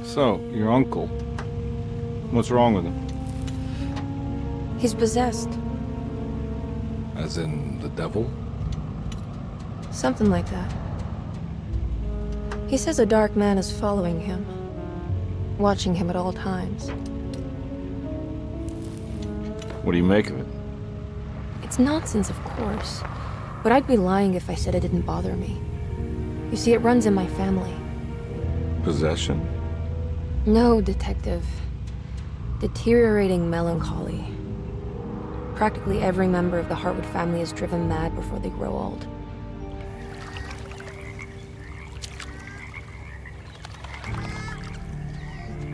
So, your uncle, what's wrong with him? He's possessed. As in the devil? Something like that. He says a dark man is following him, watching him at all times. What do you make of it? It's nonsense, of course, but I'd be lying if I said it didn't bother me. You see, it runs in my family. Possession? No, Detective. Deteriorating melancholy. Practically every member of the Hartwood family is driven mad before they grow old.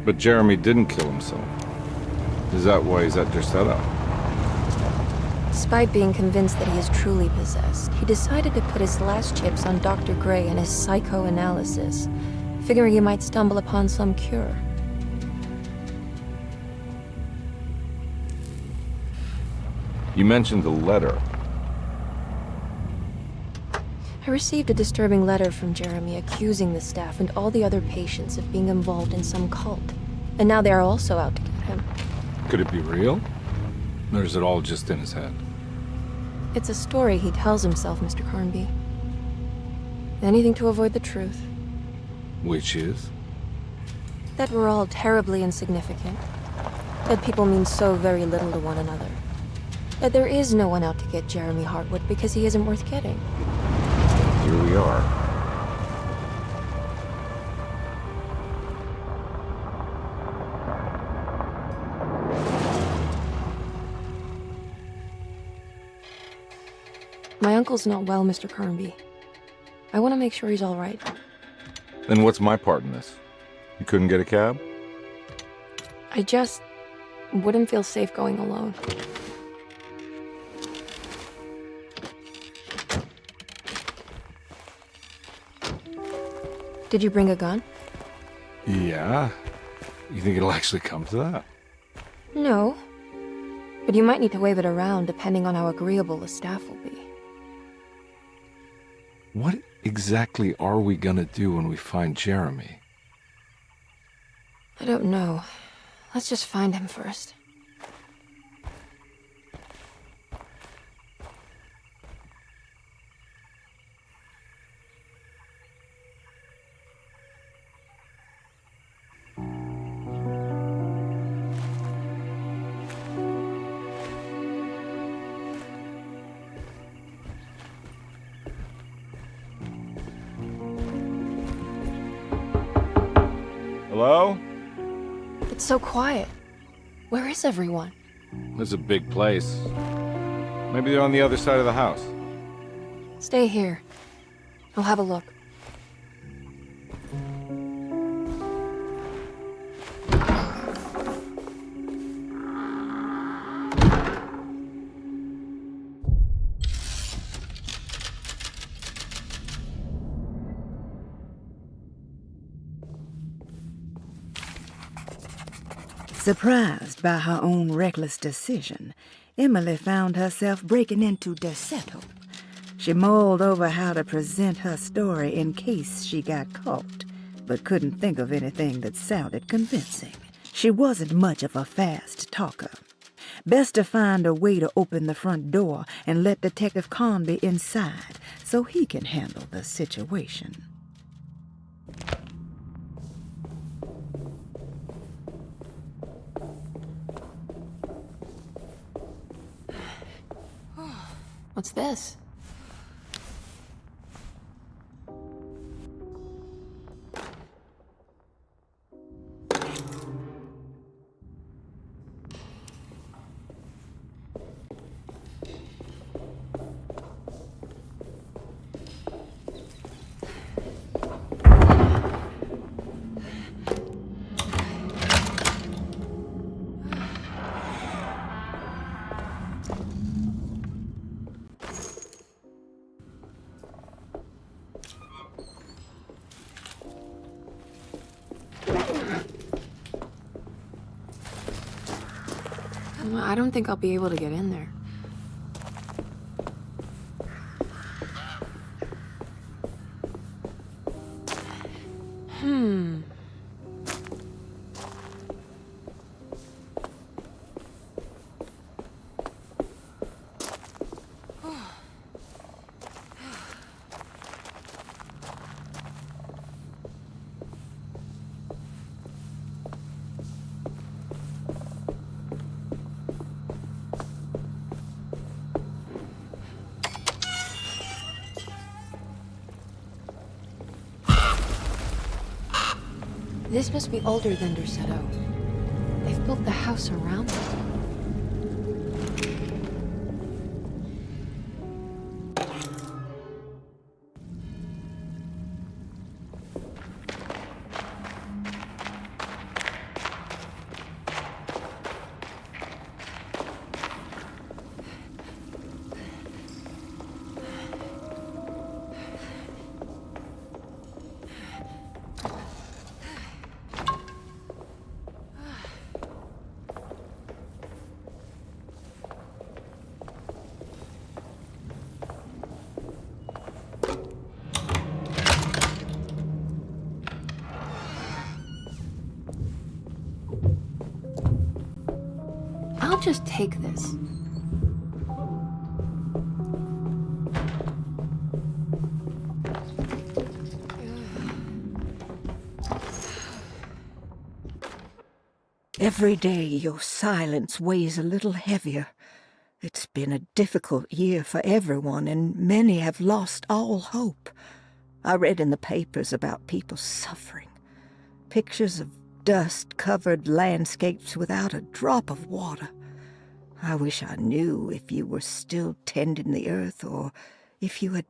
But Jeremy didn't kill himself. Is that why he's at Derceto? Despite being convinced that he is truly possessed, he decided to put his last chips on Dr. Gray and his psychoanalysis, figuring he might stumble upon some cure. You mentioned the letter. I received a disturbing letter from Jeremy accusing the staff and all the other patients of being involved in some cult. And now they are also out to get him. Could it be real? Or is it all just in his head? It's a story he tells himself, Mr. Carnby. Anything to avoid the truth. Which is? That we're all terribly insignificant. That people mean so very little to one another. That there is no one out to get Jeremy Hartwood because he isn't worth getting. Here we are. My uncle's not well, Mr. Carnby. I want to make sure he's all right. Then what's my part in this? You couldn't get a cab? I just wouldn't feel safe going alone. Did you bring a gun? Yeah. You think it'll actually come to that? No. But you might need to wave it around depending on how agreeable the staff will be. What exactly are we gonna do when we find Jeremy? I don't know. Let's just find him first. Hello? It's so quiet. Where is everyone? This is a big place. Maybe they're on the other side of the house. Stay here. I'll have a look. Surprised by her own reckless decision, Emily found herself breaking into Derceto. She mulled over how to present her story in case she got caught, but couldn't think of anything that sounded convincing. She wasn't much of a fast talker. Best to find a way to open the front door and let Detective Carnby inside so he can handle the situation. What's this? I don't think I'll be able to get in there. This must be older than Derceto. They've built the house around it. I'll just take this. Every day your silence weighs a little heavier. It's been a difficult year for everyone, and many have lost all hope. I read in the papers about people suffering. Pictures of dust-covered landscapes without a drop of water. I wish I knew if you were still tending the earth or if you had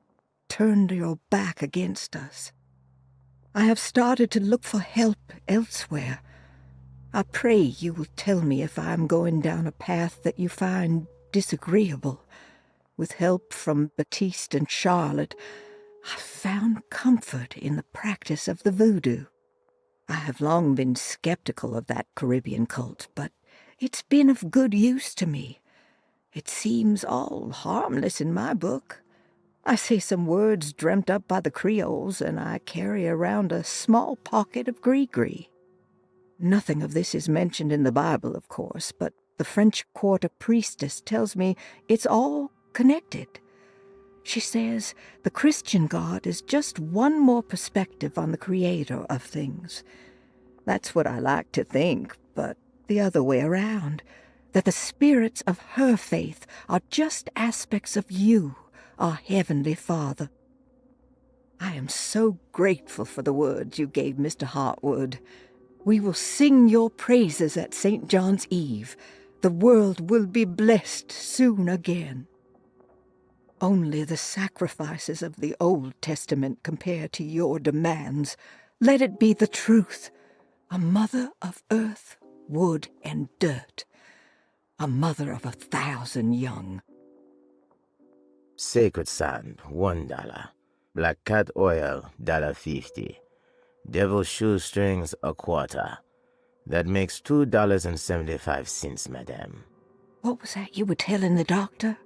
turned your back against us. I have started to look for help elsewhere. I pray you will tell me if I am going down a path that you find disagreeable. With help from Baptiste and Charlotte, I found comfort in the practice of the voodoo. I have long been skeptical of that Caribbean cult, but it's been of good use to me. It seems all harmless in my book. I say some words dreamt up by the Creoles, and I carry around a small pocket of gree-gree. Nothing of this is mentioned in the Bible, of course, but the French Quarter priestess tells me it's all connected. She says the Christian God is just one more perspective on the creator of things. That's what I like to think, but the other way around, that the spirits of her faith are just aspects of you, our Heavenly Father. I am so grateful for the words you gave Mr. Hartwood. We will sing your praises at St. John's Eve. The world will be blessed soon again. Only the sacrifices of the Old Testament compare to your demands. Let it be the truth. A mother of earth, wood, and dirt. A mother of 1,000 young. Sacred sand, $1. Black cat oil, $1.50. Devil shoestrings, a quarter. That makes $2.75, madame. What was that you were telling the doctor?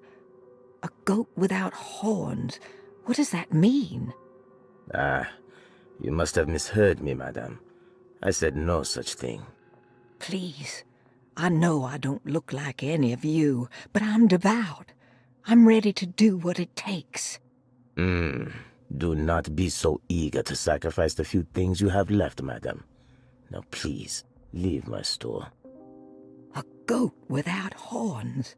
A goat without horns. What does that mean? Ah, you must have misheard me, madame. I said no such thing. Please, I know I don't look like any of you, but I'm devout. I'm ready to do what it takes. Do not be so eager to sacrifice the few things you have left, madam. Now please, leave my store. A goat without horns.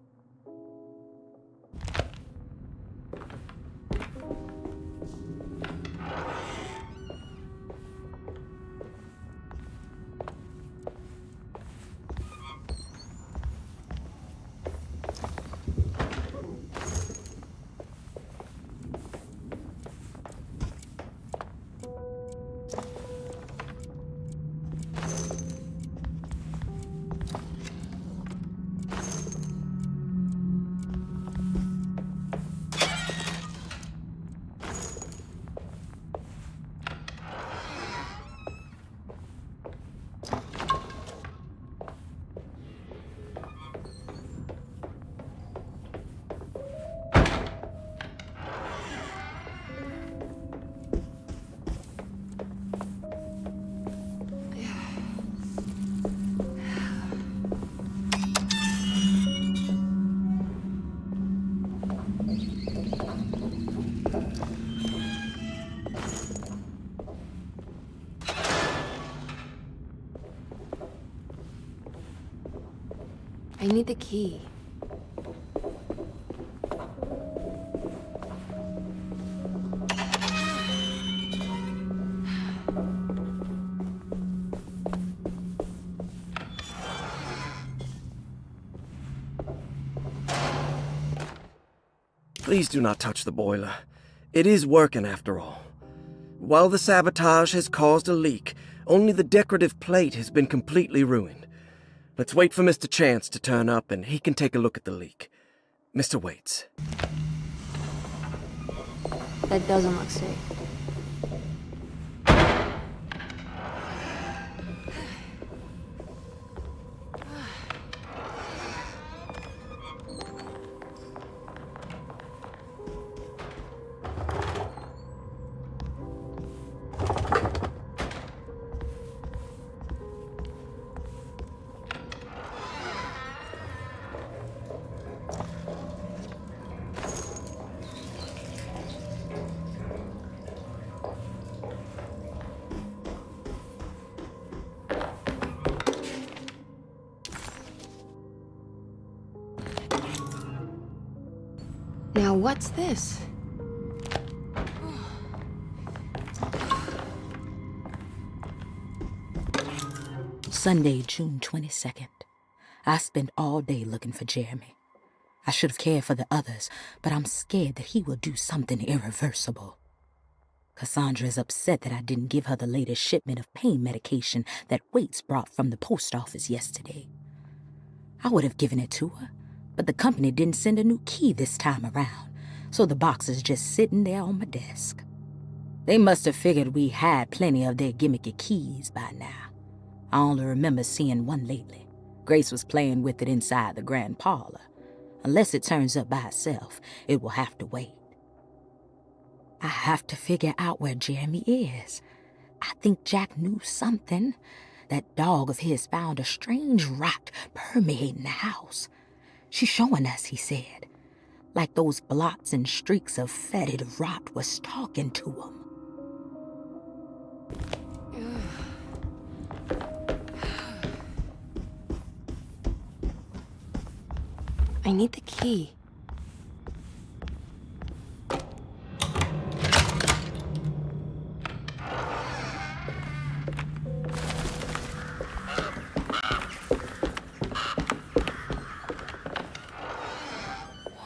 I need the key. Please do not touch the boiler. It is working after all. While the sabotage has caused a leak, only the decorative plate has been completely ruined. Let's wait for Mr. Chance to turn up and he can take a look at the leak. Mr. Waits. That doesn't look safe. Now what's this? Sunday, June 22nd. I spent all day looking for Jeremy. I should have cared for the others, but I'm scared that he will do something irreversible. Cassandra is upset that I didn't give her the latest shipment of pain medication that Waits brought from the post office yesterday. I would have given it to her, but the company didn't send a new key this time around, so the box is just sitting there on my desk. They must have figured we had plenty of their gimmicky keys by now. I only remember seeing one lately. Grace was playing with it inside the grand parlor. Unless it turns up by itself, it will have to wait. I have to figure out where Jeremy is. I think Jack knew something. That dog of his found a strange rot permeating the house. She's showing us, he said. Like those blots and streaks of fetid rot was talking to him. I need the key.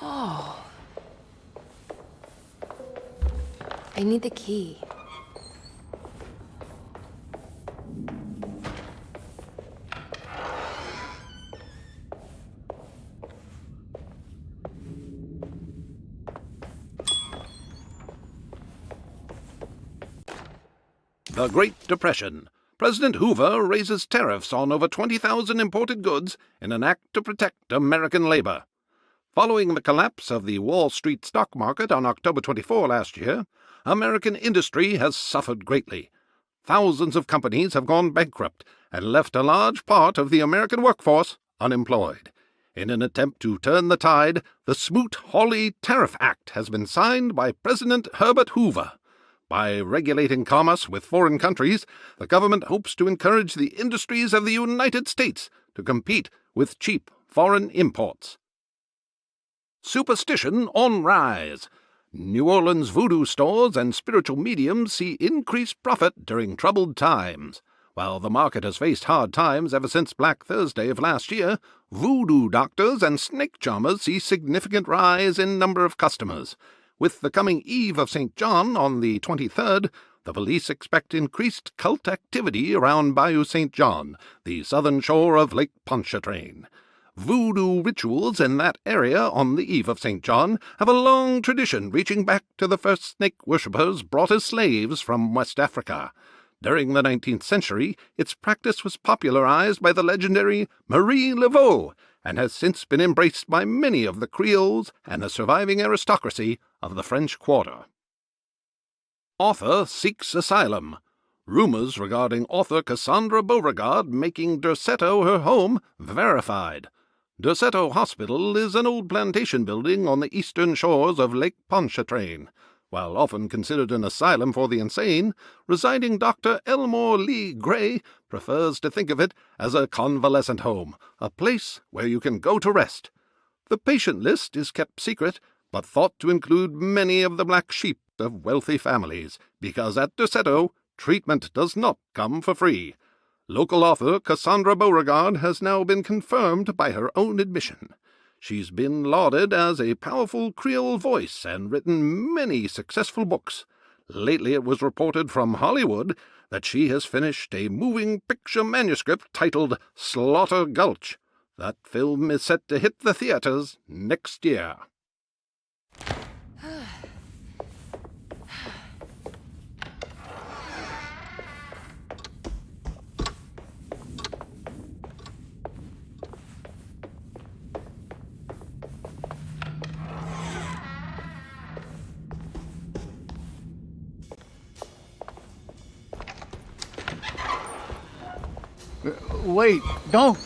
Whoa. I need the key. The Great Depression. President Hoover raises tariffs on over 20,000 imported goods in an act to protect American labor. Following the collapse of the Wall Street stock market on October 24 last year, American industry has suffered greatly. Thousands of companies have gone bankrupt and left a large part of the American workforce unemployed. In an attempt to turn the tide, the Smoot-Hawley Tariff Act has been signed by President Herbert Hoover. By regulating commerce with foreign countries, the government hopes to encourage the industries of the United States to compete with cheap foreign imports. Superstition on rise. New Orleans voodoo stores and spiritual mediums see increased profit during troubled times. While the market has faced hard times ever since Black Thursday of last year, voodoo doctors and snake charmers see significant rise in number of customers. With the coming Eve of St. John on the 23rd, the police expect increased cult activity around Bayou St. John, the southern shore of Lake Pontchartrain. Voodoo rituals in that area on the Eve of St. John have a long tradition reaching back to the first snake worshippers brought as slaves from West Africa. During the 19th century, its practice was popularized by the legendary Marie Laveau, and has since been embraced by many of the Creoles and the surviving aristocracy of the French Quarter. Author seeks asylum. Rumors regarding author Cassandra Beauregard making Derceto her home verified. Derceto Hospital is an old plantation building on the eastern shores of Lake Pontchartrain. While often considered an asylum for the insane, residing Dr. Elmore Lee Gray prefers to think of it as a convalescent home, a place where you can go to rest. The patient list is kept secret, but thought to include many of the black sheep of wealthy families, because at Derceto, treatment does not come for free. Local author Cassandra Beauregard has now been confirmed by her own admission. She's been lauded as a powerful Creole voice and written many successful books. Lately it was reported from Hollywood that she has finished a moving picture manuscript titled Slaughter Gulch. That film is set to hit the theaters next year. Wait, don't.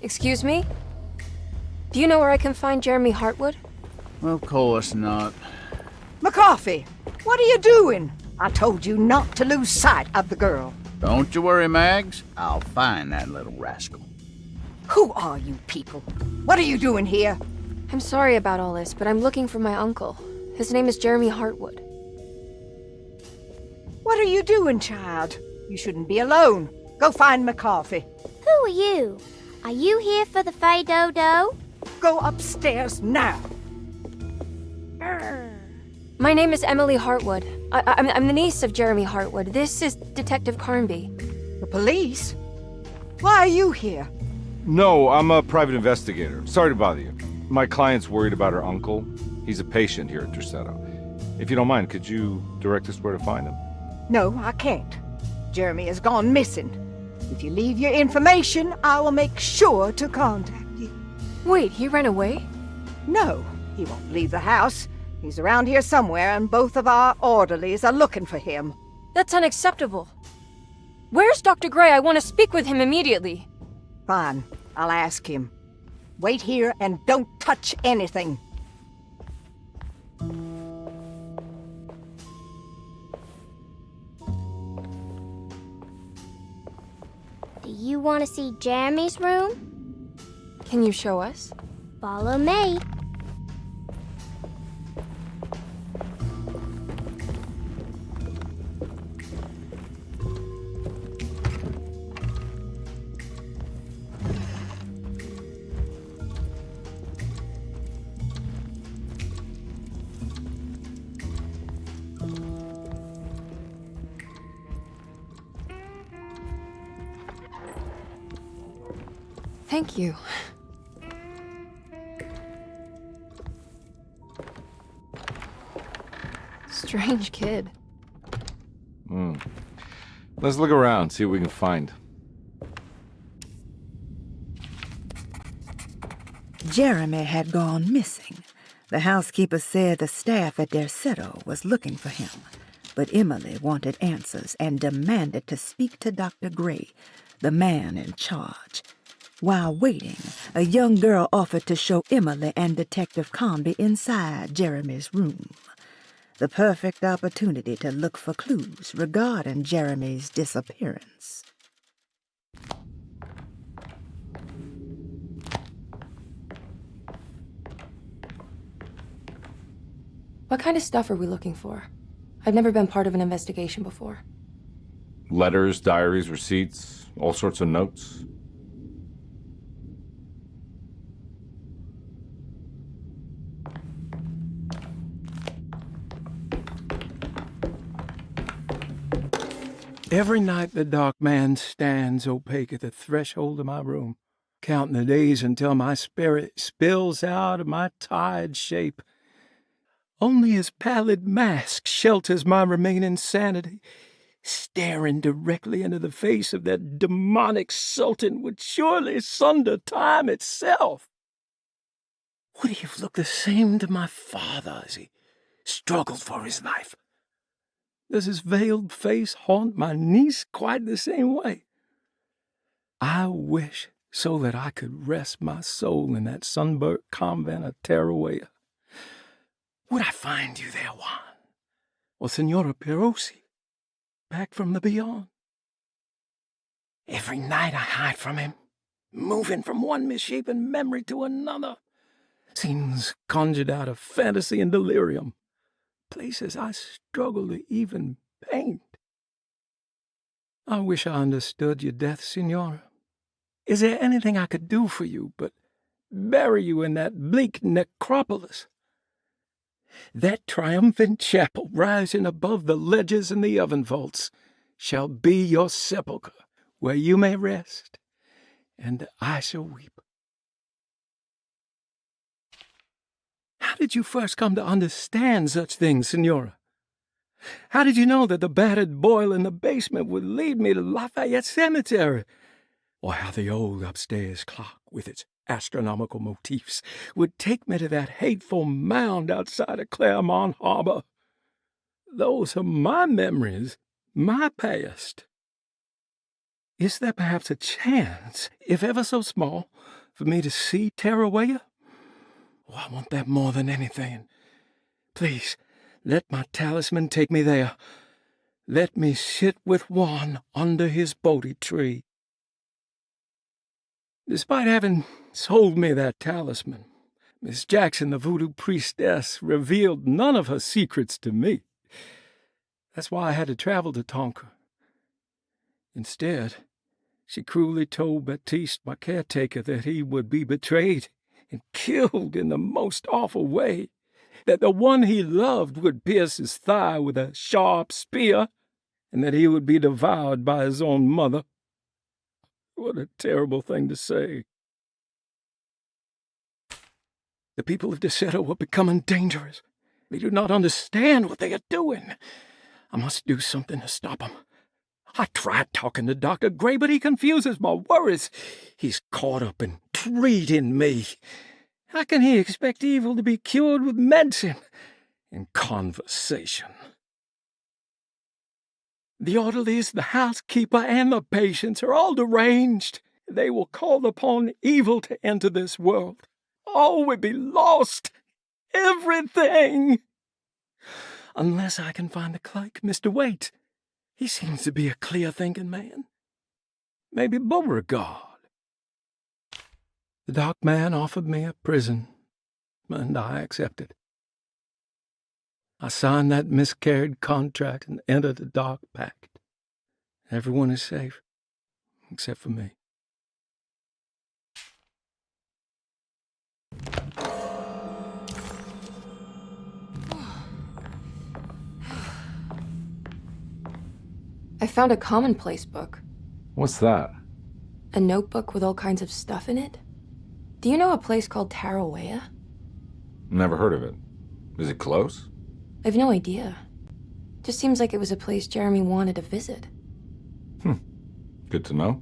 Excuse me? Do you know where I can find Jeremy Hartwood? Of course not. McCarthy, what are you doing? I told you not to lose sight of the girl. Don't you worry, Mags. I'll find that little rascal. Who are you people? What are you doing here? I'm sorry about all this, but I'm looking for my uncle. His name is Jeremy Hartwood. What are you doing, child? You shouldn't be alone. Go find McCarthy. Who are you? Are you here for the Fay Dodo? Go upstairs now. My name is Emily Hartwood. I'm the niece of Jeremy Hartwood. This is Detective Carnby. The police? Why are you here? No, I'm a private investigator. Sorry to bother you. My client's worried about her uncle. He's a patient here at Derceto. If you don't mind, could you direct us where to find him? No, I can't. Jeremy has gone missing. If you leave your information, I will make sure to contact you. Wait, he ran away? No, he won't leave the house. He's around here somewhere, and both of our orderlies are looking for him. That's unacceptable. Where's Dr. Gray? I want to speak with him immediately. Fine, I'll ask him. Wait here and don't touch anything. Do you want to see Jeremy's room? Can you show us? Follow me. Thank you. Strange kid. Let's look around, see what we can find. Jeremy had gone missing. The housekeeper said the staff at Derceto was looking for him, but Emily wanted answers and demanded to speak to Dr. Gray, the man in charge. While waiting, a young girl offered to show Emily and Detective Carnby inside Jeremy's room. The perfect opportunity to look for clues regarding Jeremy's disappearance. What kind of stuff are we looking for? I've never been part of an investigation before. Letters, diaries, receipts, all sorts of notes. Every night the dark man stands opaque at the threshold of my room, counting the days until my spirit spills out of my tired shape. Only his pallid mask shelters my remaining sanity. Staring directly into the face of that demonic sultan would surely sunder time itself. Would he have looked the same to my father as he struggled for his life? Does his veiled face haunt my niece quite the same way? I wish so that I could rest my soul in that sunburnt convent of Tarawea. Would I find you there, Juan? Or Senora Perosi, back from the beyond? Every night I hide from him, moving from one misshapen memory to another. Scenes conjured out of fantasy and delirium. Places I struggle to even paint. I wish I understood your death, Senora. Is there anything I could do for you but bury you in that bleak necropolis? That triumphant chapel rising above the ledges and the oven vaults shall be your sepulchre, where you may rest, and I shall weep. How did you first come to understand such things, Senora? How did you know that the battered boil in the basement would lead me to Lafayette Cemetery? Or how the old upstairs clock, with its astronomical motifs, would take me to that hateful mound outside of Claremont Harbor? Those are my memories, my past. Is there perhaps a chance, if ever so small, for me to see Tarawaya? Oh, I want that more than anything. Please, let my talisman take me there. Let me sit with Juan under his Bodhi tree. Despite having sold me that talisman, Miss Jackson, the voodoo priestess, revealed none of her secrets to me. That's why I had to travel to Tonka. Instead, she cruelly told Baptiste, my caretaker, that he would be betrayed and killed in the most awful way, that the one he loved would pierce his thigh with a sharp spear, and that he would be devoured by his own mother. What a terrible thing to say. The people of Derceto are becoming dangerous. They do not understand what they are doing. I must do something to stop them. I tried talking to Dr. Gray, but he confuses my worries. He's caught up in treating me. How can he expect evil to be cured with medicine and conversation? The orderlies, the housekeeper, and the patients are all deranged. They will call upon evil to enter this world. All will be lost. Everything. Unless I can find the clerk, Mr. Waite. He seems to be a clear-thinking man. Maybe Beauregard. The dark man offered me a prison, and I accepted. I signed that miscarried contract and entered the dark pact. Everyone is safe, except for me. I found a commonplace book. What's that? A notebook with all kinds of stuff in it. Do you know a place called Tarawaya? Never heard of it. Is it close? I've no idea. Just seems like it was a place Jeremy wanted to visit. Good to know.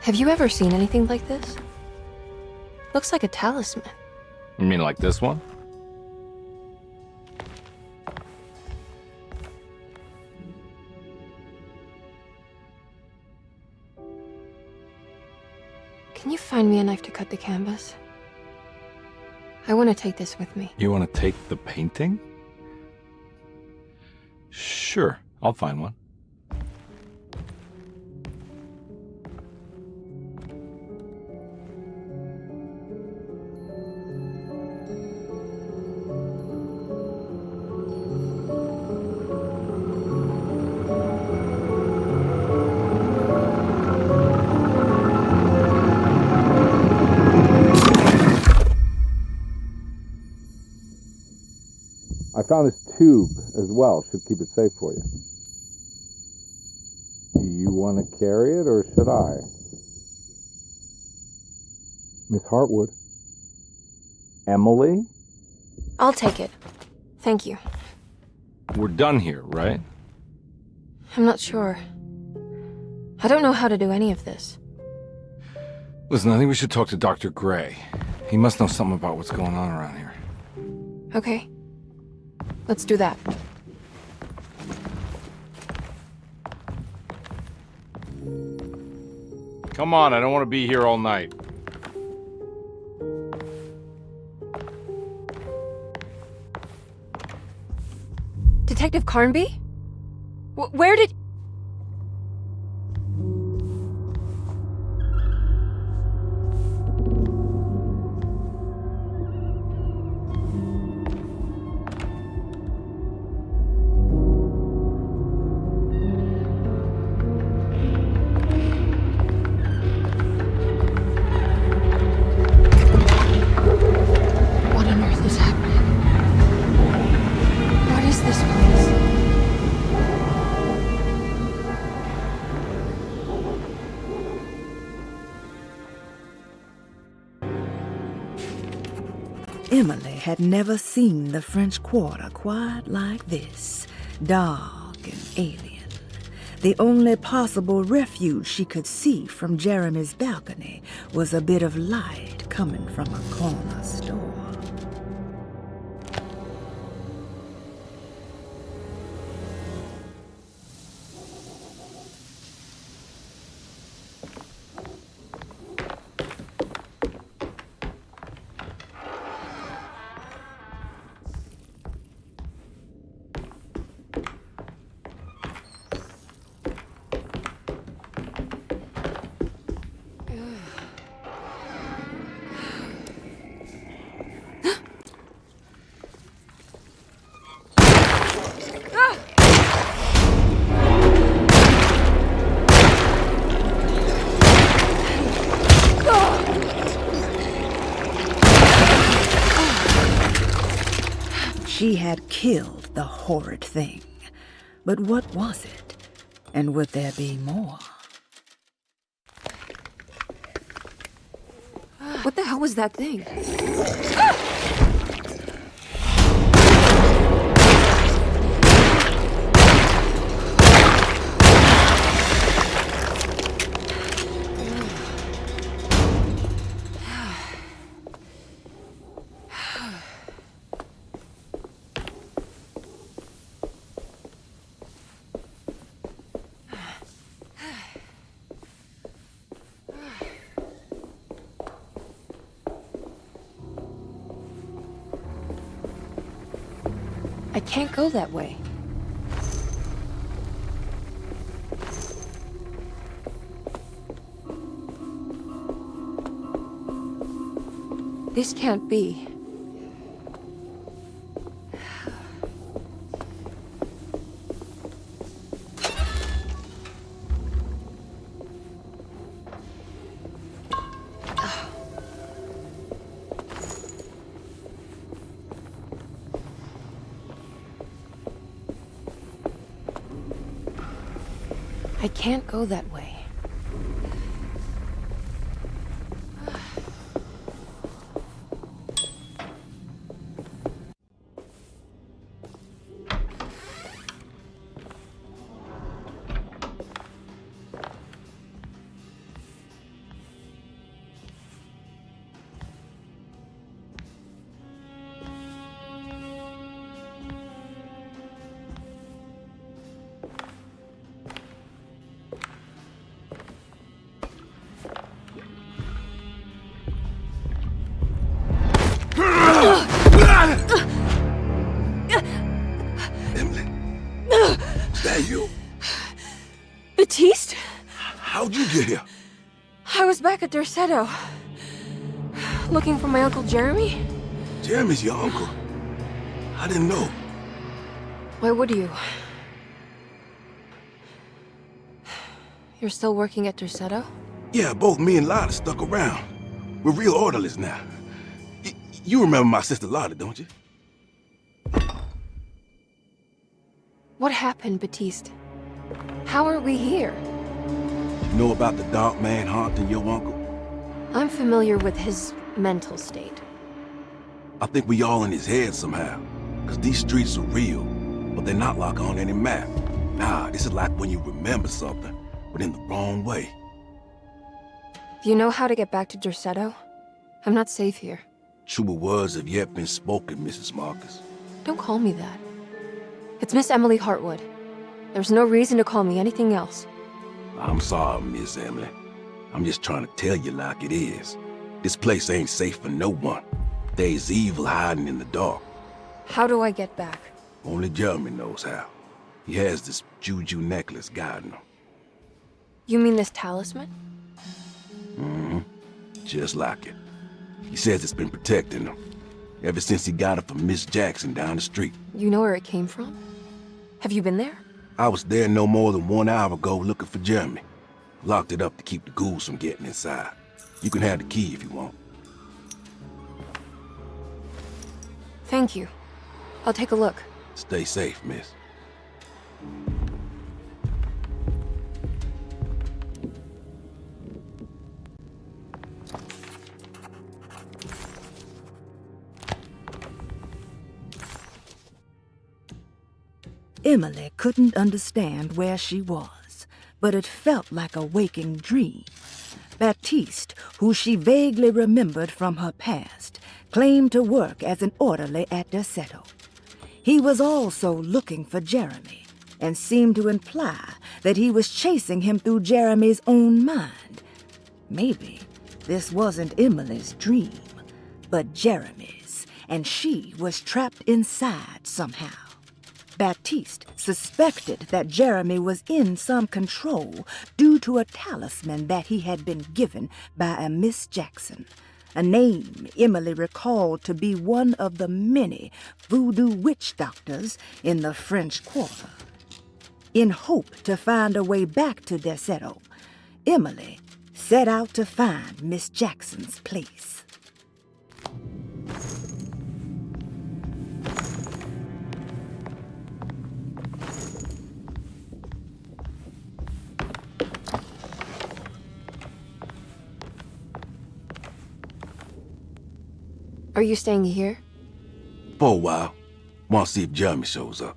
Have you ever seen anything like this? Looks like a talisman. You mean like this one? Can you find me a knife to cut the canvas? I want to take this with me. You want to take the painting? Sure, I'll find one. I found this tube as well. Should keep it safe for you. Do you want to carry it or should I? Miss Hartwood? Emily? I'll take it. Thank you. We're done here, right? I'm not sure. I don't know how to do any of this. Listen, I think we should talk to Dr. Gray. He must know something about what's going on around here. Okay. Let's do that. Come on, I don't want to be here all night. Detective Carnby? Where did... What on earth is happening? What is this place? Emily had never seen the French Quarter quite like this, dark and alien. The only possible refuge she could see from Jeremy's balcony was a bit of light coming from a corner store. She had killed the horrid thing. But what was it? And would there be more? What the hell was that thing? I can't go that way. This can't be. I can't go that way. Emily, is that you? Baptiste? How'd you get here? I was back at Derceto, looking for my Uncle Jeremy. Jeremy's your uncle. I didn't know. Why would you? You're still working at Derceto? Yeah, both me and Lotta stuck around. We're real orderlies now. You remember my sister Lotta, don't you? What happened, Baptiste? How are we here? You know about the dark man haunting your uncle? I'm familiar with his mental state. I think we all in his head somehow. Cause these streets are real. but they're not like on any map. Nah, this is like when you remember something, but in the wrong way. Do you know how to get back to Derceto? I'm not safe here. Truer words have yet been spoken, Mrs. Marcus. Don't call me that. It's Miss Emily Hartwood. There's no reason to call me anything else. I'm sorry, Miss Emily. I'm just trying to tell you like it is. This place ain't safe for no one. There's evil hiding in the dark. How do I get back? Only Jeremy knows how. He has this juju necklace guiding him. You mean this talisman? Mm-hmm. Just like it. He says it's been protecting him ever since he got it from Miss Jackson down the street. You know where it came from? Have you been there? I was there no more than 1 hour ago looking for Jeremy. Locked it up to keep the ghouls from getting inside. You can have the key if you want. Thank you. I'll take a look. Stay safe, miss. Emily couldn't understand where she was, but it felt like a waking dream. Baptiste, who she vaguely remembered from her past, claimed to work as an orderly at Derceto. He was also looking for Jeremy, and seemed to imply that he was chasing him through Jeremy's own mind. Maybe this wasn't Emily's dream, but Jeremy's, and she was trapped inside somehow. Baptiste suspected that Jeremy was in some control due to a talisman that he had been given by a Miss Jackson, a name Emily recalled to be one of the many voodoo witch doctors in the French Quarter. In hope to find a way back to Derceto, Emily set out to find Miss Jackson's place. Are you staying here? For a while. Want to see if Jeremy shows up.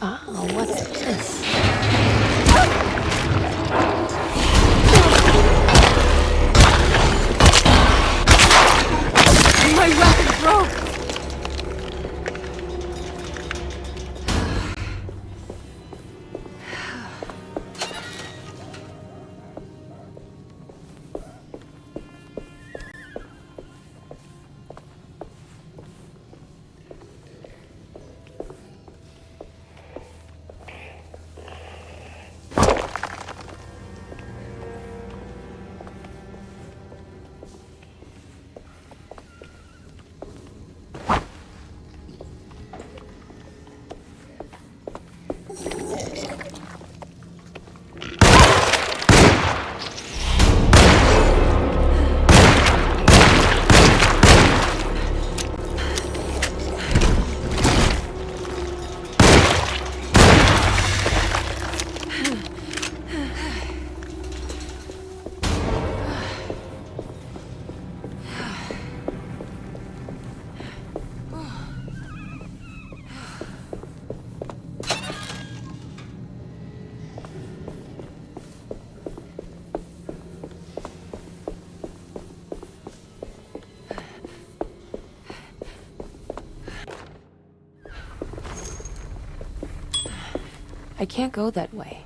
Oh, what's this? My weapon broke! I can't go that way.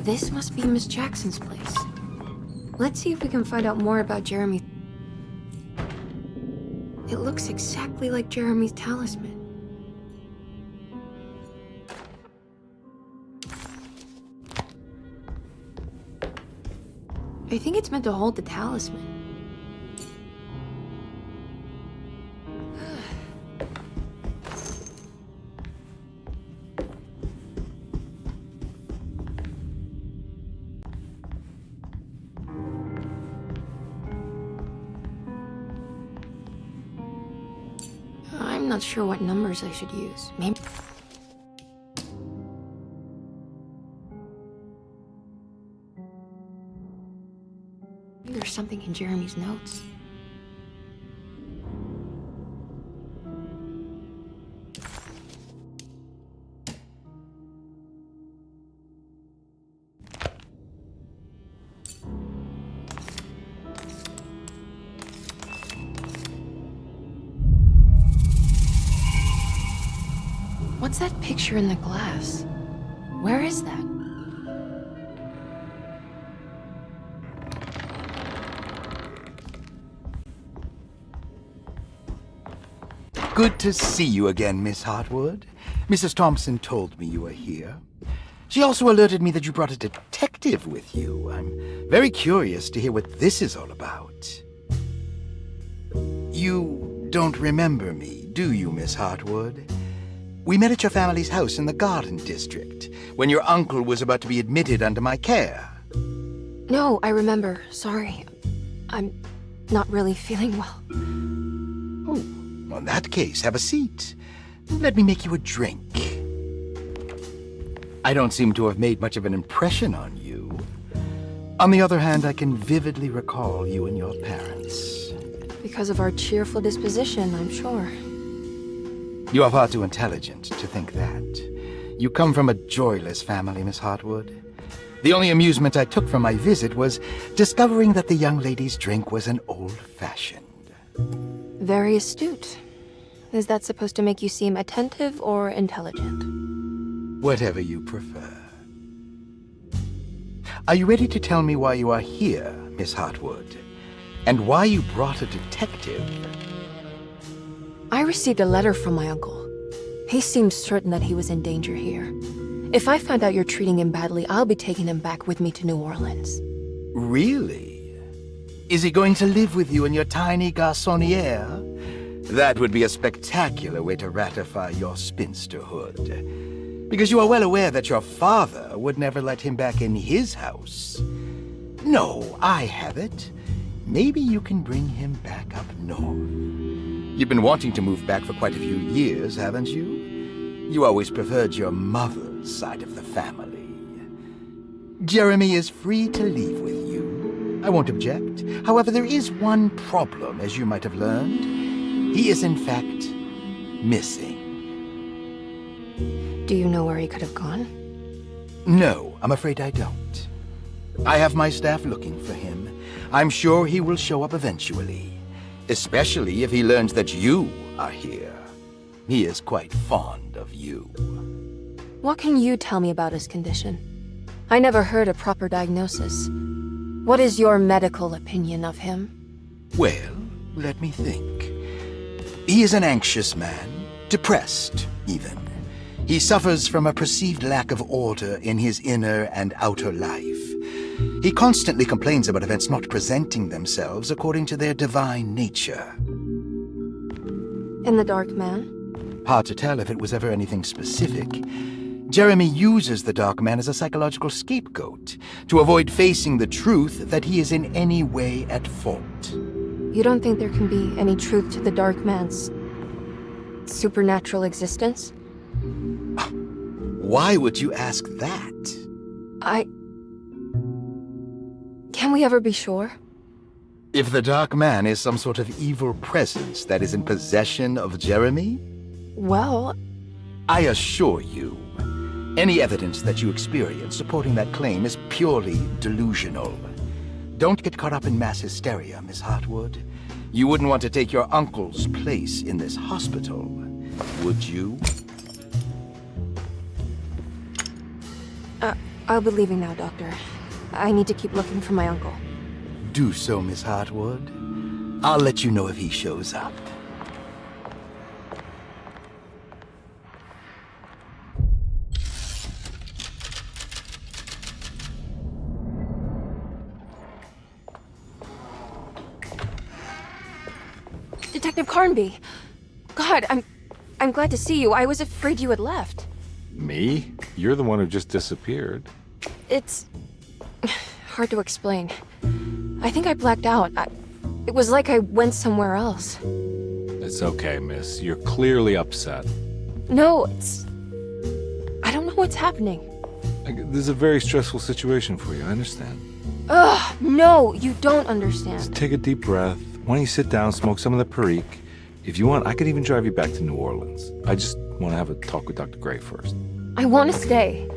This must be Miss Jackson's place. Let's see if we can find out more about Jeremy. It looks exactly like Jeremy's talisman. I think it's meant to hold the talisman. I'm not sure what numbers I should use. Maybe... There's something in Jeremy's notes. What's that picture in the glass? Where is that? Good to see you again, Miss Hartwood. Mrs. Thompson told me you were here. She also alerted me that you brought a detective with you. I'm very curious to hear what this is all about. You don't remember me, do you, Miss Hartwood? We met at your family's house in the Garden District, when your uncle was about to be admitted under my care. No, I remember. Sorry. I'm not really feeling well. Oh, well, in that case, have a seat. Let me make you a drink. I don't seem to have made much of an impression on you. On the other hand, I can vividly recall you and your parents. Because of our cheerful disposition, I'm sure. You are far too intelligent to think that. You come from a joyless family, Miss Hartwood. The only amusement I took from my visit was discovering that the young lady's drink was an old-fashioned. Very astute. Is that supposed to make you seem attentive or intelligent? Whatever you prefer. Are you ready to tell me why you are here, Miss Hartwood? And why you brought a detective? I received a letter from my uncle. He seemed certain that he was in danger here. If I find out you're treating him badly, I'll be taking him back with me to New Orleans. Really? Is he going to live with you in your tiny garçonniere? That would be a spectacular way to ratify your spinsterhood. Because you are well aware that your father would never let him back in his house. No, I have it. Maybe you can bring him back up north. You've been wanting to move back for quite a few years, haven't you? You always preferred your mother's side of the family. Jeremy is free to leave with you. I won't object. However, there is one problem, as you might have learned. He is, in fact, missing. Do you know where he could have gone? No, I'm afraid I don't. I have my staff looking for him. I'm sure he will show up eventually. Especially if he learns that you are here. He is quite fond of you. What can you tell me about his condition? I never heard a proper diagnosis. What is your medical opinion of him? Well, let me think. He is an anxious man, depressed, even. He suffers from a perceived lack of order in his inner and outer life. He constantly complains about events not presenting themselves according to their divine nature. And the Dark Man? Hard to tell if it was ever anything specific. Jeremy uses the Dark Man as a psychological scapegoat to avoid facing the truth that he is in any way at fault. You don't think there can be any truth to the Dark Man's supernatural existence? Why would you ask that? Can we ever be sure? If the Dark Man is some sort of evil presence that is in possession of Jeremy? Well... I assure you, any evidence that you experience supporting that claim is purely delusional. Don't get caught up in mass hysteria, Miss Hartwood. You wouldn't want to take your uncle's place in this hospital, would you? I'll be leaving now, Doctor. I need to keep looking for my uncle. Do so, Miss Hartwood. I'll let you know if he shows up. Detective Carnby! God, I'm glad to see you. I was afraid you had left. Me? You're the one who just disappeared. It's hard to explain. I think I blacked out. It was like I went somewhere else. It's okay, miss. You're clearly upset. No, I don't know what's happening. This is a very stressful situation for you, I understand. Ugh, no, you don't understand. Just take a deep breath. Why don't you sit down, smoke some of the Perique? If you want, I could even drive you back to New Orleans. I just want to have a talk with Dr. Gray first. I want to stay.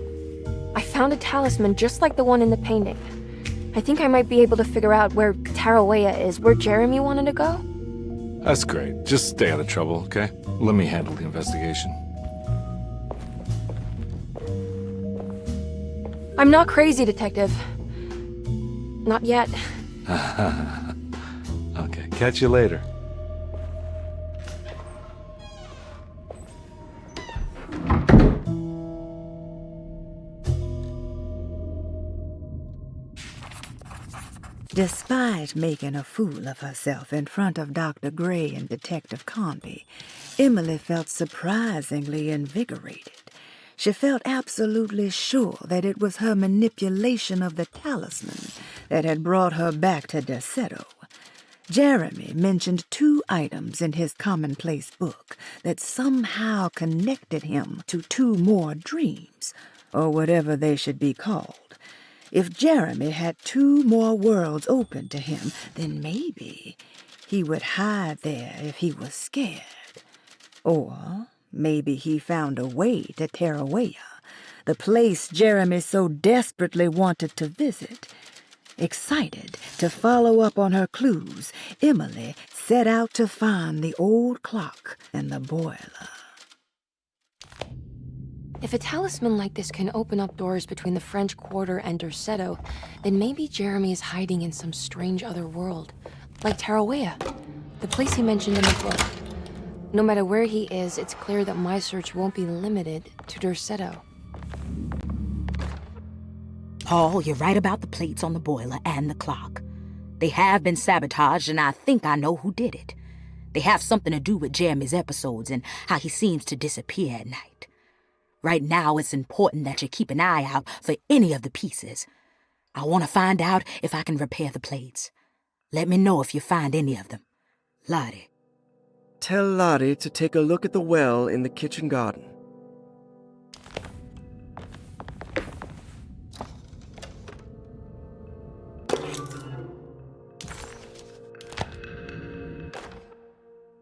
I found a talisman just like the one in the painting. I think I might be able to figure out where Tarawea is, where Jeremy wanted to go. That's great. Just stay out of trouble, okay? Let me handle the investigation. I'm not crazy, Detective. Not yet. Okay, catch you later. Despite making a fool of herself in front of Dr. Gray and Detective Carnby, Emily felt surprisingly invigorated. She felt absolutely sure that it was her manipulation of the talisman that had brought her back to Derceto. Jeremy mentioned 2 items in his commonplace book that somehow connected him to 2 more dreams, or whatever they should be called. If Jeremy had 2 more worlds open to him, then maybe he would hide there if he was scared. Or maybe he found a way to Tarawea, the place Jeremy so desperately wanted to visit. Excited to follow up on her clues, Emily set out to find the old clock and the boiler. If a talisman like this can open up doors between the French Quarter and Derceto, then maybe Jeremy is hiding in some strange other world, like Tarawea, the place he mentioned in the book. No matter where he is, it's clear that my search won't be limited to Derceto. Paul, you're right about the plates on the boiler and the clock. They have been sabotaged, and I think I know who did it. They have something to do with Jeremy's episodes and how he seems to disappear at night. Right now, it's important that you keep an eye out for any of the pieces. I want to find out if I can repair the plates. Let me know if you find any of them. Lottie. Tell Lottie to take a look at the well in the kitchen garden.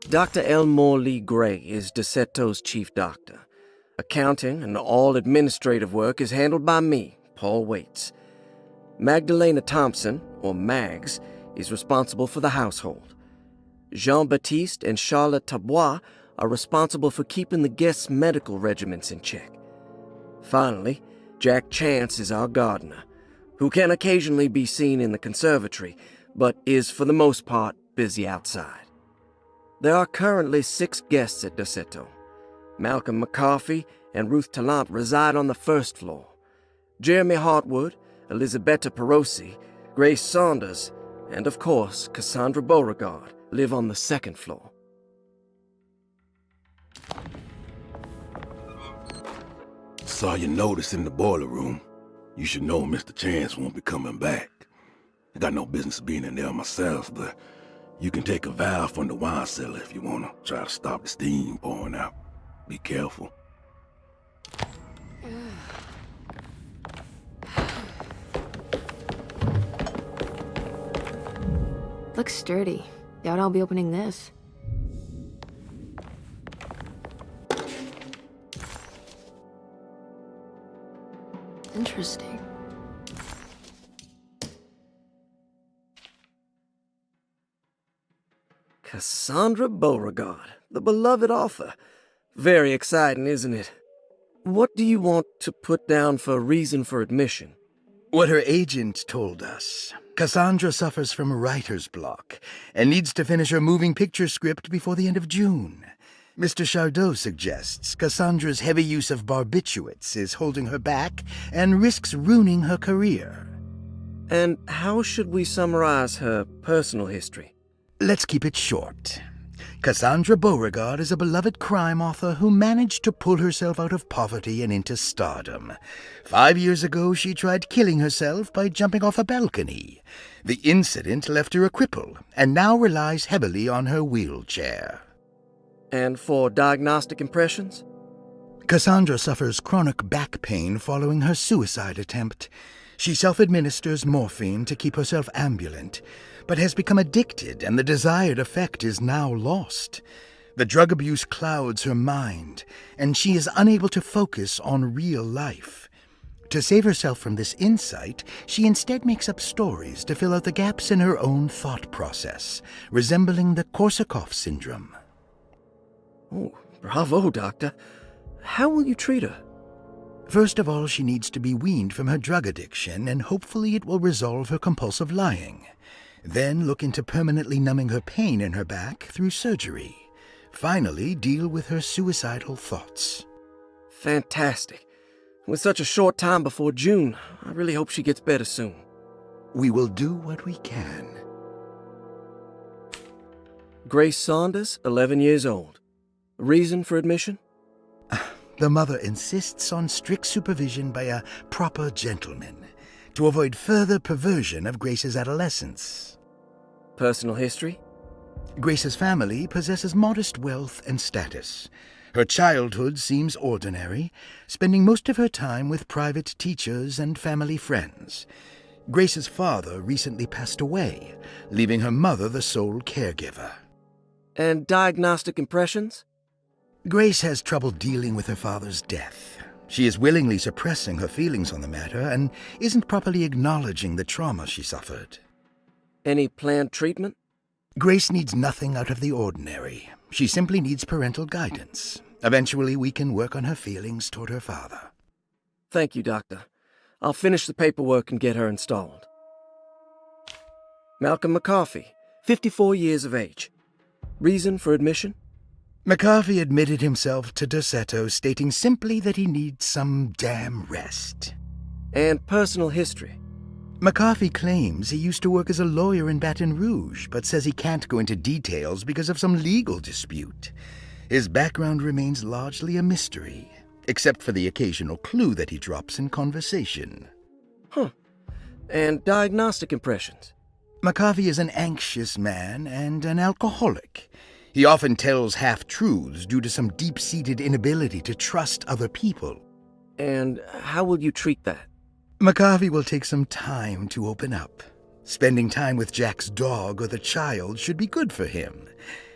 Dr. Elmore Lee Gray is Derceto's chief doctor. Accounting and all administrative work is handled by me, Paul Waits. Magdalena Thompson, or Mags, is responsible for the household. Jean-Baptiste and Charlotte Tabois are responsible for keeping the guests' medical regimens in check. Finally, Jack Chance is our gardener, who can occasionally be seen in the conservatory, but is for the most part busy outside. There are currently 6 guests at Derceto. Malcolm McCarthy and Ruth Tallant reside on the 1st floor. Jeremy Hartwood, Elisabetta Perosi, Grace Saunders, and of course Cassandra Beauregard live on the 2nd floor. Saw your notice in the boiler room. You should know Mr. Chance won't be coming back. I got no business being in there myself, but you can take a valve from the wine cellar if you want to try to stop the steam pouring out. Be careful. Looks sturdy. Doubt I'll be opening this. Interesting. Cassandra Beauregard, the beloved author. Very exciting, isn't it? What do you want to put down for reason for admission? What her agent told us. Cassandra suffers from writer's block and needs to finish her moving picture script before the end of June. Mr. Chardot suggests Cassandra's heavy use of barbiturates is holding her back and risks ruining her career. And how should we summarize her personal history? Let's keep it short. Cassandra Beauregard is a beloved crime author who managed to pull herself out of poverty and into stardom. 5 years ago, she tried killing herself by jumping off a balcony. The incident left her a cripple and now relies heavily on her wheelchair. And for diagnostic impressions? Cassandra suffers chronic back pain following her suicide attempt. She self-administers morphine to keep herself ambulant, but has become addicted and the desired effect is now lost. The drug abuse clouds her mind, and she is unable to focus on real life. To save herself from this insight, she instead makes up stories to fill out the gaps in her own thought process, resembling the Korsakoff syndrome. Oh, bravo, Doctor. How will you treat her? First of all, she needs to be weaned from her drug addiction, and hopefully it will resolve her compulsive lying. Then look into permanently numbing her pain in her back through surgery. Finally, deal with her suicidal thoughts. Fantastic. With such a short time before June, I really hope she gets better soon. We will do what we can. Grace Saunders, 11 years old. Reason for admission? The mother insists on strict supervision by a proper gentleman to avoid further perversion of Grace's adolescence. Personal history? Grace's family possesses modest wealth and status. Her childhood seems ordinary, spending most of her time with private teachers and family friends. Grace's father recently passed away, leaving her mother the sole caregiver. And diagnostic impressions? Grace has trouble dealing with her father's death. She is willingly suppressing her feelings on the matter and isn't properly acknowledging the trauma she suffered. Any planned treatment? Grace needs nothing out of the ordinary. She simply needs parental guidance. Eventually, we can work on her feelings toward her father. Thank you, Doctor. I'll finish the paperwork and get her installed. Malcolm McCarthy, 54 years of age. Reason for admission? McCarthy admitted himself to Derceto, stating simply that he needs some damn rest. And personal history? McCarthy claims he used to work as a lawyer in Baton Rouge, but says he can't go into details because of some legal dispute. His background remains largely a mystery, except for the occasional clue that he drops in conversation. Huh. And diagnostic impressions? McCarthy is an anxious man and an alcoholic. He often tells half-truths due to some deep-seated inability to trust other people. And how will you treat that? McCarthy will take some time to open up. Spending time with Jack's dog or the child should be good for him.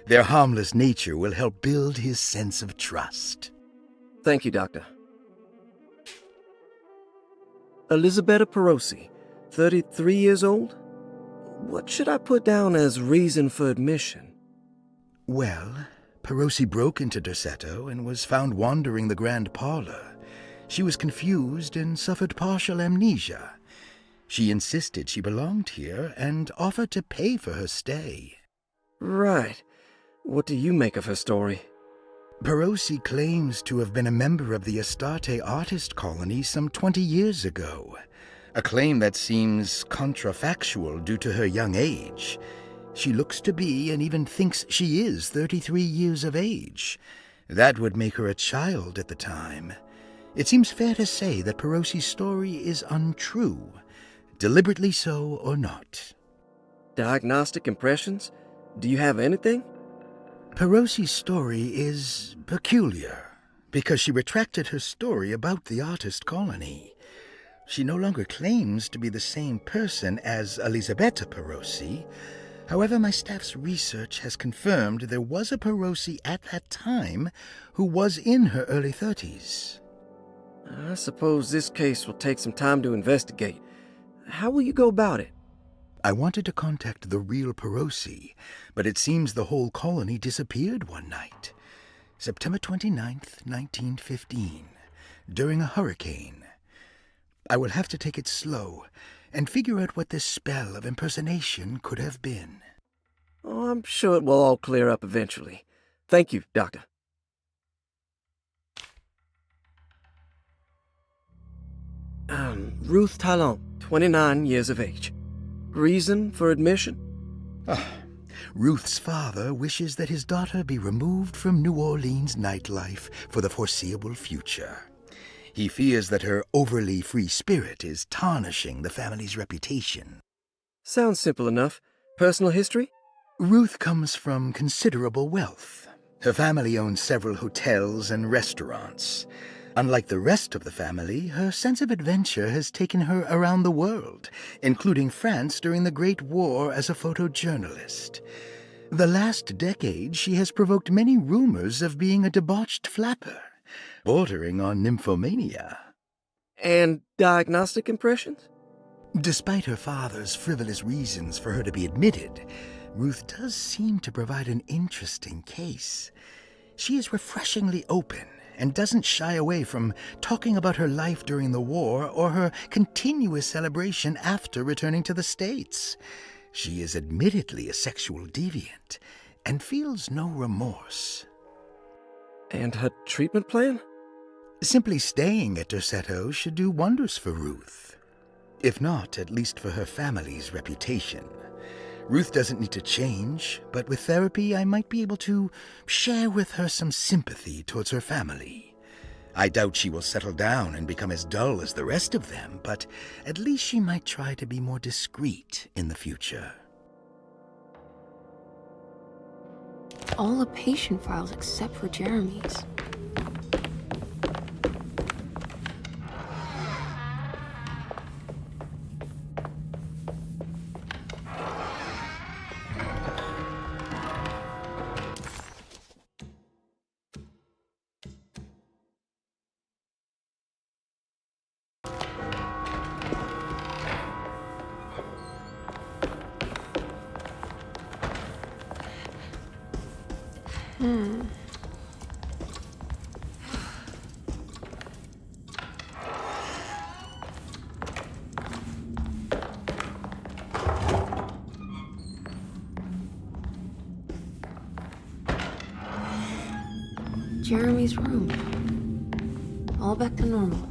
Their harmless nature will help build his sense of trust. Thank you, Doctor. Elisabetta Perosi, 33 years old? What should I put down as reason for admission? Well, Perosi broke into Derceto and was found wandering the grand parlor. She was confused and suffered partial amnesia. She insisted she belonged here and offered to pay for her stay. Right. What do you make of her story? Perosi claims to have been a member of the Astarte artist colony some 20 years ago, a claim that seems contrafactual due to her young age. She looks to be and even thinks she is 33 years of age. That would make her a child at the time. It seems fair to say that Perosi's story is untrue, deliberately so or not. Diagnostic impressions? Do you have anything? Perosi's story is peculiar because she retracted her story about the artist colony. She no longer claims to be the same person as Elisabetta Perosi. However, my staff's research has confirmed there was a Perosi at that time who was in her early 30s. I suppose this case will take some time to investigate. How will you go about it? I wanted to contact the real Perosi, but it seems the whole colony disappeared one night. September 29th, 1915. during a hurricane. I will have to take it slow and figure out what this spell of impersonation could have been. Oh, I'm sure it will all clear up eventually. Thank you, Doctor. Ruth Talon, 29 years of age. Reason for admission? Ruth's father wishes that his daughter be removed from New Orleans nightlife for the foreseeable future. He fears that her overly free spirit is tarnishing the family's reputation. Sounds simple enough. Personal history? Ruth comes from considerable wealth. Her family owns several hotels and restaurants. Unlike the rest of the family, her sense of adventure has taken her around the world, including France during the Great War as a photojournalist. The last decade, she has provoked many rumors of being a debauched flapper, bordering on nymphomania. And diagnostic impressions? Despite her father's frivolous reasons for her to be admitted, Ruth does seem to provide an interesting case. She is refreshingly open and doesn't shy away from talking about her life during the war or her continuous celebration after returning to the States. She is admittedly a sexual deviant and feels no remorse. And her treatment plan? Simply staying at Derceto should do wonders for Ruth. If not, at least for her family's reputation. Ruth doesn't need to change, but with therapy I might be able to share with her some sympathy towards her family. I doubt she will settle down and become as dull as the rest of them, but at least she might try to be more discreet in the future. All the patient files except for Jeremy's. Jeremy's room. All back to normal.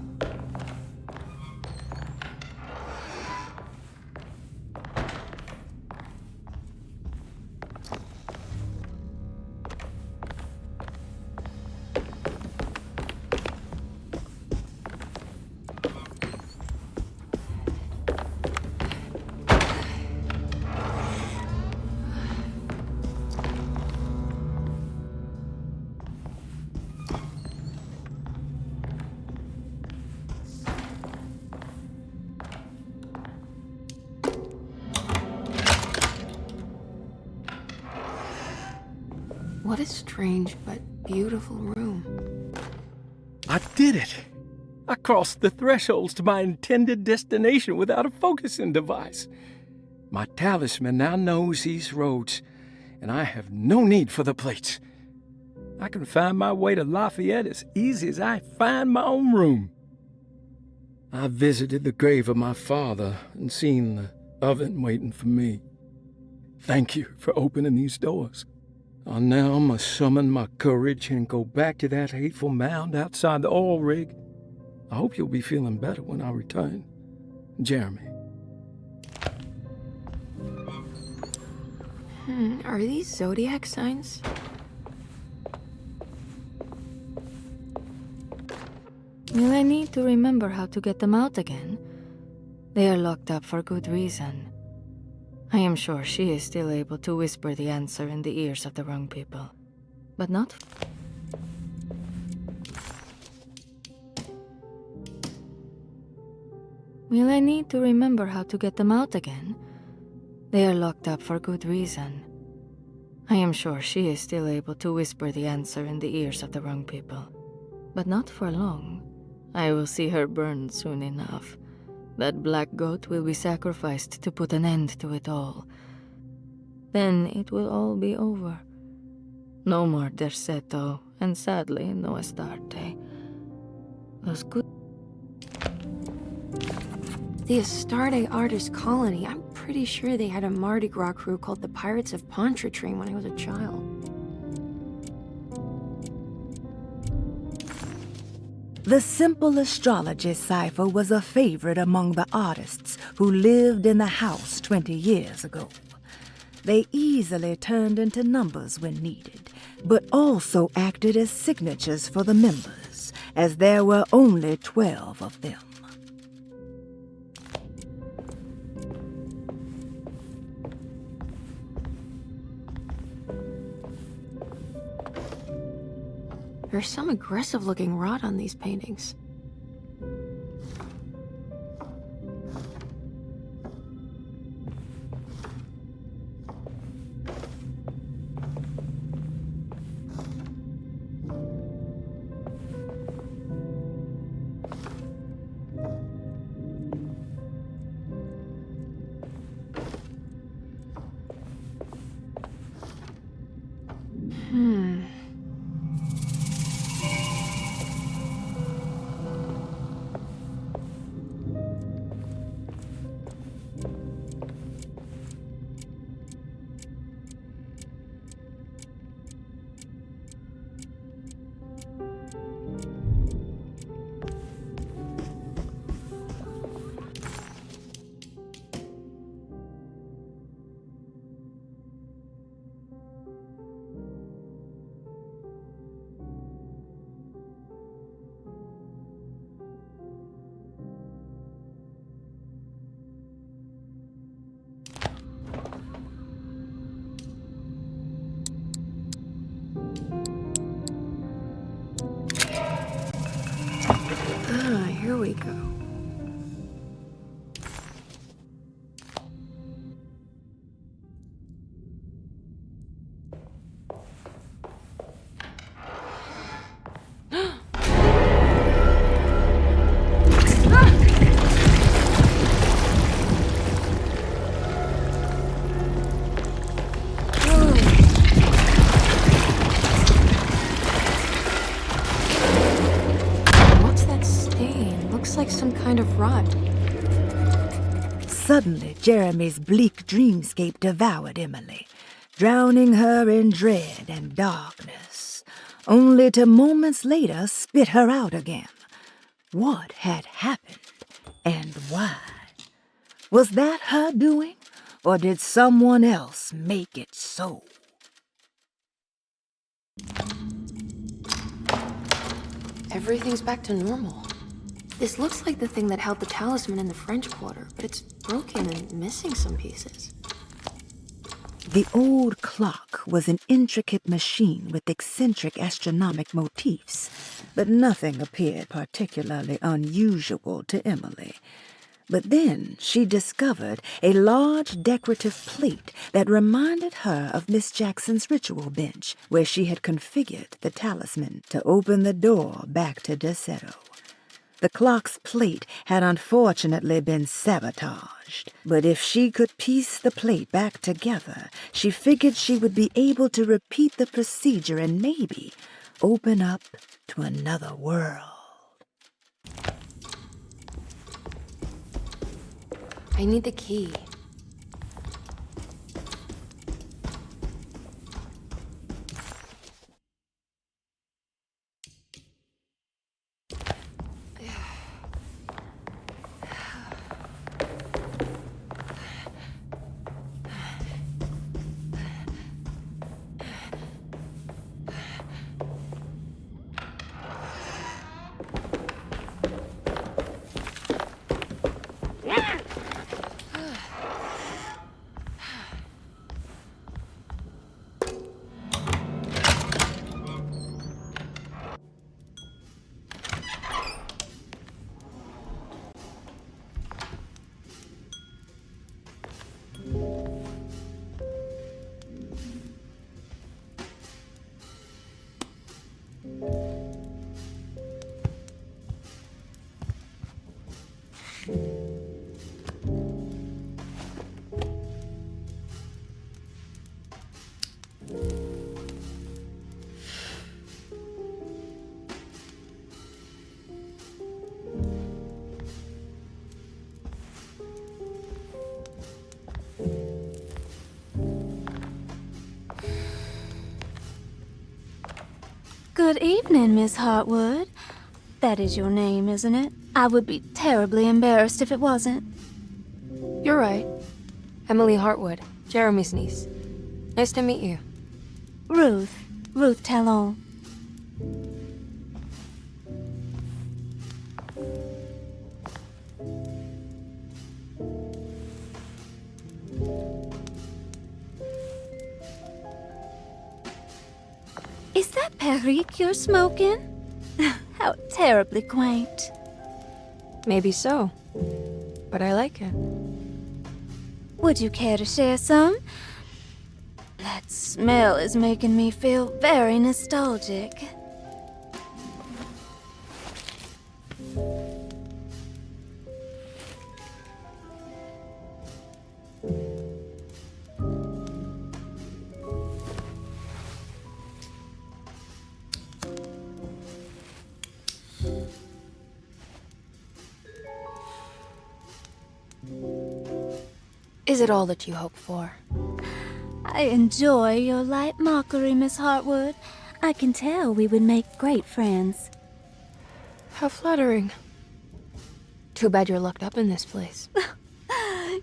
What a strange but beautiful room. I did it! I crossed the thresholds to my intended destination without a focusing device. My talisman now knows these roads, and I have no need for the plates. I can find my way to Lafayette as easy as I find my own room. I visited the grave of my father and seen the oven waiting for me. Thank you for opening these doors. I now must summon my courage and go back to that hateful mound outside the oil rig. I hope you'll be feeling better when I return. Jeremy. Are these zodiac signs? Will I need to remember how to get them out again? They are locked up for good reason. I am sure she is still able to whisper the answer in the ears of the wrong people. But not... Will I need to remember how to get them out again? They are locked up for good reason. I am sure she is still able to whisper the answer in the ears of the wrong people. But not for long. I will see her burned soon enough. That black goat will be sacrificed to put an end to it all. Then it will all be over. No more Derceto, and sadly, no Astarte. Los good. The Astarte Artist Colony. I'm pretty sure they had a Mardi Gras crew called the Pirates of Pontchartrain when I was a child. The simple astrology cipher was a favorite among the artists who lived in the house 20 years ago. They easily turned into numbers when needed, but also acted as signatures for the members, as there were only 12 of them. There's some aggressive-looking rot on these paintings. Here we go. Like some kind of rot. Suddenly, Jeremy's bleak dreamscape devoured Emily, drowning her in dread and darkness, only to moments later spit her out again. What had happened, and why? Was that her doing, or did someone else make it so? Everything's back to normal. This looks like the thing that held the talisman in the French Quarter, but it's broken and missing some pieces. The old clock was an intricate machine with eccentric astronomic motifs, but nothing appeared particularly unusual to Emily. But then she discovered a large decorative plate that reminded her of Miss Jackson's ritual bench, where she had configured the talisman to open the door back to Derceto. The clock's plate had unfortunately been sabotaged, but if she could piece the plate back together, she figured she would be able to repeat the procedure and maybe open up to another world. I need the key. Good evening, Miss Hartwood. That is your name, isn't it? I would be terribly embarrassed if it wasn't. You're right. Emily Hartwood, Jeremy's niece. Nice to meet you. Ruth Talon. Is that Perique you're smoking? How terribly quaint. Maybe so, but I like it. Would you care to share some? That smell is making me feel very nostalgic. Is it all that you hope for? I enjoy your light mockery, Miss Hartwood. I can tell we would make great friends. How flattering. Too bad you're locked up in this place.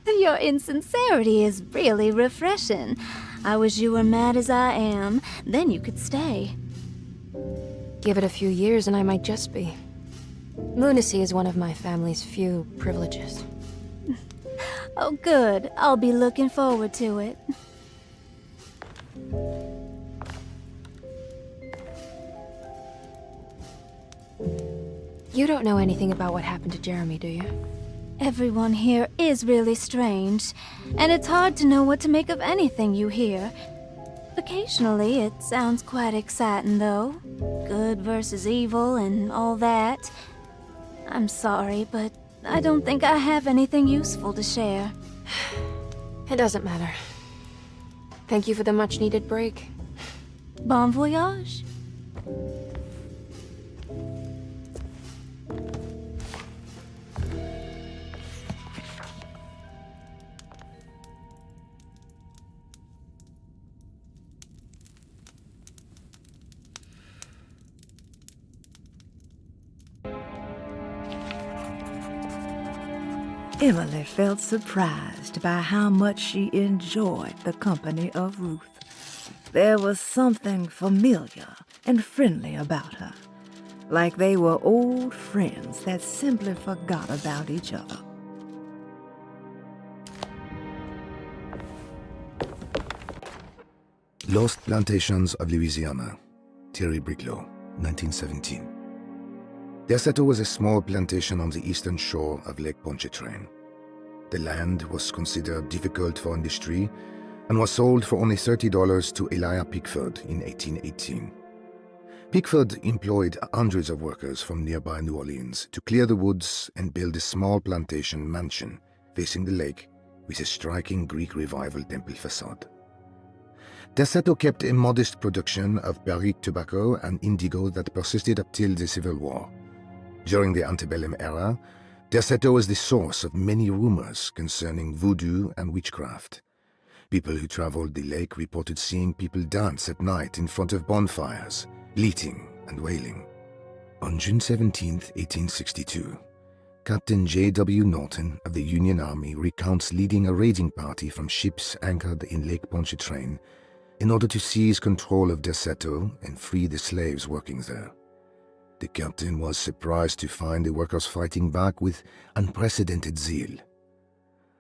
Your insincerity is really refreshing. I wish you were mad as I am. Then you could stay. Give it a few years and I might just be. Lunacy is one of my family's few privileges. Oh, good. I'll be looking forward to it. You don't know anything about what happened to Jeremy, do you? Everyone here is really strange, and it's hard to know what to make of anything you hear. Occasionally, it sounds quite exciting, though. Good versus evil and all that. I'm sorry, but I don't think I have anything useful to share. It doesn't matter. Thank you for the much-needed break. Bon voyage. Emily felt surprised by how much she enjoyed the company of Ruth. There was something familiar and friendly about her, like they were old friends that simply forgot about each other. Lost Plantations of Louisiana, Thierry Briclot, 1917. Derceto was a small plantation on the eastern shore of Lake Pontchartrain. The land was considered difficult for industry and was sold for only $30 to Elijah Pickford in 1818. Pickford employed hundreds of workers from nearby New Orleans to clear the woods and build a small plantation mansion facing the lake with a striking Greek Revival temple facade. Derceto kept a modest production of Perique tobacco and indigo that persisted up till the Civil War. During the antebellum era, Derceto was the source of many rumors concerning voodoo and witchcraft. People who traveled the lake reported seeing people dance at night in front of bonfires, bleating and wailing. On June 17, 1862, Captain J.W. Norton of the Union Army recounts leading a raiding party from ships anchored in Lake Pontchartrain in order to seize control of Derceto and free the slaves working there. The captain was surprised to find the workers fighting back with unprecedented zeal.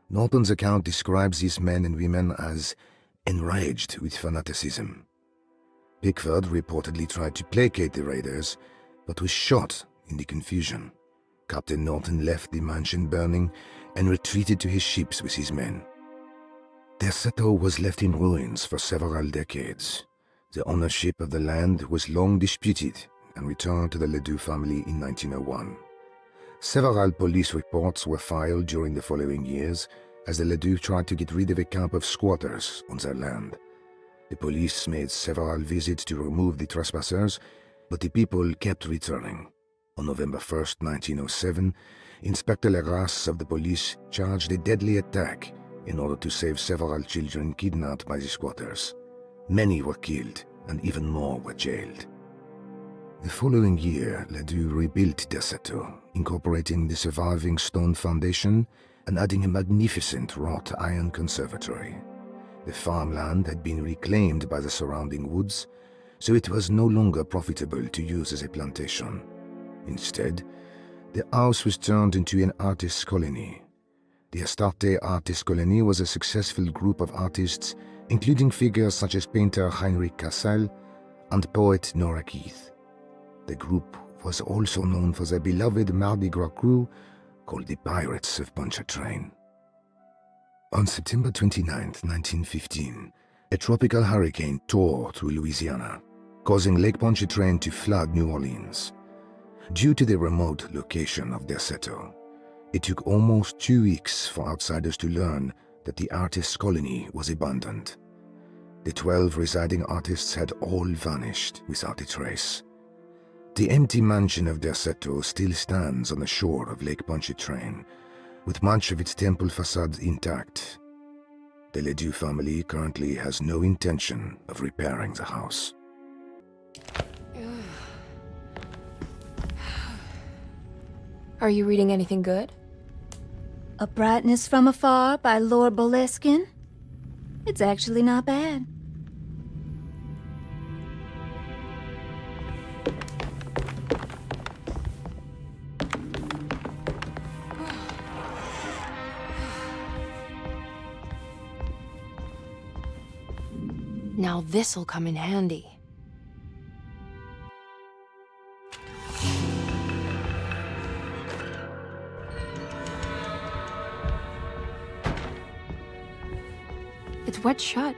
Norton's account describes these men and women as enraged with fanaticism. Pickford reportedly tried to placate the raiders, but was shot in the confusion. Captain Norton left the mansion burning and retreated to his ships with his men. Derceto was left in ruins for several decades. The ownership of the land was long disputed and returned to the Ledoux family in 1901. Several police reports were filed during the following years as the Ledoux tried to get rid of a camp of squatters on their land. The police made several visits to remove the trespassers, but the people kept returning. On November 1st, 1907, Inspector Legras of the police charged a deadly attack in order to save several children kidnapped by the squatters. Many were killed and even more were jailed. The following year, Ledoux rebuilt Derceto, incorporating the surviving stone foundation and adding a magnificent wrought iron conservatory. The farmland had been reclaimed by the surrounding woods, so it was no longer profitable to use as a plantation. Instead, the house was turned into an artist's colony. The Astarte Artist Colony was a successful group of artists, including figures such as painter Heinrich Cassel and poet Nora Keith. The group was also known for their beloved Mardi Gras crew called the Pirates of Pontchartrain. On September 29, 1915, a tropical hurricane tore through Louisiana, causing Lake Pontchartrain to flood New Orleans. Due to the remote location of Derceto, it took almost 2 weeks for outsiders to learn that the artist's colony was abandoned. The 12 residing artists had all vanished without a trace. The empty mansion of Derceto still stands on the shore of Lake Pontchartrain, with much of its temple facade intact. The Ledoux family currently has no intention of repairing the house. Are you reading anything good? A Brightness from Afar by Lord Boleskine? It's actually not bad. Now this'll come in handy. It's wet shut.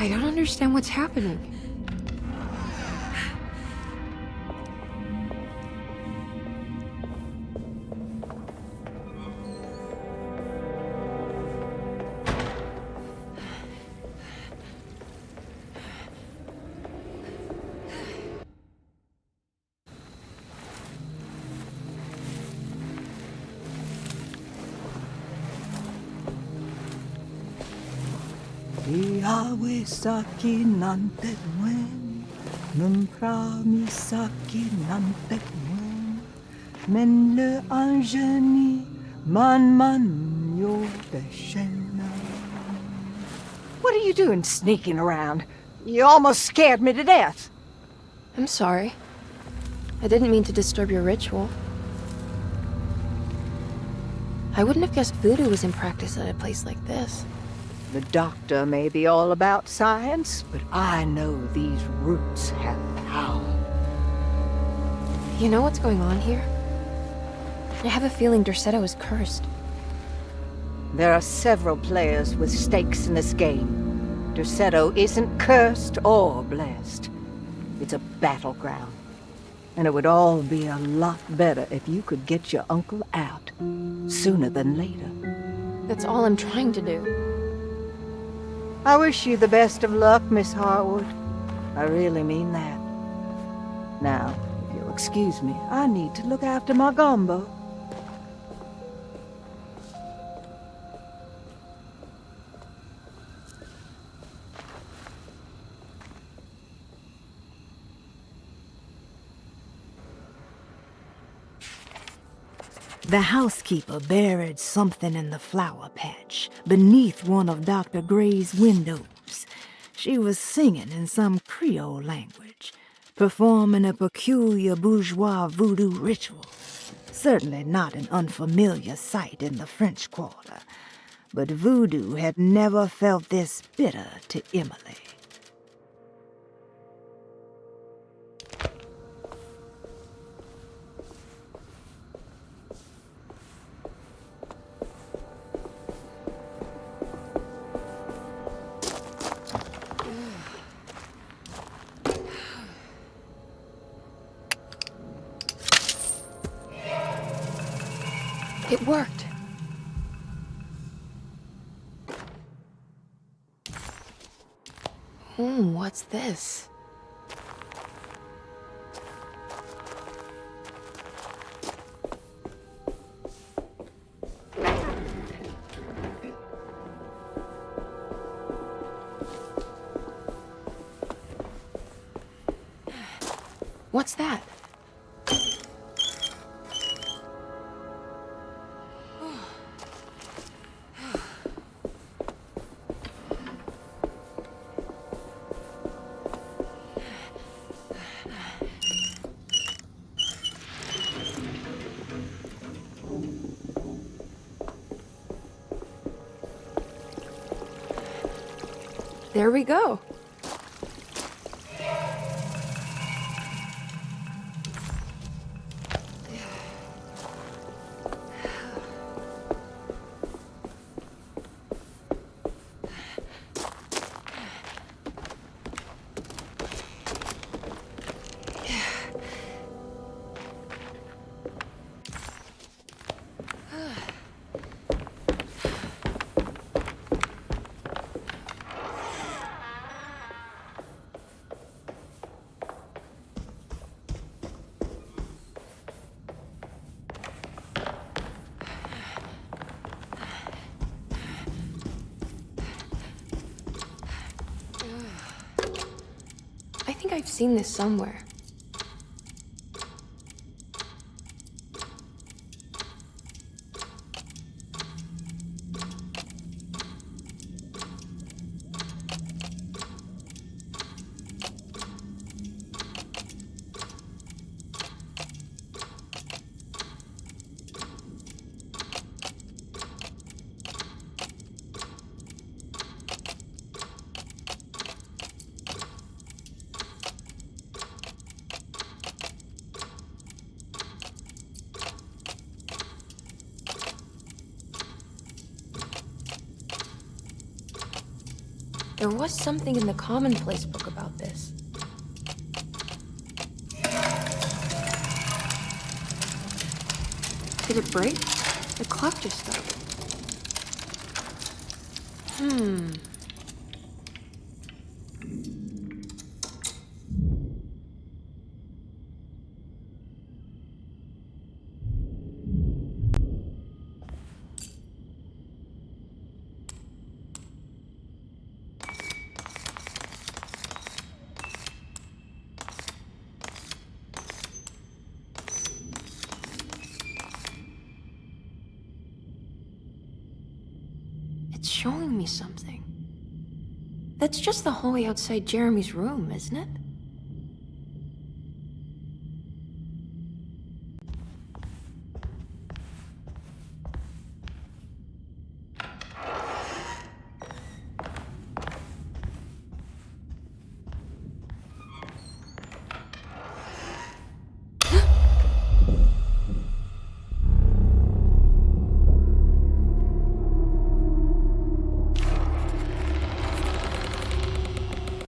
I don't understand what's happening. Iawe saki nantet mwen, memprami saki nantet mwen, men le anjeni man yo beshena. What are you doing sneaking around? You almost scared me to death. I'm sorry. I didn't mean to disturb your ritual. I wouldn't have guessed voodoo was in practice at a place like this. The doctor may be all about science, but I know these roots have power. You know what's going on here? I have a feeling Derceto is cursed. There are several players with stakes in this game. Derceto isn't cursed or blessed. It's a battleground. And it would all be a lot better if you could get your uncle out sooner than later. That's all I'm trying to do. I wish you the best of luck, Miss Hartwood. I really mean that. Now, if you'll excuse me, I need to look after my gumbo. The housekeeper buried something in the flower patch beneath one of Dr. Gray's windows. She was singing in some Creole language, performing a peculiar bourgeois voodoo ritual. Certainly not an unfamiliar sight in the French Quarter, but voodoo had never felt this bitter to Emily. It worked. What's this? What's that? There we go. I think I've seen this somewhere. There was something in the commonplace book about this. Did it break? The clock just stopped. It's showing me something. That's just the hallway outside Jeremy's room, isn't it?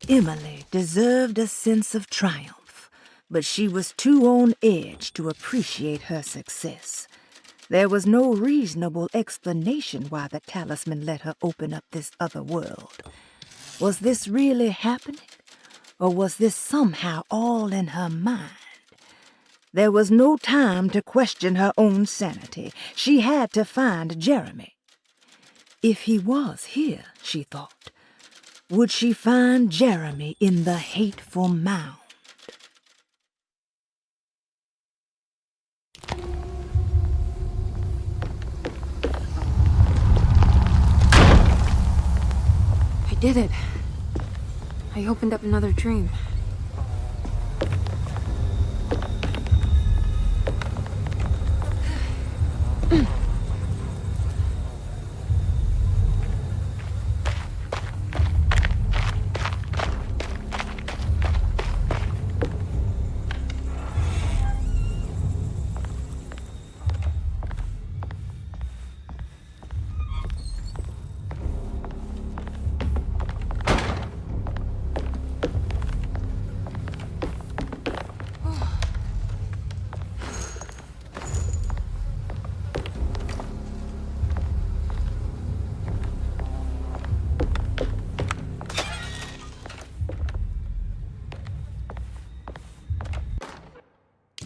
Emily deserved a sense of triumph, but she was too on edge to appreciate her success. There was no reasonable explanation why the talisman let her open up this other world. Was this really happening? Or was this somehow all in her mind? There was no time to question her own sanity. She had to find Jeremy. If he was here, she thought, would she find Jeremy in the hateful mound? I did it. I opened up another dream.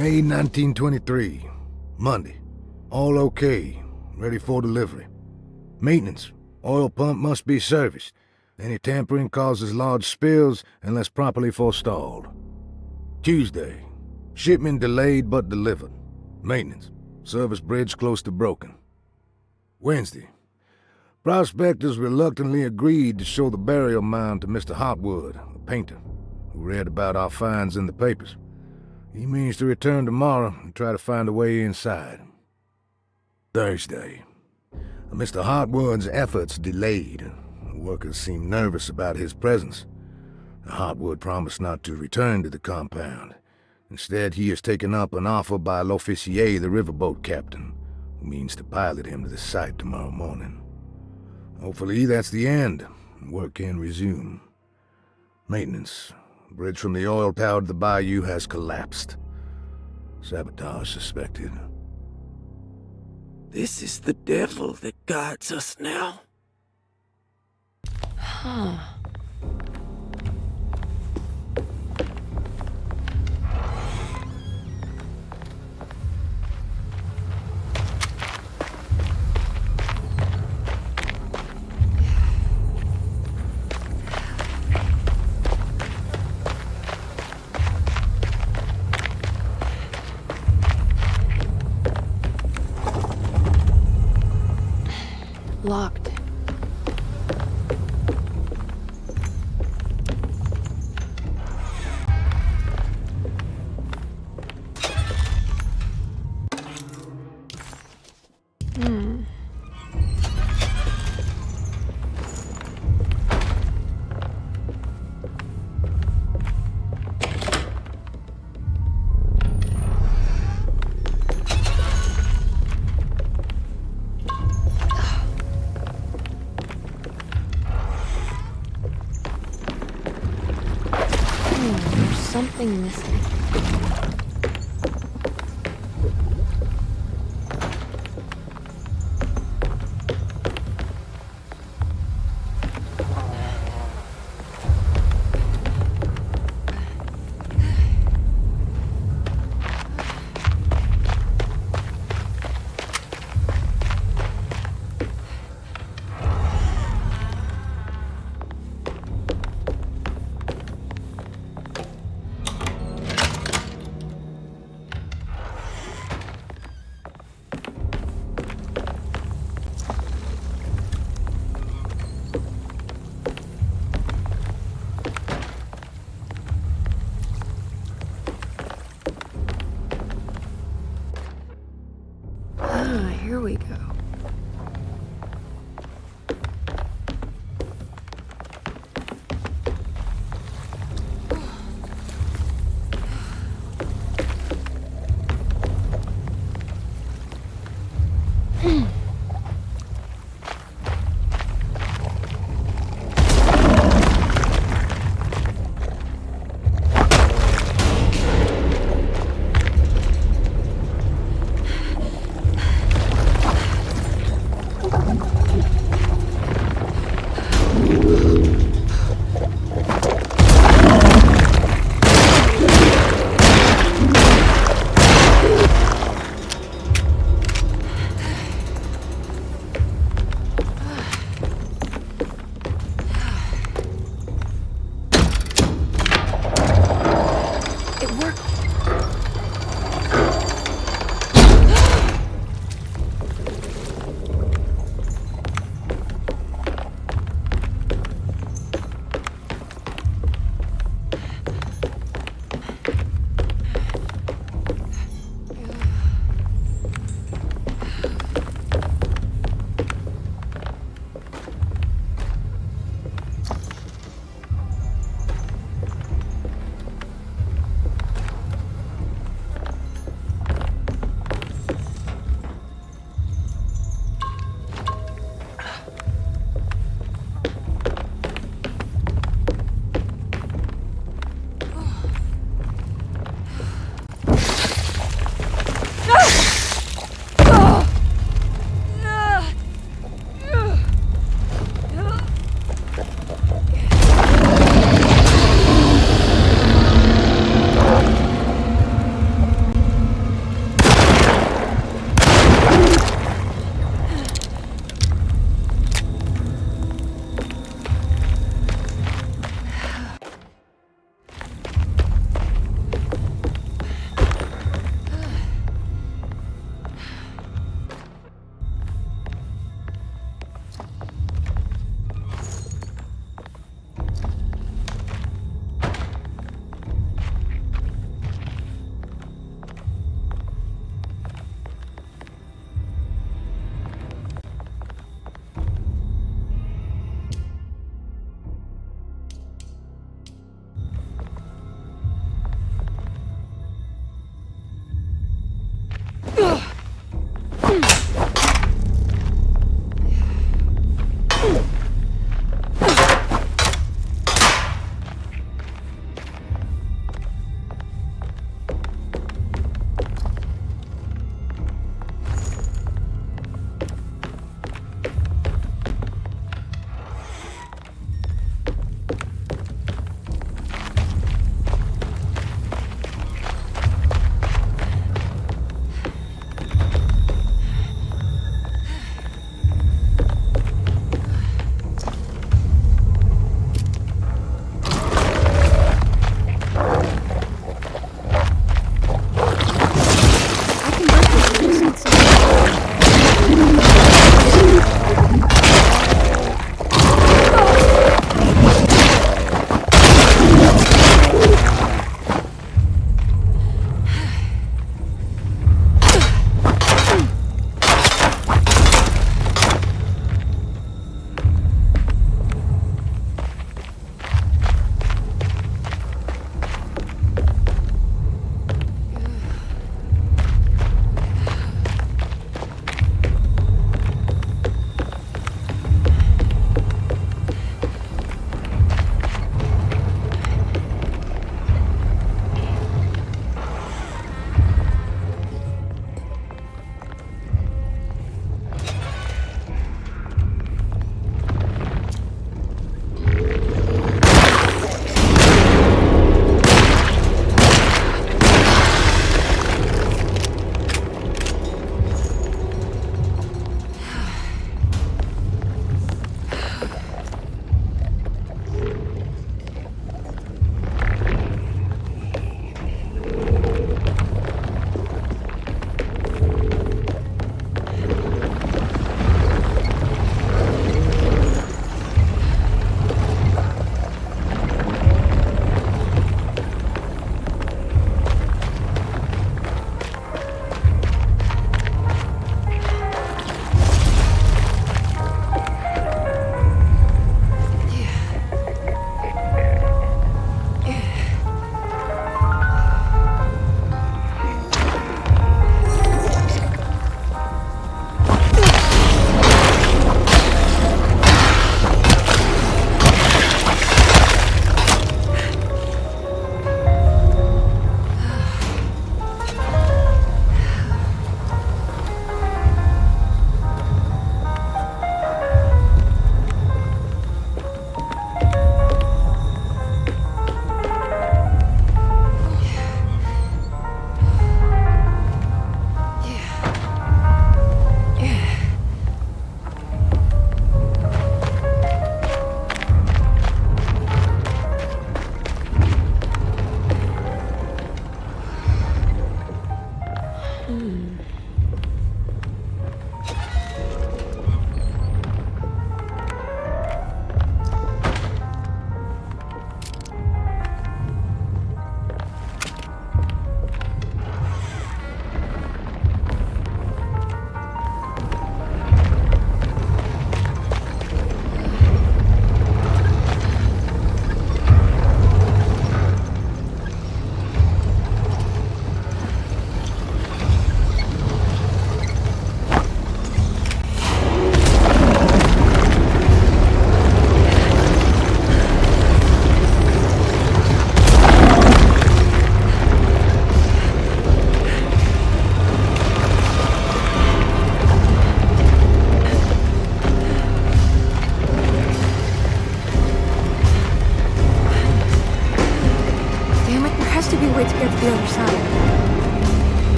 May 1923. Monday. All okay. Ready for delivery. Maintenance. Oil pump must be serviced. Any tampering causes large spills unless properly forestalled. Tuesday. Shipment delayed but delivered. Maintenance. Service bridge close to broken. Wednesday. Prospectors reluctantly agreed to show the burial mound to Mr. Hartwood, a painter, who read about our finds in the papers. He means to return tomorrow and try to find a way inside. Thursday. Mr. Hartwood's efforts delayed. The workers seemed nervous about his presence. Hartwood promised not to return to the compound. Instead, he has taken up an offer by l'officier, the riverboat captain, who means to pilot him to the site tomorrow morning. Hopefully that's the end, and work can resume. Maintenance. Bridge from the oil tower to the bayou has collapsed. Sabotage suspected. This is the devil that guides us now. Huh. Locked. Something missing. Here we go.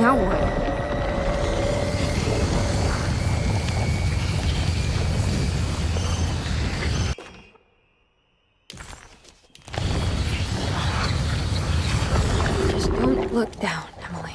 Now what? Just don't look down, Emily.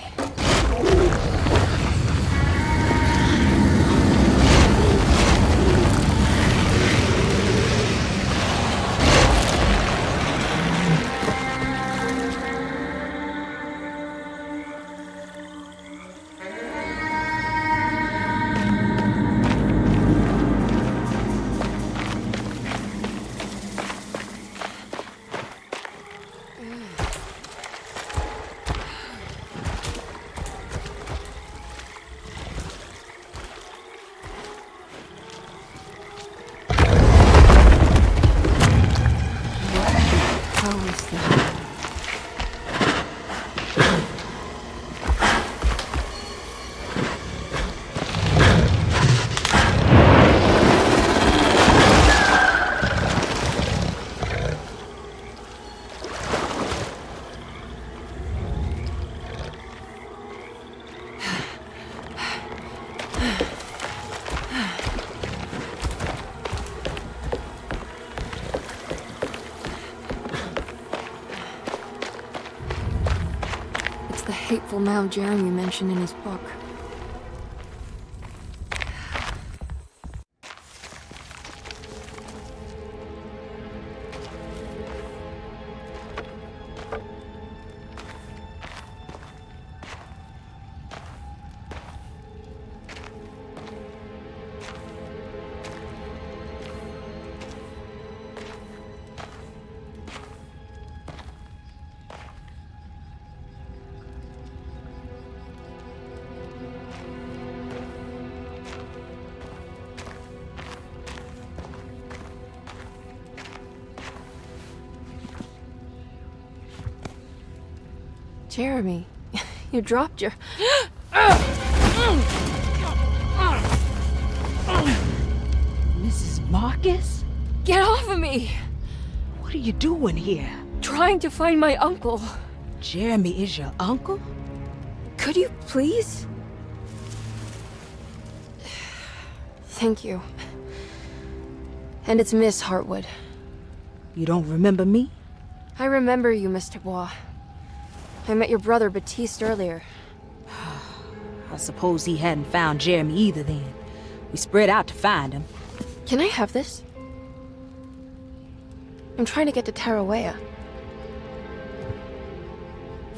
Hateful mound Jeremy mentioned in his book. Jeremy, you dropped your... Mrs. Marcus? Get off of me! What are you doing here? Trying to find my uncle. Jeremy is your uncle? Could you please? Thank you. And it's Miss Hartwood. You don't remember me? I remember you, Miss Dubois. I met your brother Baptiste earlier. I suppose he hadn't found Jeremy either then. We spread out to find him. Can I have this? I'm trying to get to Tarawea.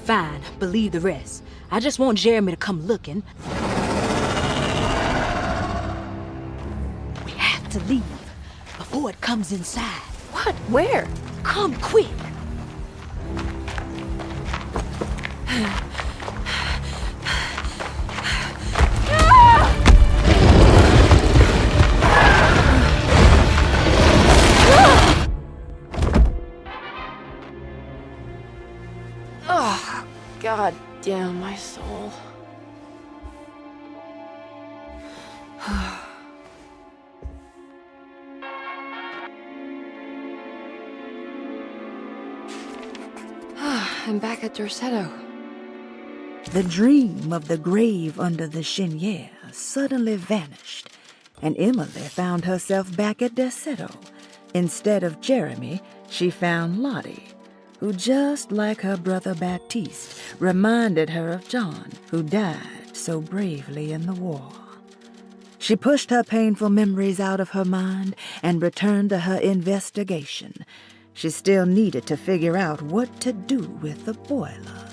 Fine, believe the rest. I just want Jeremy to come looking. We have to leave before it comes inside. What? Where? Come quick! Oh, God damn my soul. I'm back at Derceto. The dream of the grave under the cheniere suddenly vanished, and Emily found herself back at Derceto. Instead of Jeremy, she found Lottie, who, just like her brother Baptiste, reminded her of John, who died so bravely in the war. She pushed her painful memories out of her mind and returned to her investigation. She still needed to figure out what to do with the boiler.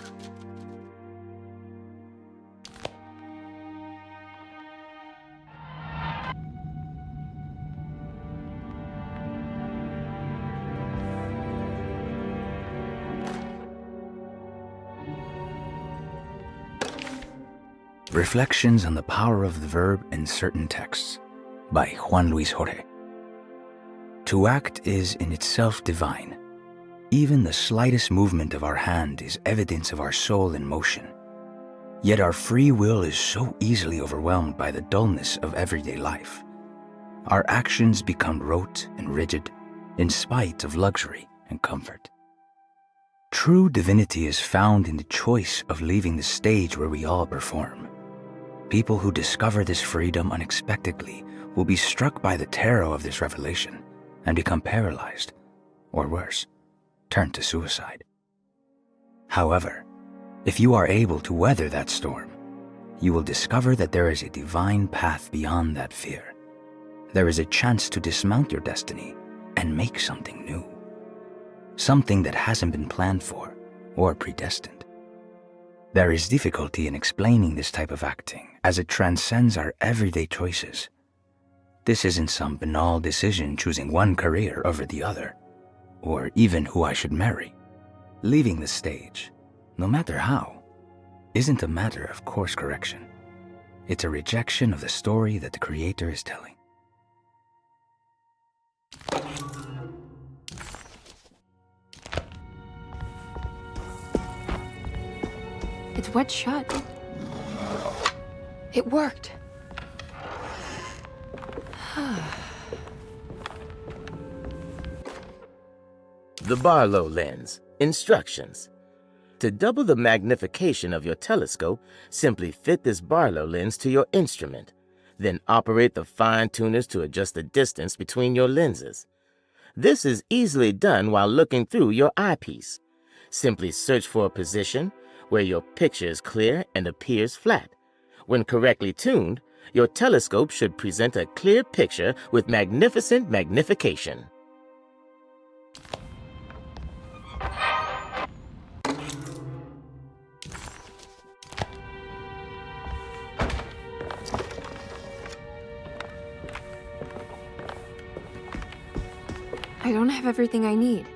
Reflections on the Power of the Verb in Certain Texts by Juan Luis Jorge. To act is in itself divine. Even the slightest movement of our hand is evidence of our soul in motion. Yet our free will is so easily overwhelmed by the dullness of everyday life. Our actions become rote and rigid in spite of luxury and comfort. true divinity is found in the choice of leaving the stage where we all perform. People who discover this freedom unexpectedly will be struck by the terror of this revelation and become paralyzed, or worse, turn to suicide. However, if you are able to weather that storm, you will discover that there is a divine path beyond that fear. There is a chance to dismount your destiny and make something new. Something that hasn't been planned for or predestined. There is difficulty in explaining this type of acting as it transcends our everyday choices. This isn't some banal decision choosing one career over the other, or even who I should marry. Leaving the stage, no matter how, isn't a matter of course correction. It's a rejection of the story that the creator is telling. It's wet shut. It worked. The Barlow lens. Instructions. To double the magnification of your telescope, simply fit this Barlow lens to your instrument. Then operate the fine tuners to adjust the distance between your lenses. This is easily done while looking through your eyepiece. Simply search for a position where your picture is clear and appears flat. When correctly tuned, your telescope should present a clear picture with magnificent magnification. I don't have everything I need.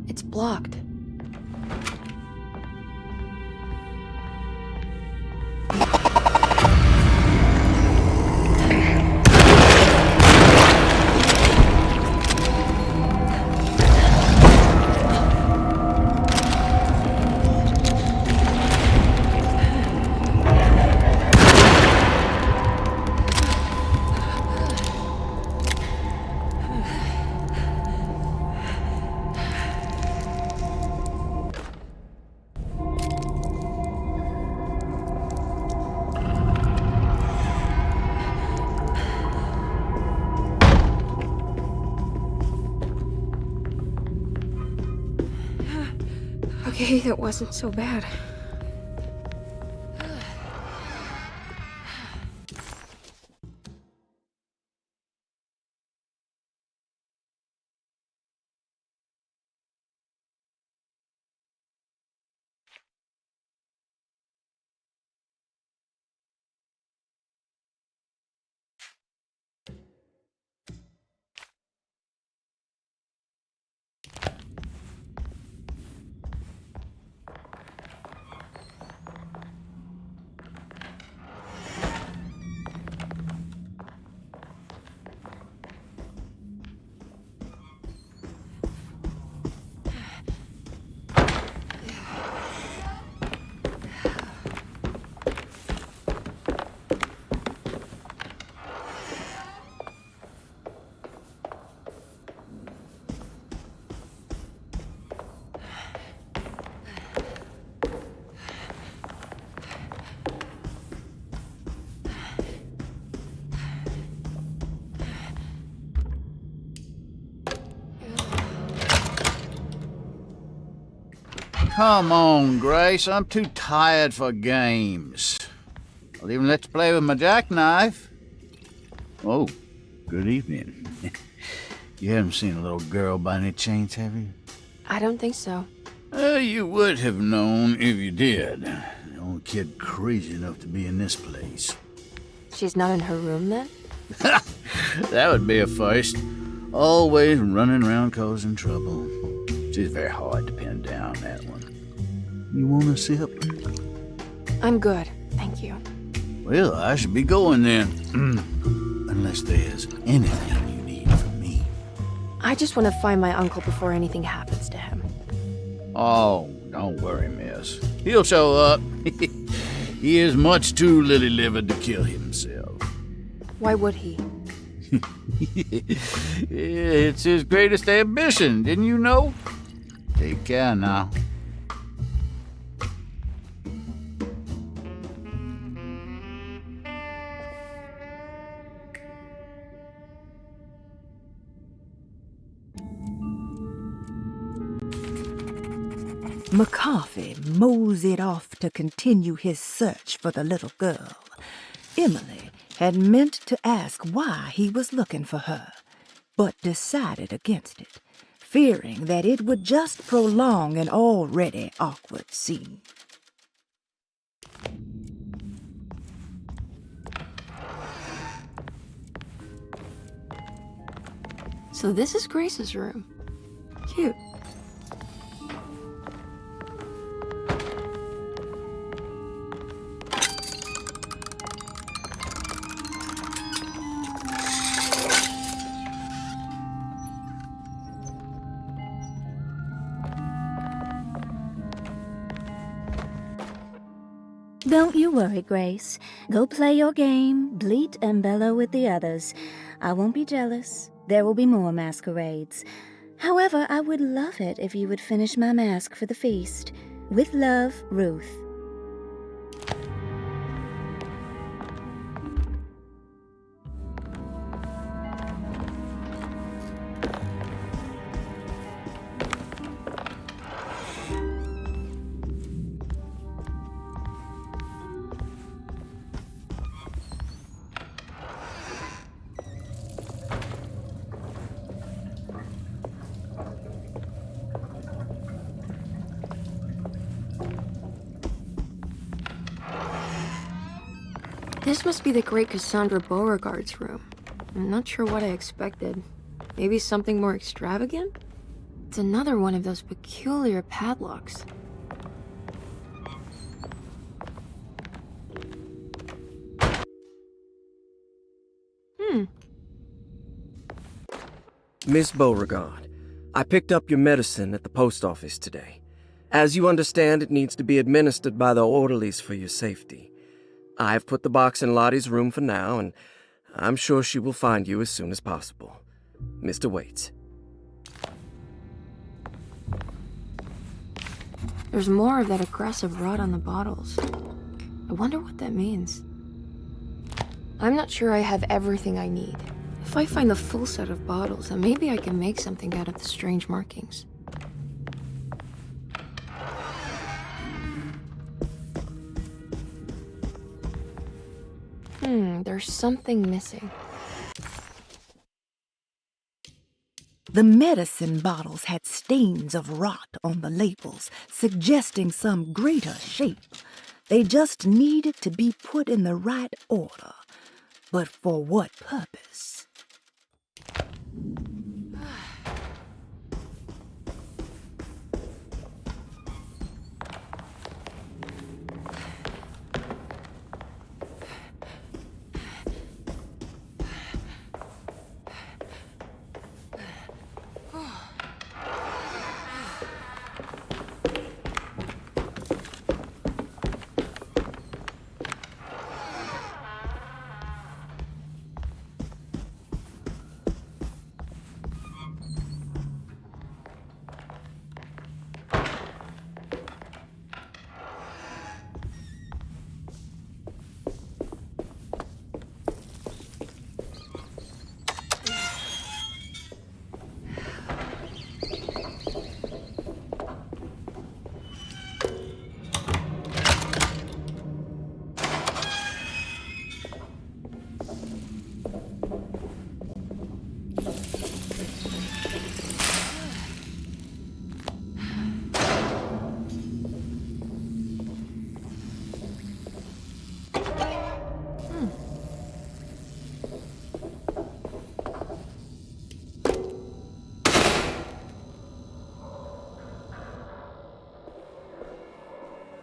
It's blocked. Okay, that wasn't so bad. Come on, Grace. I'm too tired for games. I'll even let you play with my jackknife. Oh, good evening. You haven't seen a little girl by any chance, have you? I don't think so. You would have known if you did. The only kid crazy enough to be in this place. She's not in her room, then? That would be a first. Always running around causing trouble. She's very hard to pin down, that one. You want a sip? I'm good, thank you. Well, I should be going then. Unless there's anything you need from me. I just want to find my uncle before anything happens to him. Oh, don't worry, miss. He'll show up. He is much too lily-livered to kill himself. Why would he? It's his greatest ambition, didn't you know? Take care now. McCarthy moseyed off to continue his search for the little girl. Emily had meant to ask why he was looking for her, but decided against it, fearing that it would just prolong an already awkward scene. So this is Grace's room. Cute. Don't you worry, Grace. Go play your game, bleat and bellow with the others. I won't be jealous. There will be more masquerades. However, I would love it if you would finish my mask for the feast. With love, Ruth. This must be the great Cassandra Beauregard's room. I'm not sure what I expected. Maybe something more extravagant? It's another one of those peculiar padlocks. Miss Beauregard, I picked up your medicine at the post office today. As you understand, it needs to be administered by the orderlies for your safety. I've put the box in Lottie's room for now, and I'm sure she will find you as soon as possible. Mr. Waits. There's more of that aggressive rot on the bottles. I wonder what that means. I'm not sure I have everything I need. If I find the full set of bottles, then maybe I can make something out of the strange markings. There's something missing. The medicine bottles had stains of rot on the labels, suggesting some greater shape. They just needed to be put in the right order. But for what purpose?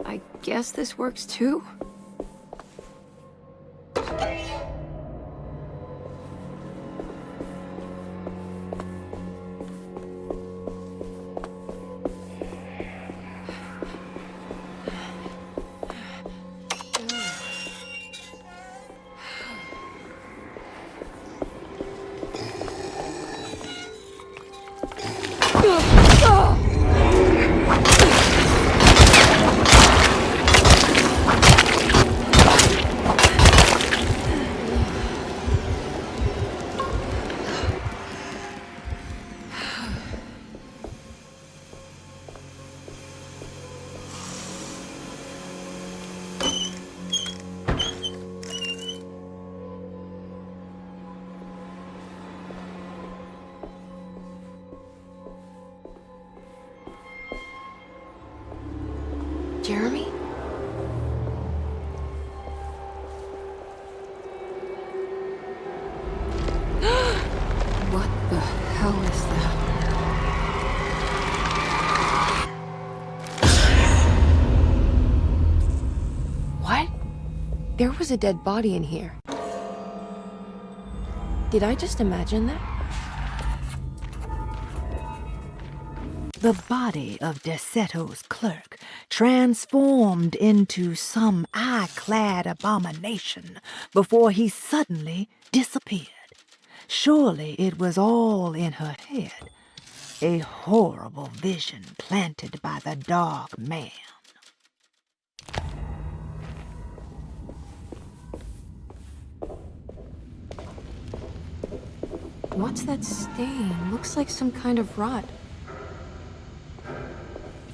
I guess this works too? Jeremy? What the hell is that? What? There was a dead body in here. Did I just imagine that? The body of Derceto's clerk transformed into some eye-clad abomination before he suddenly disappeared. Surely it was all in her head. A horrible vision planted by the dog man. What's that stain? Looks like some kind of rot.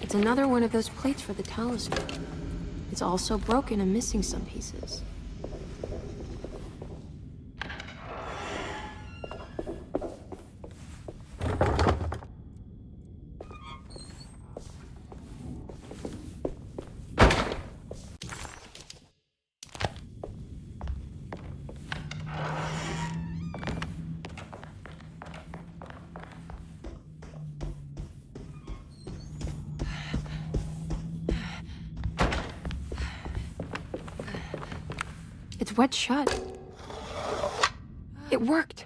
It's another one of those plates for the telescope. It's also broken and missing some pieces. It's wet shut. It worked.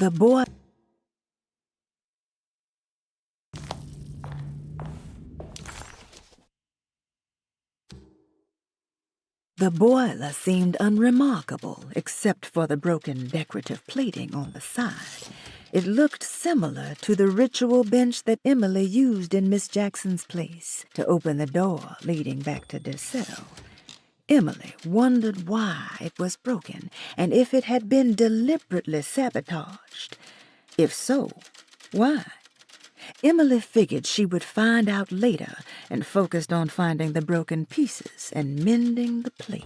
The boy... The boiler seemed unremarkable, except for the broken decorative plating on the side. It looked similar to the ritual bench that Emily used in Miss Jackson's place to open the door leading back to Derceto. Emily wondered why it was broken and if it had been deliberately sabotaged. If so, why? Emily figured she would find out later and focused on finding the broken pieces and mending the plate.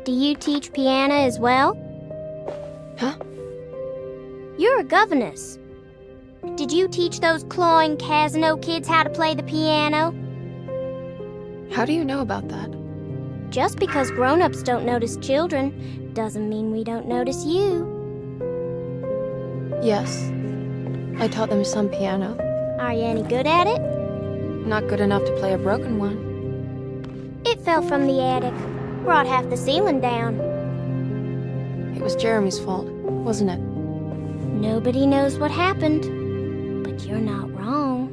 Do you teach piano as well? Huh? You're a governess. Did you teach those clawing Casino kids how to play the piano? How do you know about that? Just because grown-ups don't notice children doesn't mean we don't notice you. Yes. I taught them some piano. Are you any good at it? Not good enough to play a broken one. It fell from the attic. Brought half the ceiling down. It was Jeremy's fault, wasn't it? Nobody knows what happened, but you're not wrong.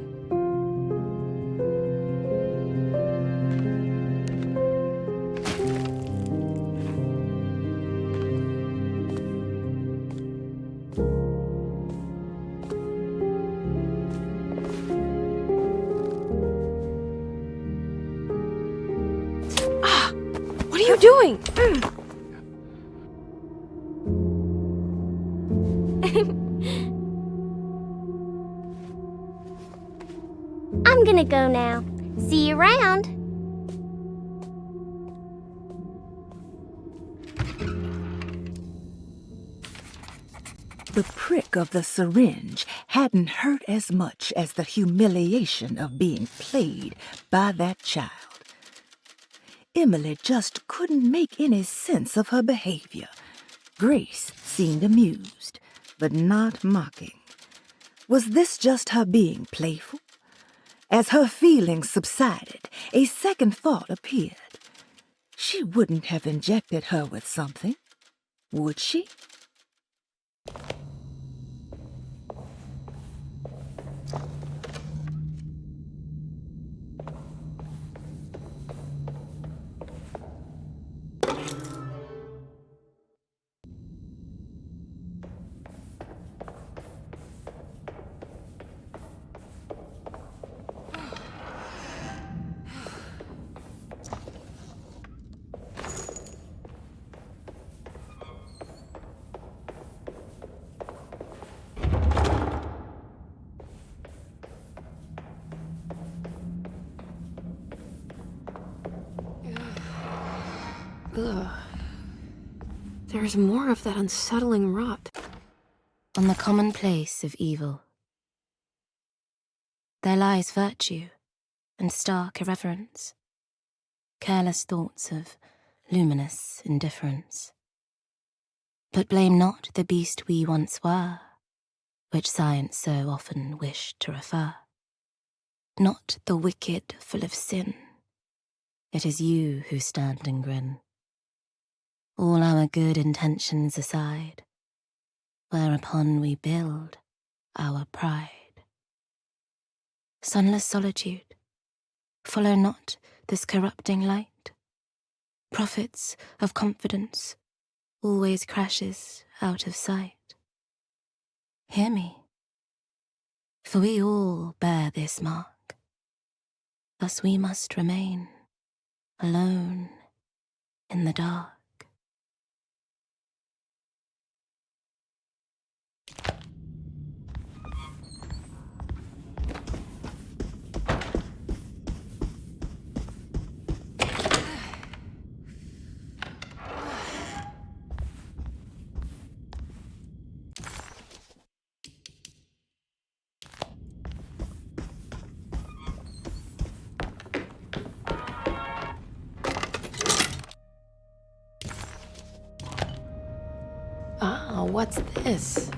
What are you doing? I'm gonna go now. See you around. The prick of the syringe hadn't hurt as much as the humiliation of being played by that child. Emily just couldn't make any sense of her behavior. Grace seemed amused, but not mocking. Was this just her being playful? As her feelings subsided, a second thought appeared. She wouldn't have injected her with something, would she? Ugh. There's more of that unsettling rot. On the commonplace of evil, there lies virtue and stark irreverence, careless thoughts of luminous indifference. But blame not the beast we once were, which science so often wished to refer. Not the wicked full of sin, it is you who stand and grin. All our good intentions aside, whereupon we build our pride. Sunless solitude, follow not this corrupting light. Prophets of confidence always crashes out of sight. Hear me, for we all bear this mark. Thus we must remain alone in the dark. Ah, what's this?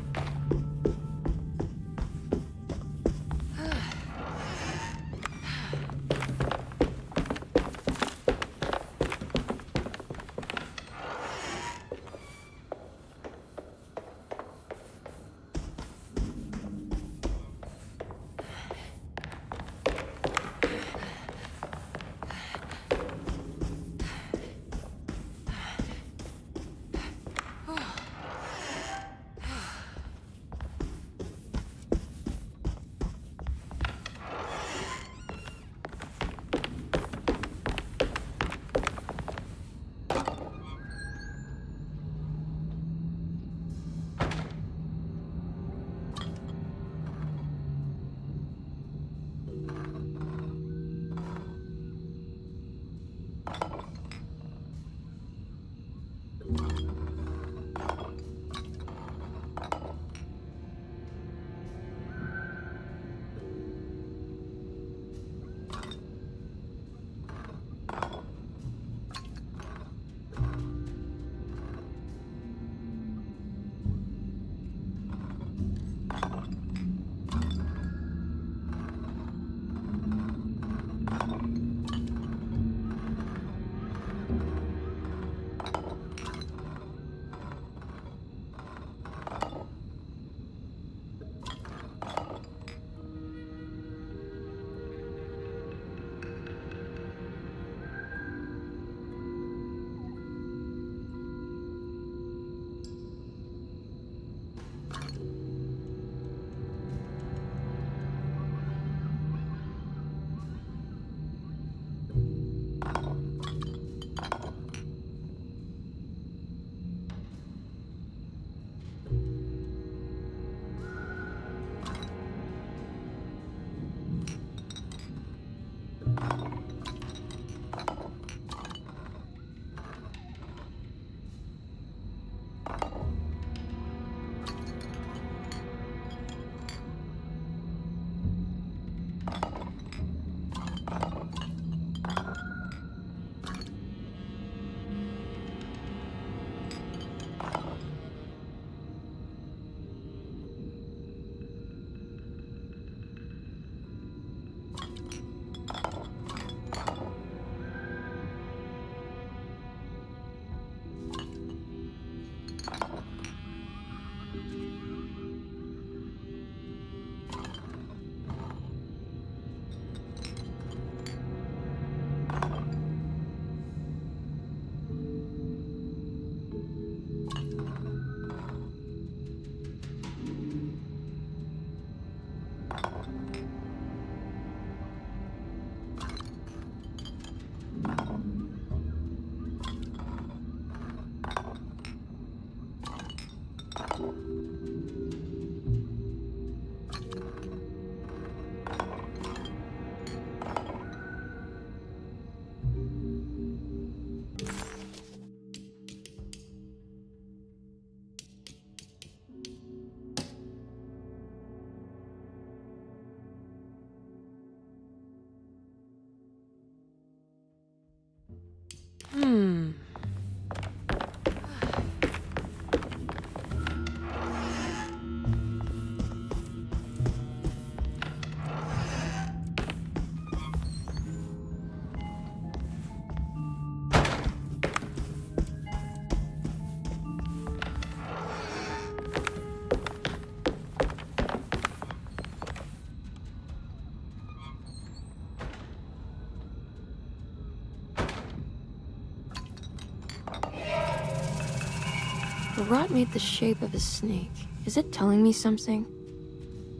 The rot made the shape of a snake. Is it telling me something?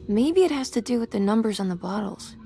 Maybe it has to do with the numbers on the bottles.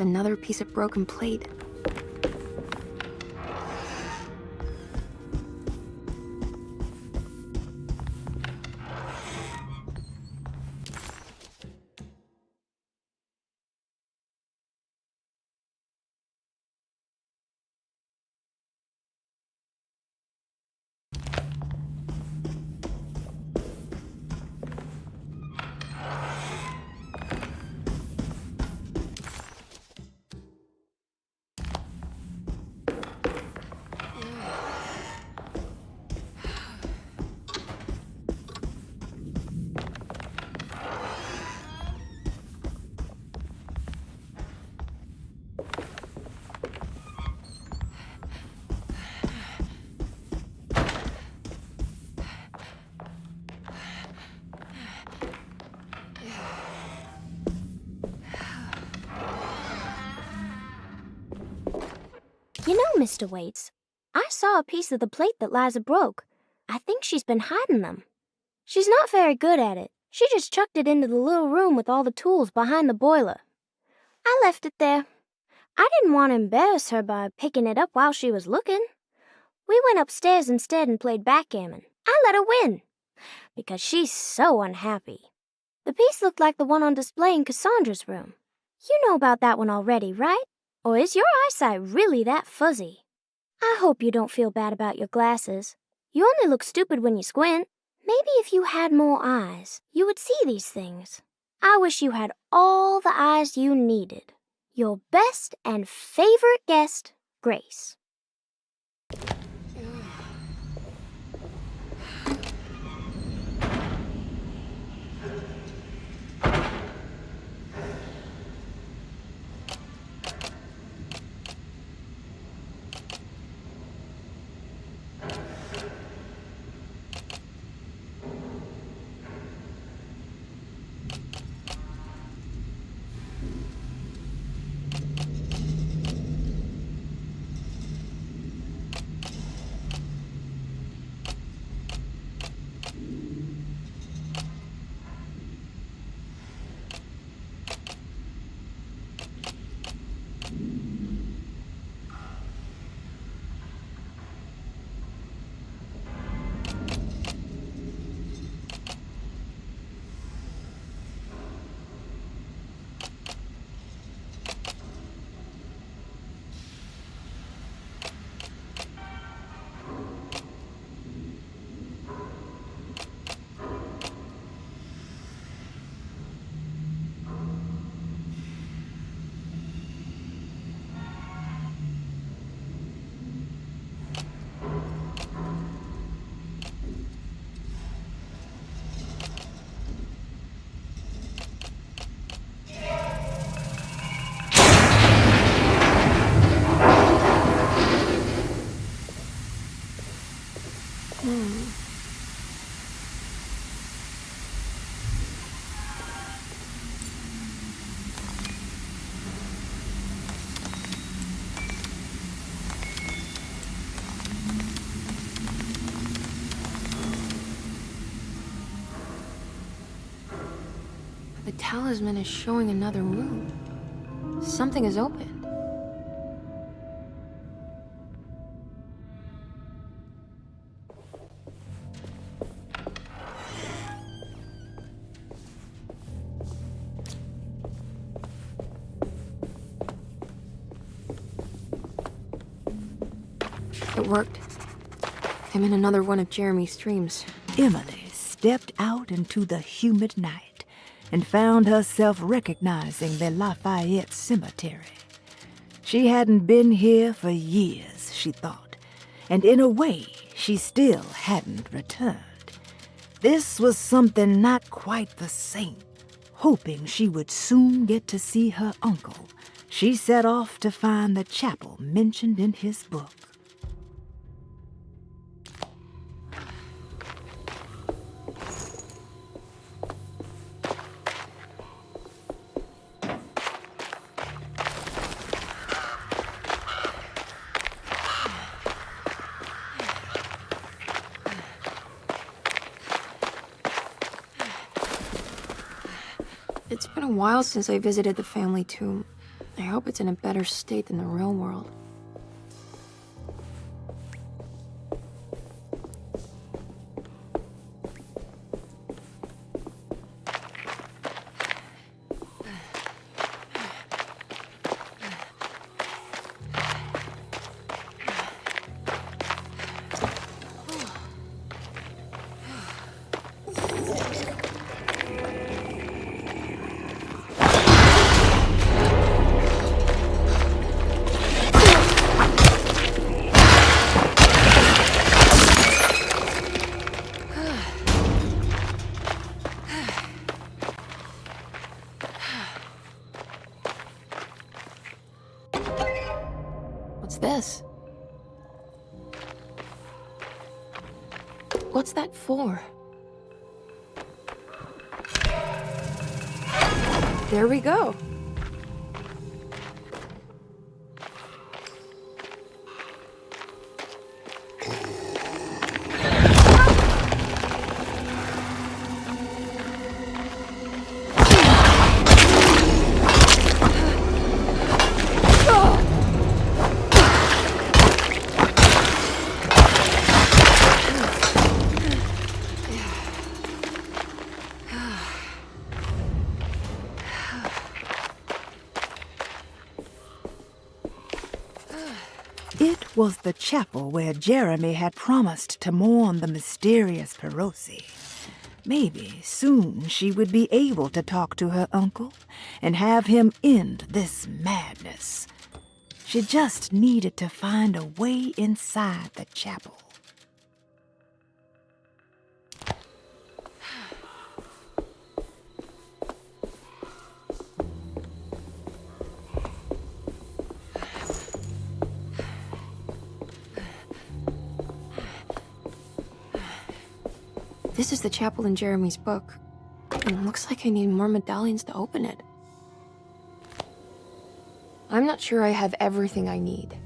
Another piece of broken plate. You know, Mr. Waits, I saw a piece of the plate that Liza broke. I think she's been hiding them. She's not very good at it. She just chucked it into the little room with all the tools behind the boiler. I left it there. I didn't want to embarrass her by picking it up while she was looking. We went upstairs instead and played backgammon. I let her win, because she's so unhappy. The piece looked like the one on display in Cassandra's room. You know about that one already, right? Or is your eyesight really that fuzzy? I hope you don't feel bad about your glasses. You only look stupid when you squint. Maybe if you had more eyes, you would see these things. I wish you had all the eyes you needed. Your best and favorite guest, Grace. The talisman is showing another room. Something is open. It worked. I'm in another one of Jeremy's dreams. Emily stepped out into the humid night and found herself recognizing the Lafayette Cemetery. She hadn't been here for years, she thought, and in a way, she still hadn't returned. This was something not quite the same. Hoping she would soon get to see her uncle, she set off to find the chapel mentioned in his book. It's been a while since I visited the family tomb. I hope it's in a better state than the real world. This? What's that for? There we go. It was the chapel where Jeremy had promised to mourn the mysterious Perosi. Maybe soon she would be able to talk to her uncle and have him end this madness. She just needed to find a way inside the chapel. This is the chapel in Jeremy's book. It looks like I need more medallions to open it. I'm not sure I have everything I need.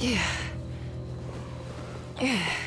Yeah. Yeah.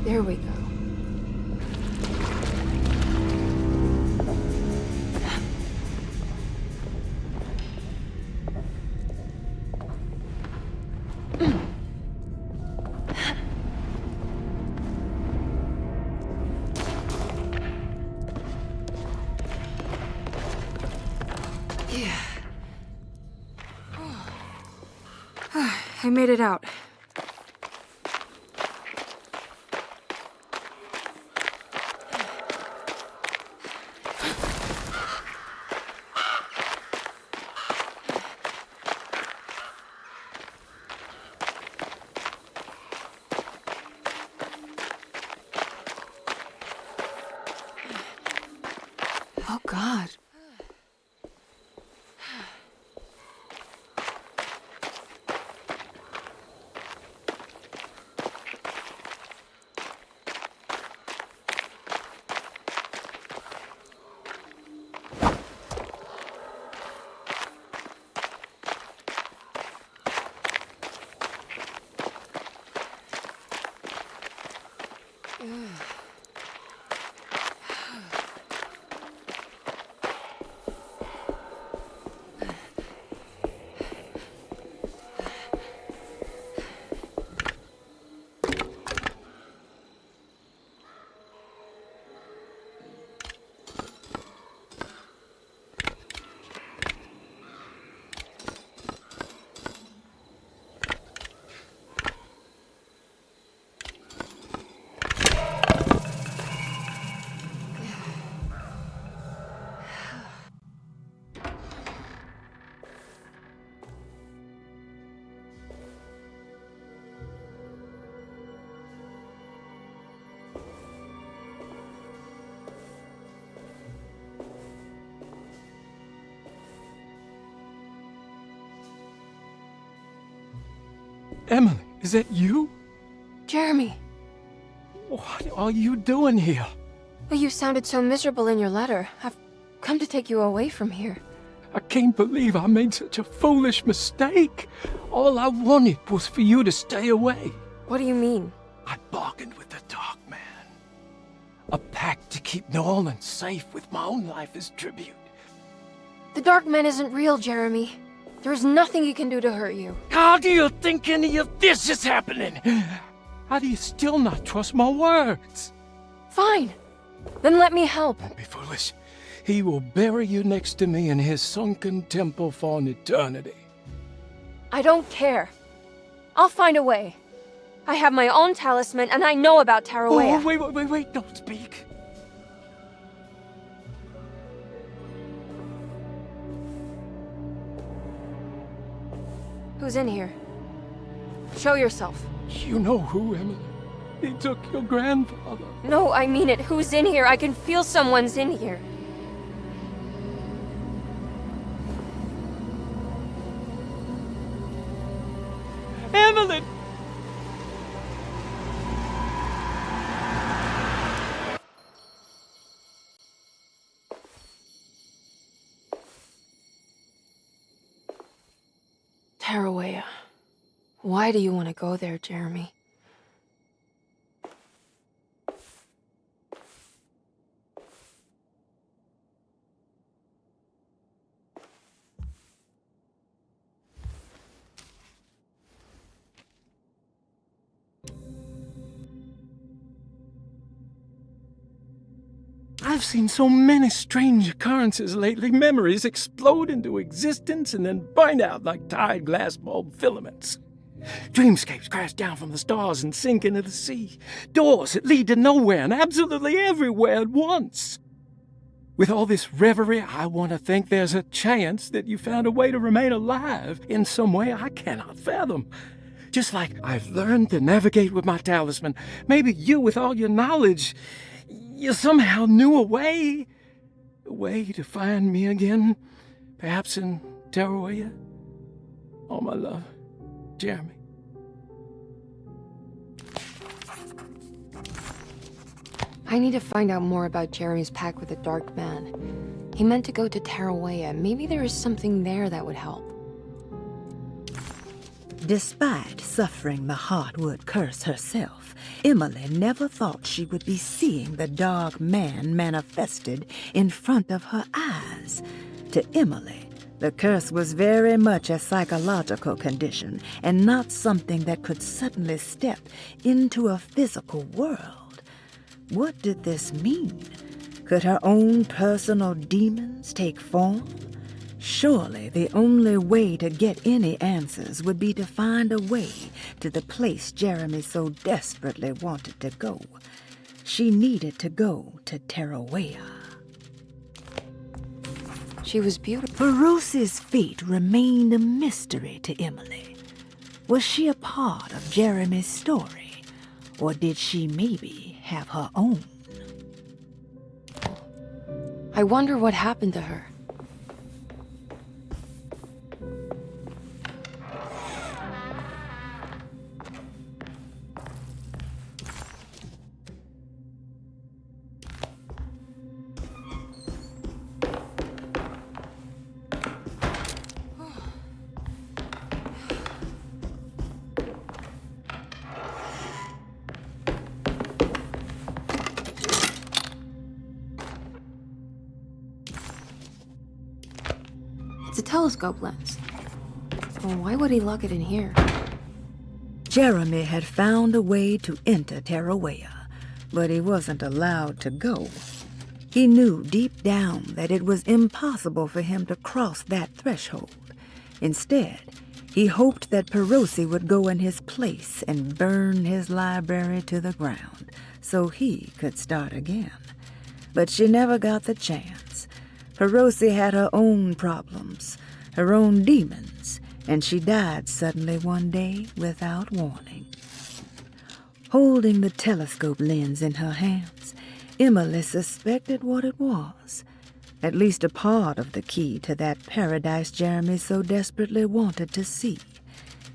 There we go. I made it out. Oh, God. Emily, is that you? Jeremy. What are you doing here? Well, you sounded so miserable in your letter. I've come to take you away from here. I can't believe I made such a foolish mistake. All I wanted was for you to stay away. What do you mean? I bargained with the Dark Man. A pact to keep New Orleans safe with my own life as tribute. The Dark Man isn't real, Jeremy. There is nothing he can do to hurt you. How do you think any of this is happening? How do you still not trust my words? Fine. Then let me help. Don't be foolish. He will bury you next to me in his sunken temple for an eternity. I don't care. I'll find a way. I have my own talisman, and I know about Tarawea. Oh, wait, don't speak. Who's in here? Show yourself. You know who, Emily. He took your grandfather. No, I mean it. Who's in here? I can feel someone's in here. Emily! Tarawea. Why do you want to go there, Jeremy? I've seen so many strange occurrences lately. Memories explode into existence and then burn out like tired glass bulb filaments. Dreamscapes crash down from the stars and sink into the sea. Doors that lead to nowhere and absolutely everywhere at once. With all this reverie, I want to think there's a chance that you found a way to remain alive in some way I cannot fathom. Just like I've learned to navigate with my talisman, maybe you, with all your knowledge, you somehow knew a way to find me again, perhaps in Tarawea. Oh, my love, Jeremy. I need to find out more about Jeremy's pact with the Dark Man. He meant to go to Tarawea. Maybe there is something there that would help. Despite suffering the Hartwood curse herself, Emily never thought she would be seeing the Dark Man manifested in front of her eyes. To Emily, the curse was very much a psychological condition and not something that could suddenly step into a physical world. What did this mean? Could her own personal demons take form? Surely the only way to get any answers would be to find a way to the place Jeremy so desperately wanted to go. She needed to go to Tarawea. She was beautiful. Bruce's fate remained a mystery to Emily. Was she a part of Jeremy's story, or did she maybe have her own? I wonder what happened to her. It's a telescope lens. Well, why would he lock it in here? Jeremy had found a way to enter Tarawea, but he wasn't allowed to go. He knew deep down that it was impossible for him to cross that threshold. Instead, he hoped that Perosi would go in his place and burn his library to the ground so he could start again. But she never got the chance. Perosi had her own problems, her own demons, and she died suddenly one day without warning. Holding the telescope lens in her hands, Emily suspected what it was, at least a part of the key to that paradise Jeremy so desperately wanted to see.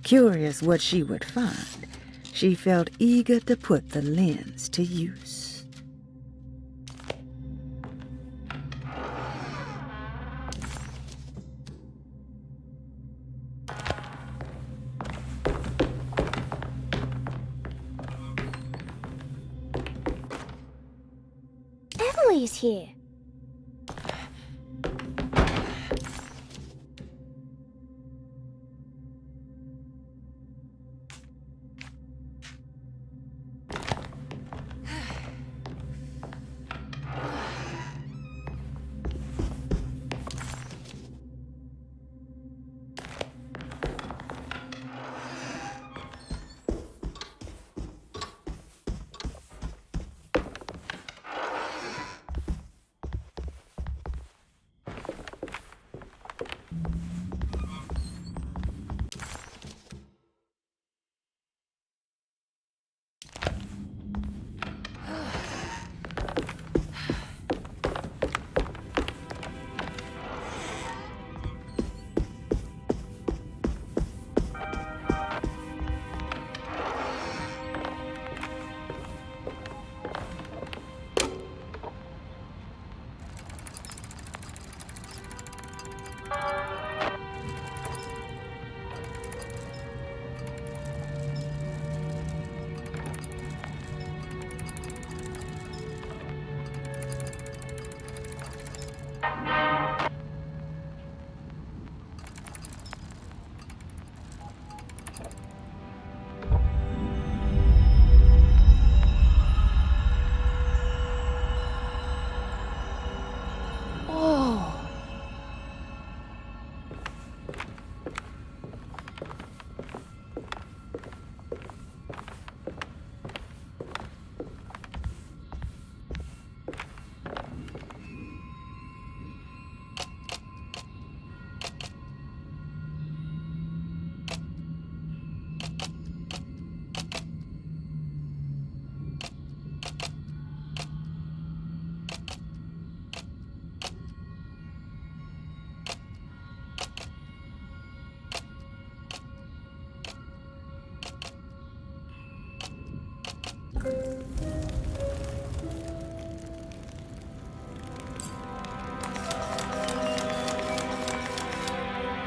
Curious what she would find, she felt eager to put the lens to use. Emily's here.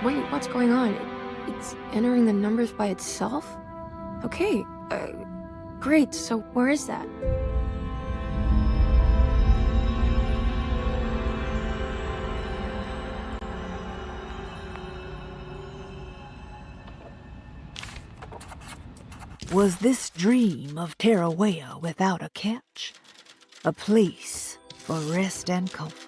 Wait, what's going on? It's entering the numbers by itself? Okay, great, so where is that? Was this dream of Tarawea without a catch? A place for rest and comfort.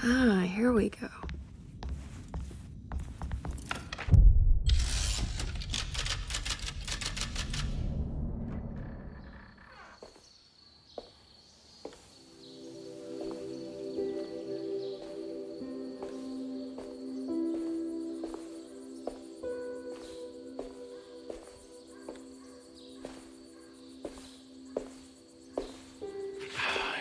Ah, here we go.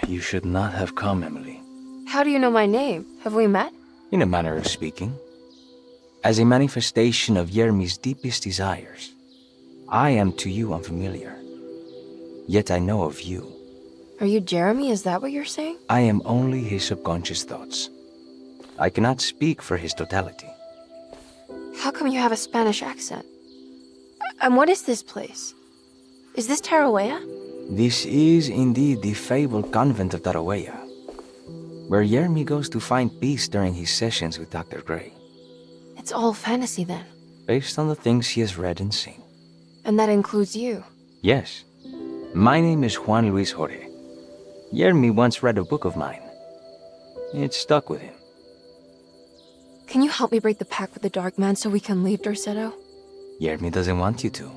You should not have come, Emily. How do you know my name? Have we met? In a manner of speaking. As a manifestation of Yermi's deepest desires, I am to you unfamiliar. Yet I know of you. Are you Jeremy? Is that what you're saying? I am only his subconscious thoughts. I cannot speak for his totality. How come you have a Spanish accent? And what is this place? Is this Tarawea? This is indeed the fabled convent of Tarawea, where Yermi goes to find peace during his sessions with Dr. Gray. It's all fantasy then. Based on the things he has read and seen. And that includes you. Yes. My name is Juan Luis Jorge. Yermi once read a book of mine. It stuck with him. Can you help me break the pact with the Dark Man so we can leave Derceto? Yermi doesn't want you to.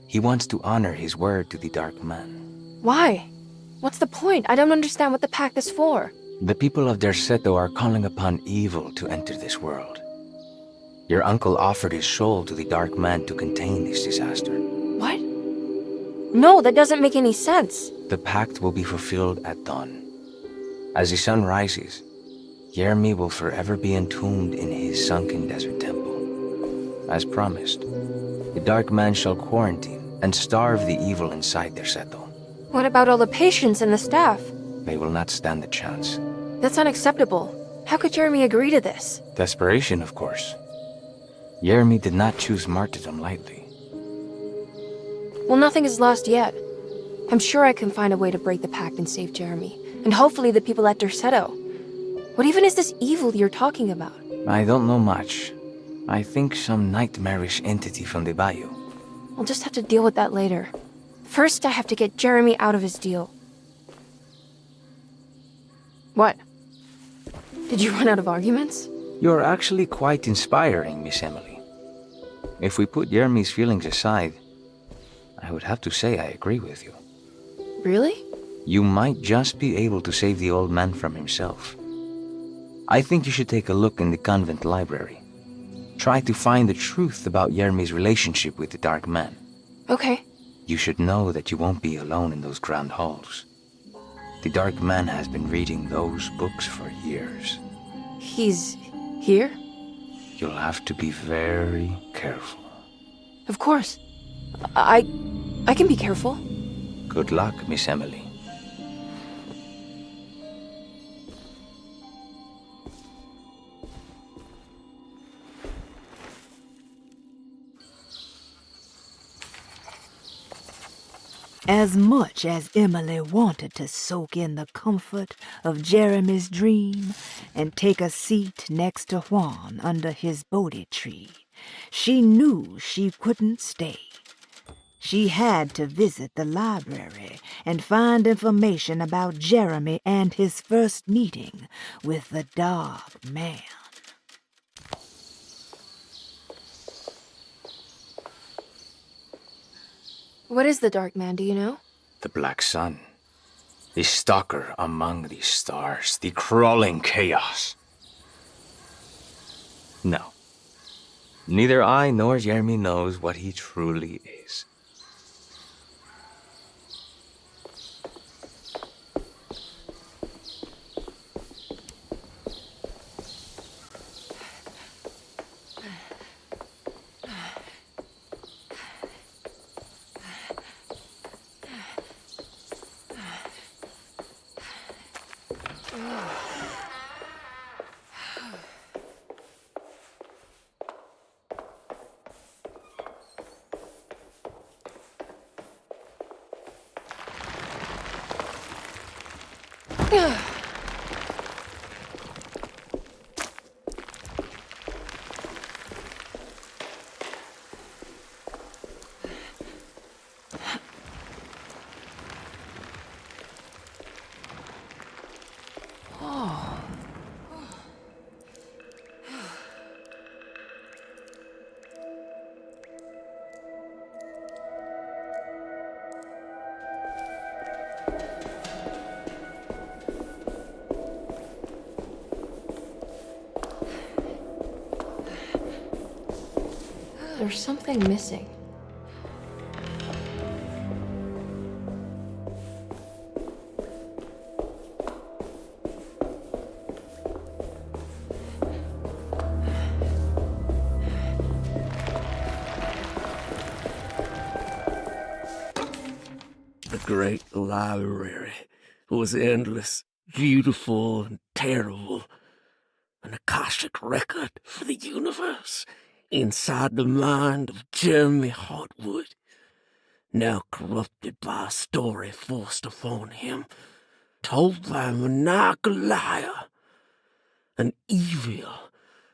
He wants to honor his word to the Dark Man. Why? What's the point? I don't understand what the pact is for. The people of Derceto are calling upon evil to enter this world. Your uncle offered his soul to the Dark Man to contain this disaster. What? No, that doesn't make any sense. The pact will be fulfilled at dawn. As the sun rises, Yermi will forever be entombed in his sunken desert temple. As promised, the Dark Man shall quarantine and starve the evil inside Derceto. What about all the patients and the staff? They will not stand a chance. That's unacceptable. How could Jeremy agree to this? Desperation, of course. Yermi did not choose martyrdom lightly. Well, nothing is lost yet. I'm sure I can find a way to break the pact and save Jeremy. And hopefully the people at Derceto. What even is this evil you're talking about? I don't know much. I think some nightmarish entity from the bayou. I'll just have to deal with that later. First, I have to get Jeremy out of his deal. What? Did you run out of arguments? You're actually quite inspiring, Miss Emily. If we put Yermi's feelings aside, I would have to say I agree with you. Really? You might just be able to save the old man from himself. I think you should take a look in the convent library. Try to find the truth about Yermi's relationship with the Dark Man. Okay. You should know that you won't be alone in those grand halls. The Dark Man has been reading those books for years. He's here? You'll have to be very careful. Of course. I can be careful. Good luck, Miss Emily. As much as Emily wanted to soak in the comfort of Jeremy's dream and take a seat next to Juan under his Bodhi tree, she knew she couldn't stay. She had to visit the library and find information about Jeremy and his first meeting with the Dark Man. What is the Dark Man, do you know? The Black Sun. The stalker among the stars. The crawling chaos. No. Neither I nor Jeremy knows what he truly is. There's something missing. The great library was endless, beautiful, and terrible. An Akashic record for the universe inside the mind of Jeremy Hartwood, now corrupted by a story forced upon him, told by a maniacal liar, an evil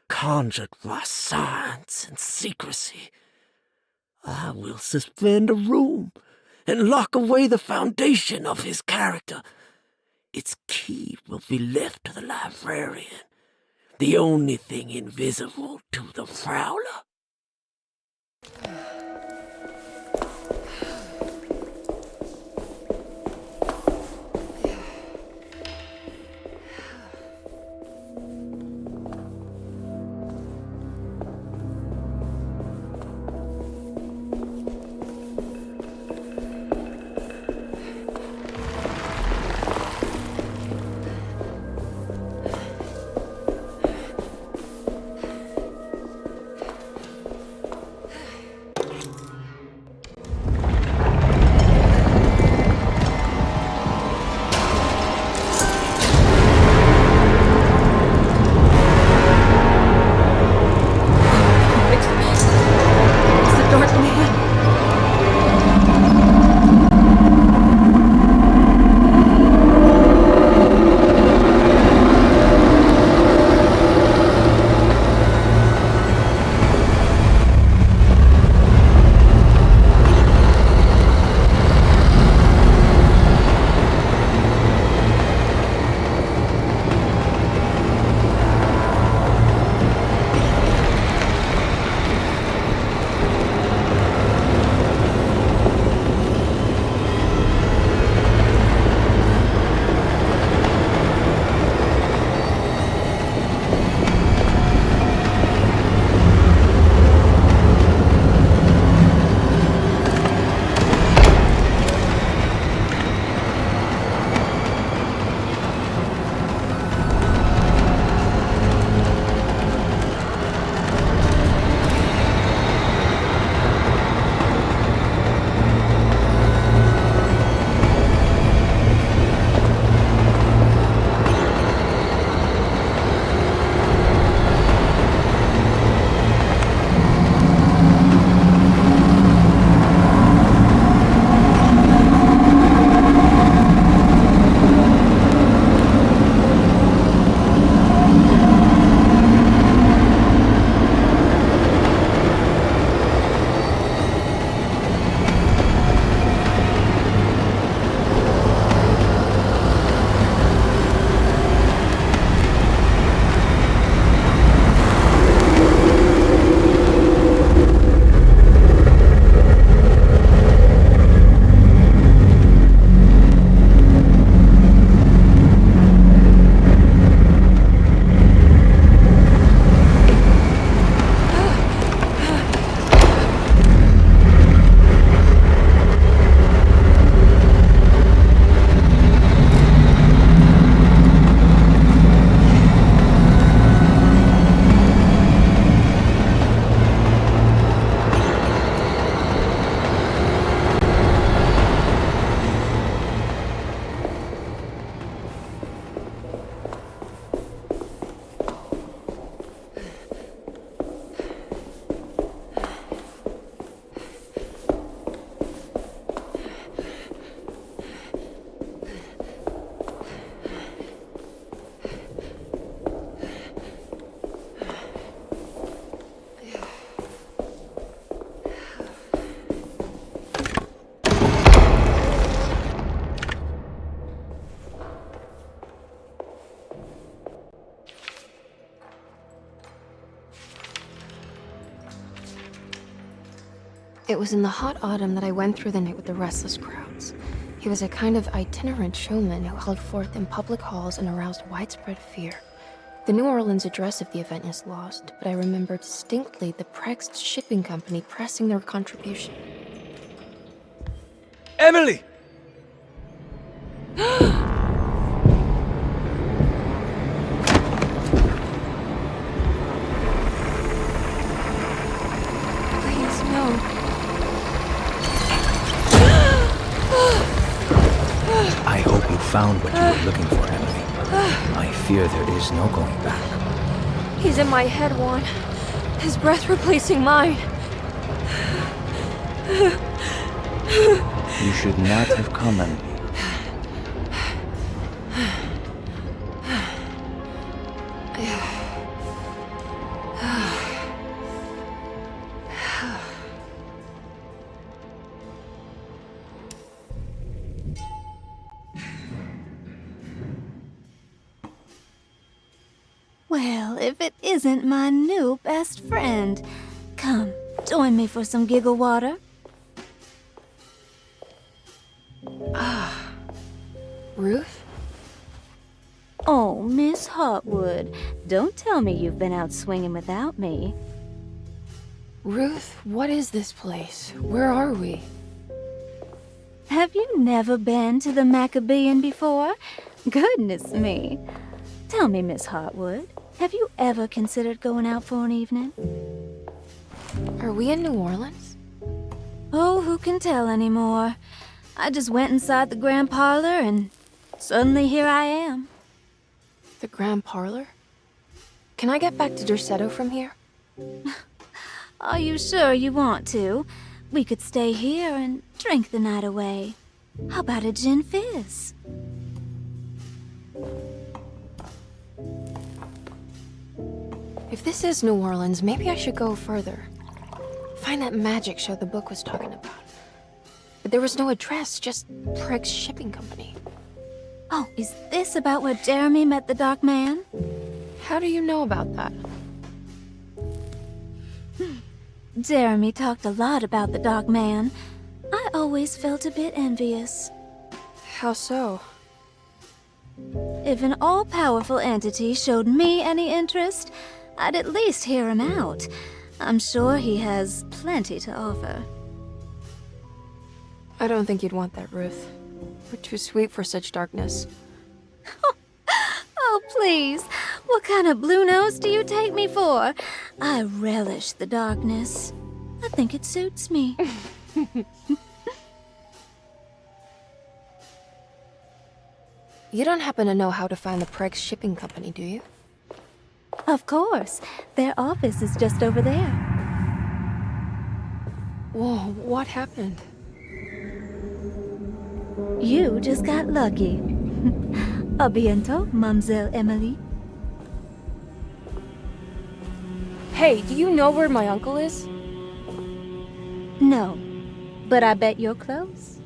conjured by science and secrecy. I will suspend a room and lock away the foundation of his character. Its key will be left to the librarian, the only thing invisible to the prowler. It was in the hot autumn that I went through the night with the restless crowds. He was a kind of itinerant showman who held forth in public halls and aroused widespread fear. The New Orleans address of the event is lost, but I remember distinctly the Prext shipping company pressing their contribution. Emily! Please, no. I hope you found what you were looking for, Emily. I fear there is no going back. He's in my head, Juan. His breath replacing mine. You should not have come, Emily. Well, if it isn't my new best friend. Come, join me for some giggle water. Ruth? Oh, Miss Hartwood, don't tell me you've been out swinging without me. Ruth, what is this place? Where are we? Have you never been to the Maccabean before? Goodness me. Tell me, Miss Hartwood, have you ever considered going out for an evening? Are we in New Orleans? Oh, who can tell anymore? I just went inside the grand parlor and suddenly here I am. The grand parlor? Can I get back to Derceto from here? Are you sure you want to? We could stay here and drink the night away. How about a gin fizz? If this is New Orleans, maybe I should go further. Find that magic show the book was talking about. But there was no address, just Prext Shipping Company. Oh, is this about where Jeremy met the Dark Man? How do you know about that? Jeremy talked a lot about the Dark Man. I always felt a bit envious. How so? If an all-powerful entity showed me any interest, I'd at least hear him out. I'm sure he has plenty to offer. I don't think you'd want that, Ruth. We're too sweet for such darkness. Oh, please. What kind of blue nose do you take me for? I relish the darkness. I think it suits me. You don't happen to know how to find the Prext Shipping Company, do you? Of course. Their office is just over there. Whoa, what happened? You just got lucky. A bientôt, Mademoiselle Emily. Hey, do you know where my uncle is? No, but I bet you're close.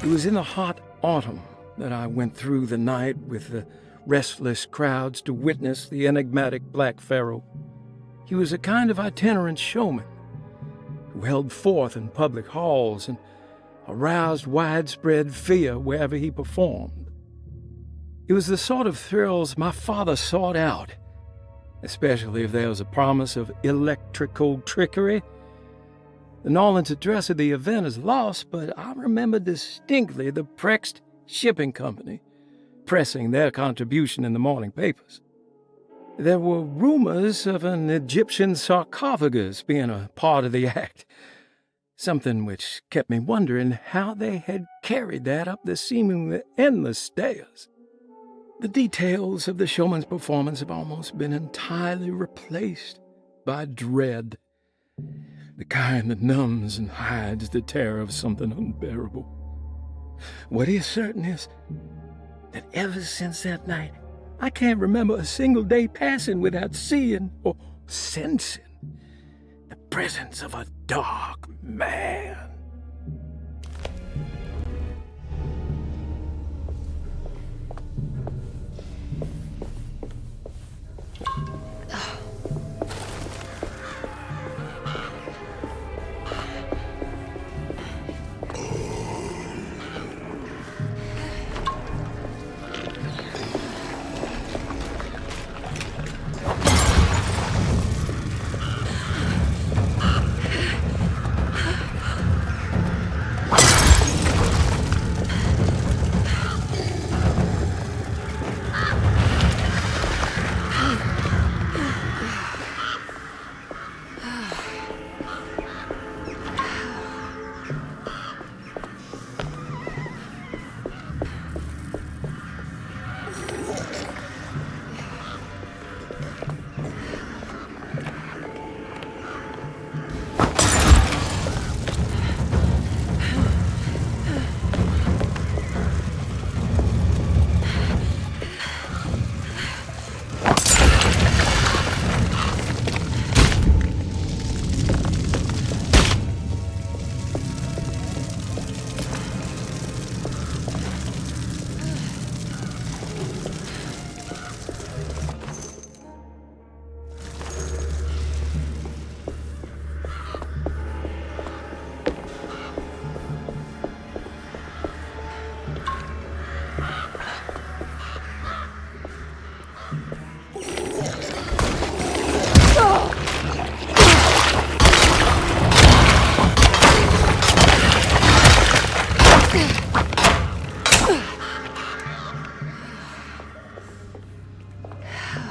It was in the hot autumn that I went through the night with the restless crowds to witness the enigmatic Black Pharaoh. He was a kind of itinerant showman who held forth in public halls and aroused widespread fear wherever he performed. It was the sort of thrills my father sought out, especially if there was a promise of electrical trickery. The Nolan's address of the event is lost, but I remember distinctly the Prext Shipping Company pressing their contribution in the morning papers. There were rumors of an Egyptian sarcophagus being a part of the act, something which kept me wondering how they had carried that up the seemingly endless stairs. The details of the showman's performance have almost been entirely replaced by dread, the kind that numbs and hides the terror of something unbearable. What is certain is that ever since that night, I can't remember a single day passing without seeing or sensing the presence of a dark man.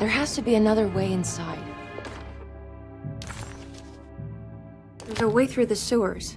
There has to be another way inside. There's a way through the sewers.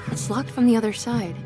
It's locked from the other side.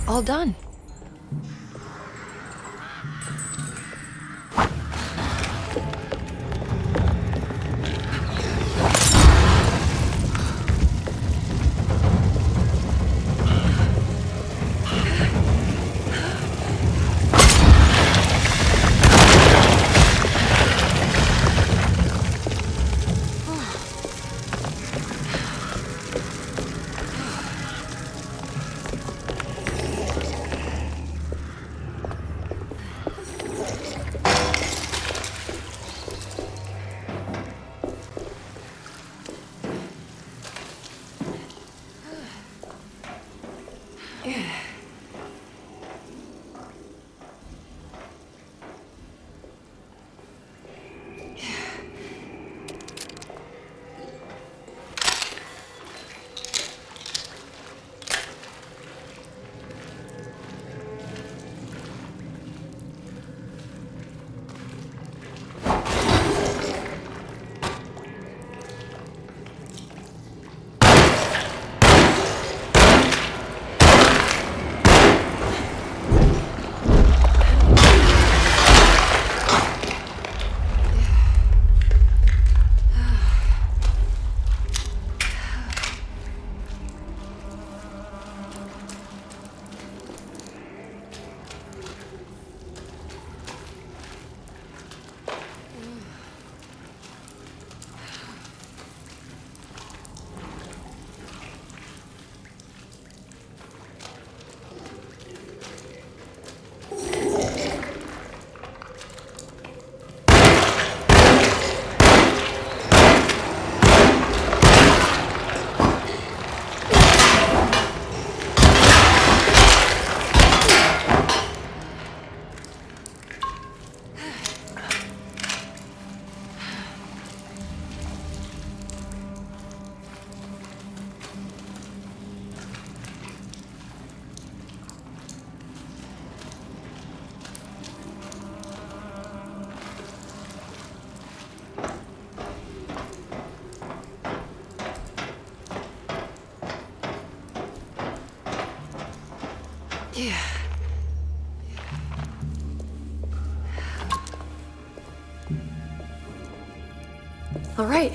All done. All right.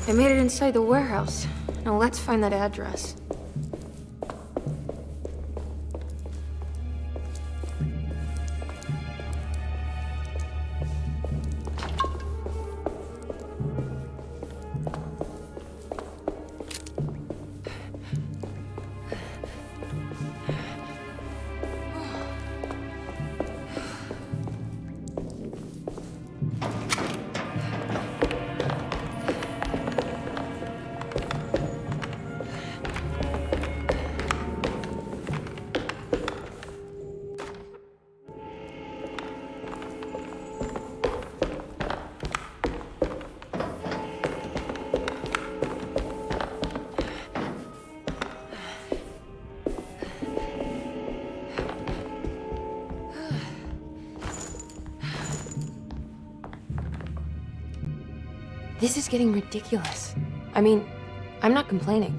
I made it inside the warehouse. Now let's find that address. This is getting ridiculous. I mean, I'm not complaining.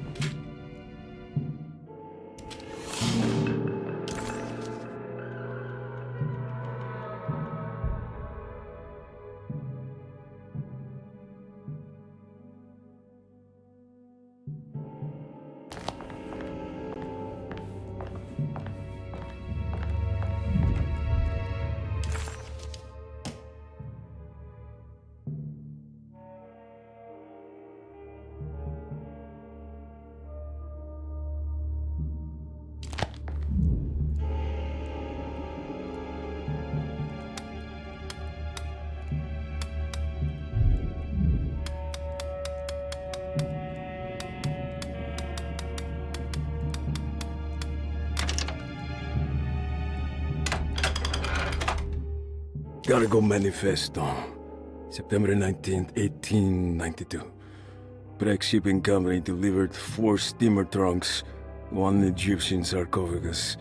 Cargo Manifesto, September 19th, 1892. Break shipping company delivered 4 steamer trunks, 1 Egyptian sarcophagus,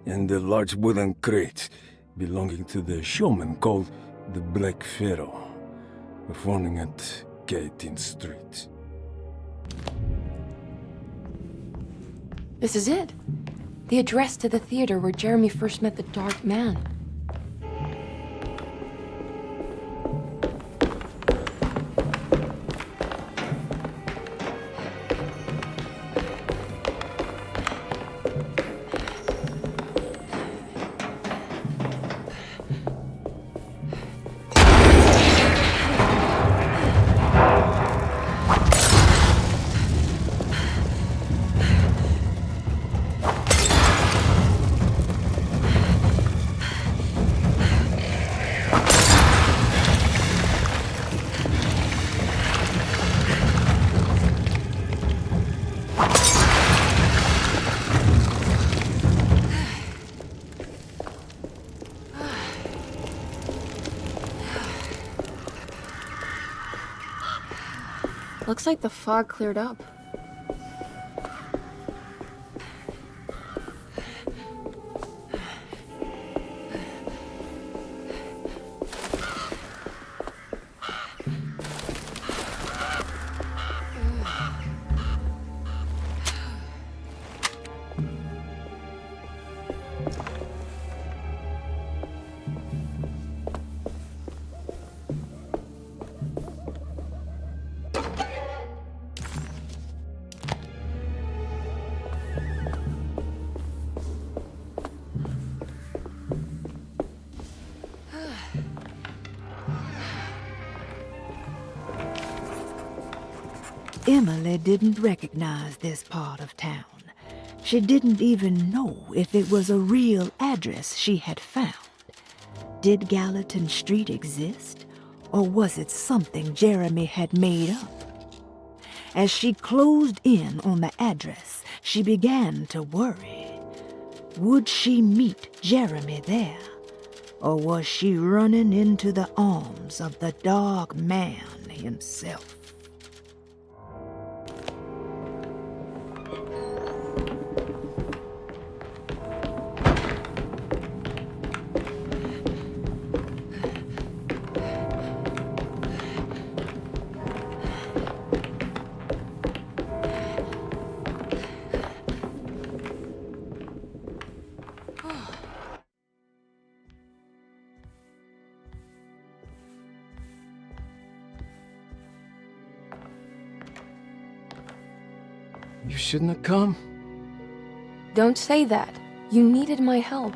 and a large wooden crate belonging to the showman called the Black Pharaoh, performing at 18th Street. This is it. The address to the theater where Jeremy first met the Dark Man. Looks like the fog cleared up. Emily didn't recognize this part of town. She didn't even know if it was a real address she had found. Did Gallatin Street exist, or was it something Jeremy had made up? As she closed in on the address, she began to worry. Would she meet Jeremy there, or was she running into the arms of the Dark Man himself? You shouldn't have come. Don't say that. You needed my help.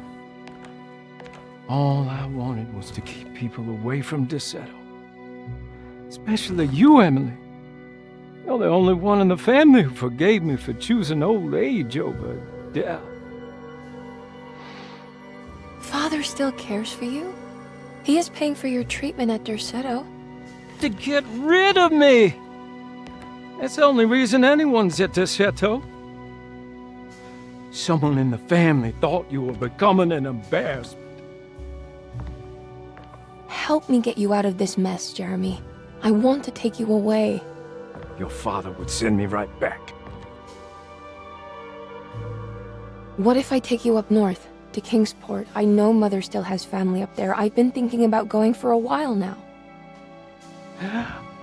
All I wanted was to keep people away from Derceto. Especially you, Emily. You're the only one in the family who forgave me for choosing old age over death. Father still cares for you? He is paying for your treatment at Derceto. To get rid of me! That's the only reason anyone's at Derceto. Someone in the family thought you were becoming an embarrassment. Help me get you out of this mess, Jeremy. I want to take you away. Your father would send me right back. What if I take you up north, to Kingsport? I know Mother still has family up there. I've been thinking about going for a while now.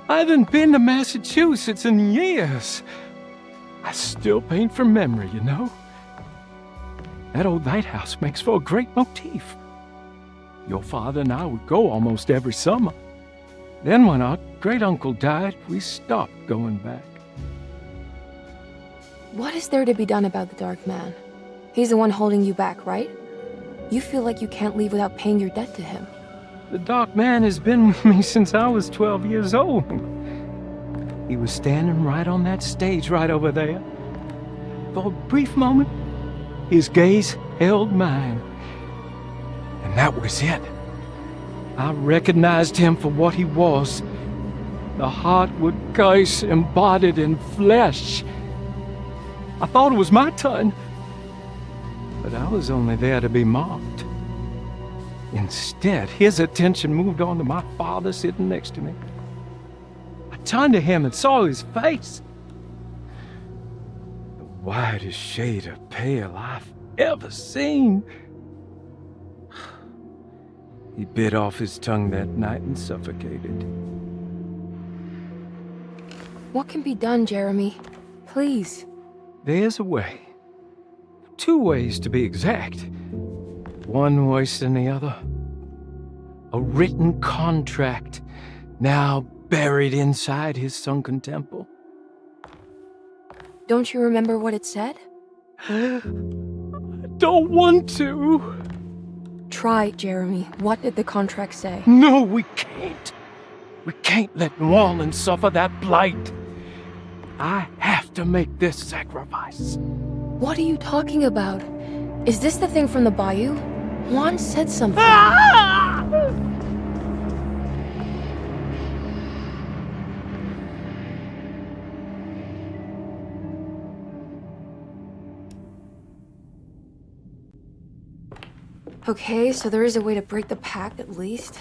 I haven't been to Massachusetts in years. I still paint from memory, you know? That old lighthouse makes for a great motif. Your father and I would go almost every summer. Then when our great-uncle died, we stopped going back. What is there to be done about the Dark Man? He's the one holding you back, right? You feel like you can't leave without paying your debt to him. The Dark Man has been with me since I was 12 years old. He was standing right on that stage right over there. For a brief moment, his gaze held mine. And that was it. I recognized him for what he was. The Hartwood curse embodied in flesh. I thought it was my turn. But I was only there to be mocked. Instead, his attention moved on to my father sitting next to me. I turned to him and saw his face. The whitest shade of pale I've ever seen. He bit off his tongue that night and suffocated. What can be done, Jeremy? Please. There's a way. 2 ways to be exact. One worse than the other. A written contract, now buried inside his sunken temple. Don't you remember what it said? I don't want to. Try, Jeremy. What did the contract say? No, we can't. We can't let New Orleans suffer that blight. I have to make this sacrifice. What are you talking about? Is this the thing from the bayou? Juan said something. Okay, so there is a way to break the pact at least.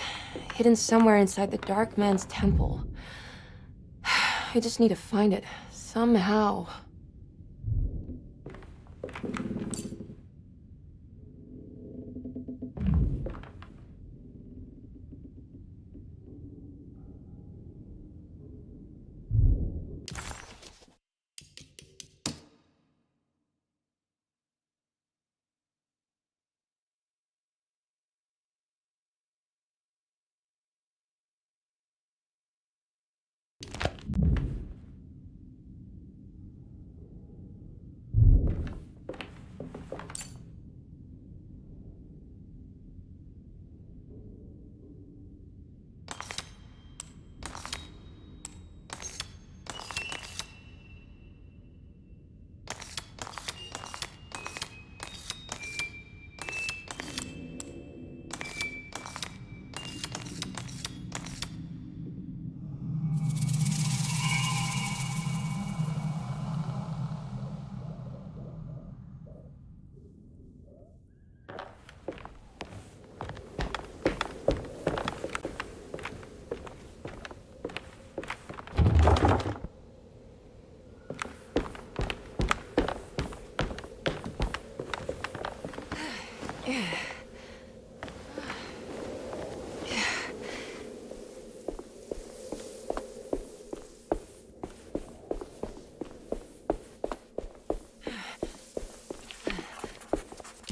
Hidden somewhere inside the Dark Man's temple. I just need to find it. Somehow.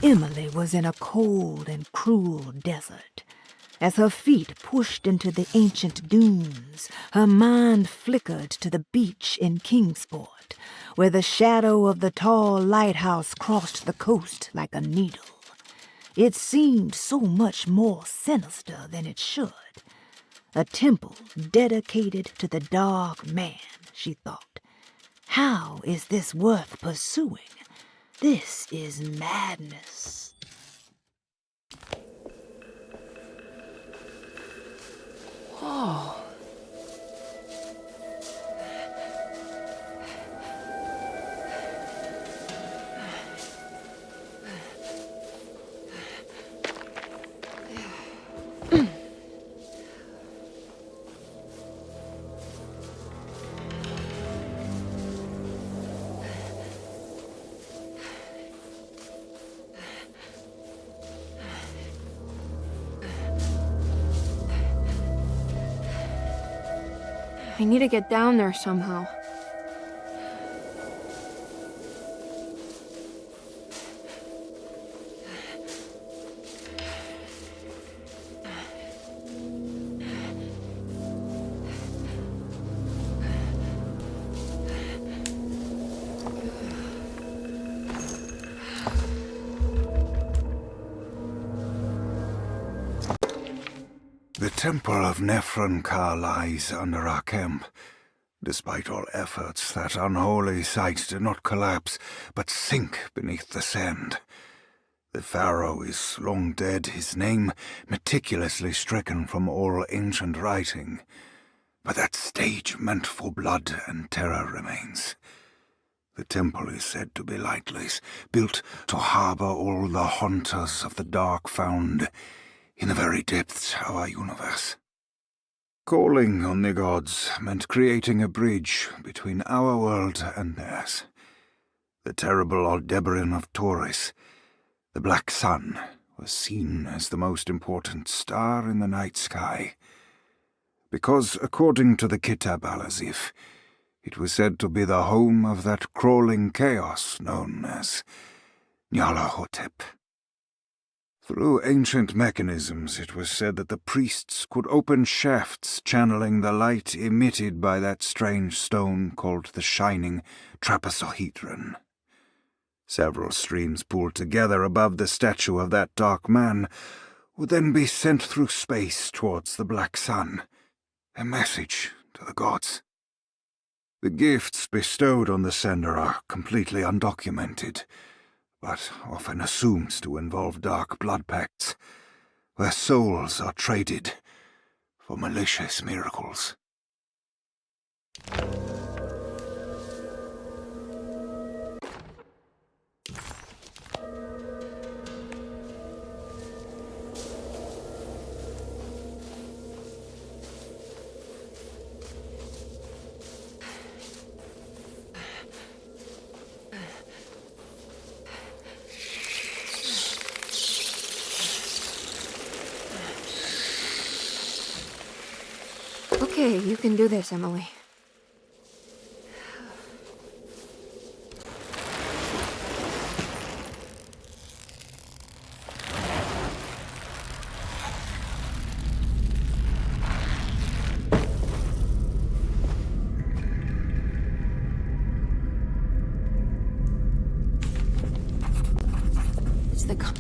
Emily was in a cold and cruel desert. As her feet pushed into the ancient dunes, her mind flickered to the beach in Kingsport, where the shadow of the tall lighthouse crossed the coast like a needle. It seemed so much more sinister than it should. A temple dedicated to the Dark Man, she thought. How is this worth pursuing? This is madness. Oh. I need to get down there somehow. The Temple of Nephron-Ka lies under our camp. Despite all efforts, that unholy site did not collapse, but sink beneath the sand. The pharaoh is long dead, his name meticulously stricken from all ancient writing. But that stage meant for blood and terror remains. The temple is said to be lightless, built to harbor all the haunters of the dark found in the very depths of our universe. Calling on the gods meant creating a bridge between our world and theirs. The terrible Aldebaran of Taurus, the Black Sun, was seen as the most important star in the night sky, because, according to the Kitab al-Azif, it was said to be the home of that crawling chaos known as Nyarlathotep. Through ancient mechanisms, it was said that the priests could open shafts channeling the light emitted by that strange stone called the Shining Trapezohedron. Several streams pooled together above the statue of that dark man would then be sent through space towards the Black Sun, a message to the gods. The gifts bestowed on the sender are completely undocumented, but often assumed to involve dark blood pacts, where souls are traded for malicious miracles. Okay, you can do this, Emily.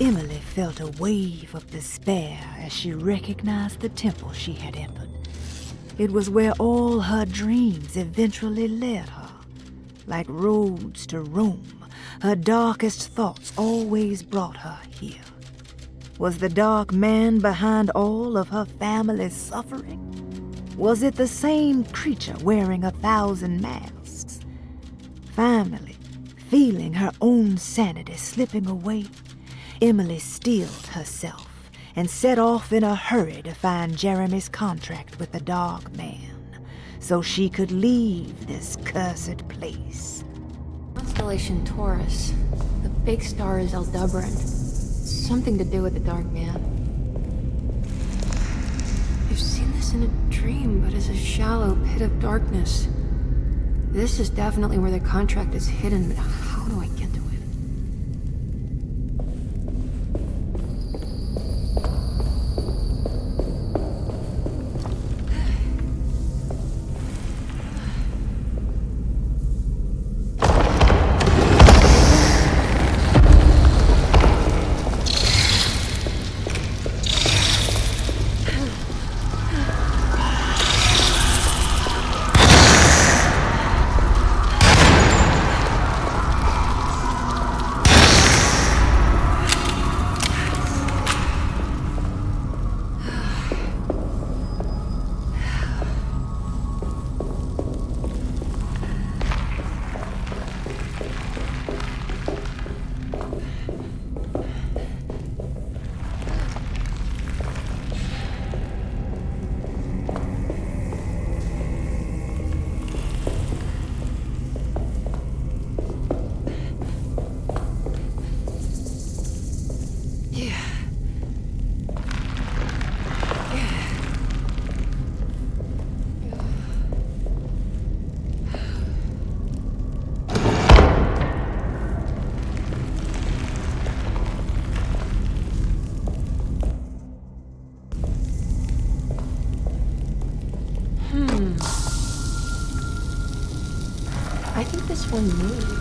Emily felt a wave of despair as she recognized the temple she had entered. It was where all her dreams eventually led her. Like roads to Rome, her darkest thoughts always brought her here. Was the dark man behind all of her family's suffering? Was it the same creature wearing 1,000 masks? Finally, feeling her own sanity slipping away, Emily steeled herself and set off in a hurry to find Jeremy's contract with the Dark Man, so she could leave this cursed place. Constellation Taurus. The big star is Aldebaran. Something to do with the Dark Man. I've seen this in a dream, but as a shallow pit of darkness. This is definitely where the contract is hidden, but how do I get to it? this one moves.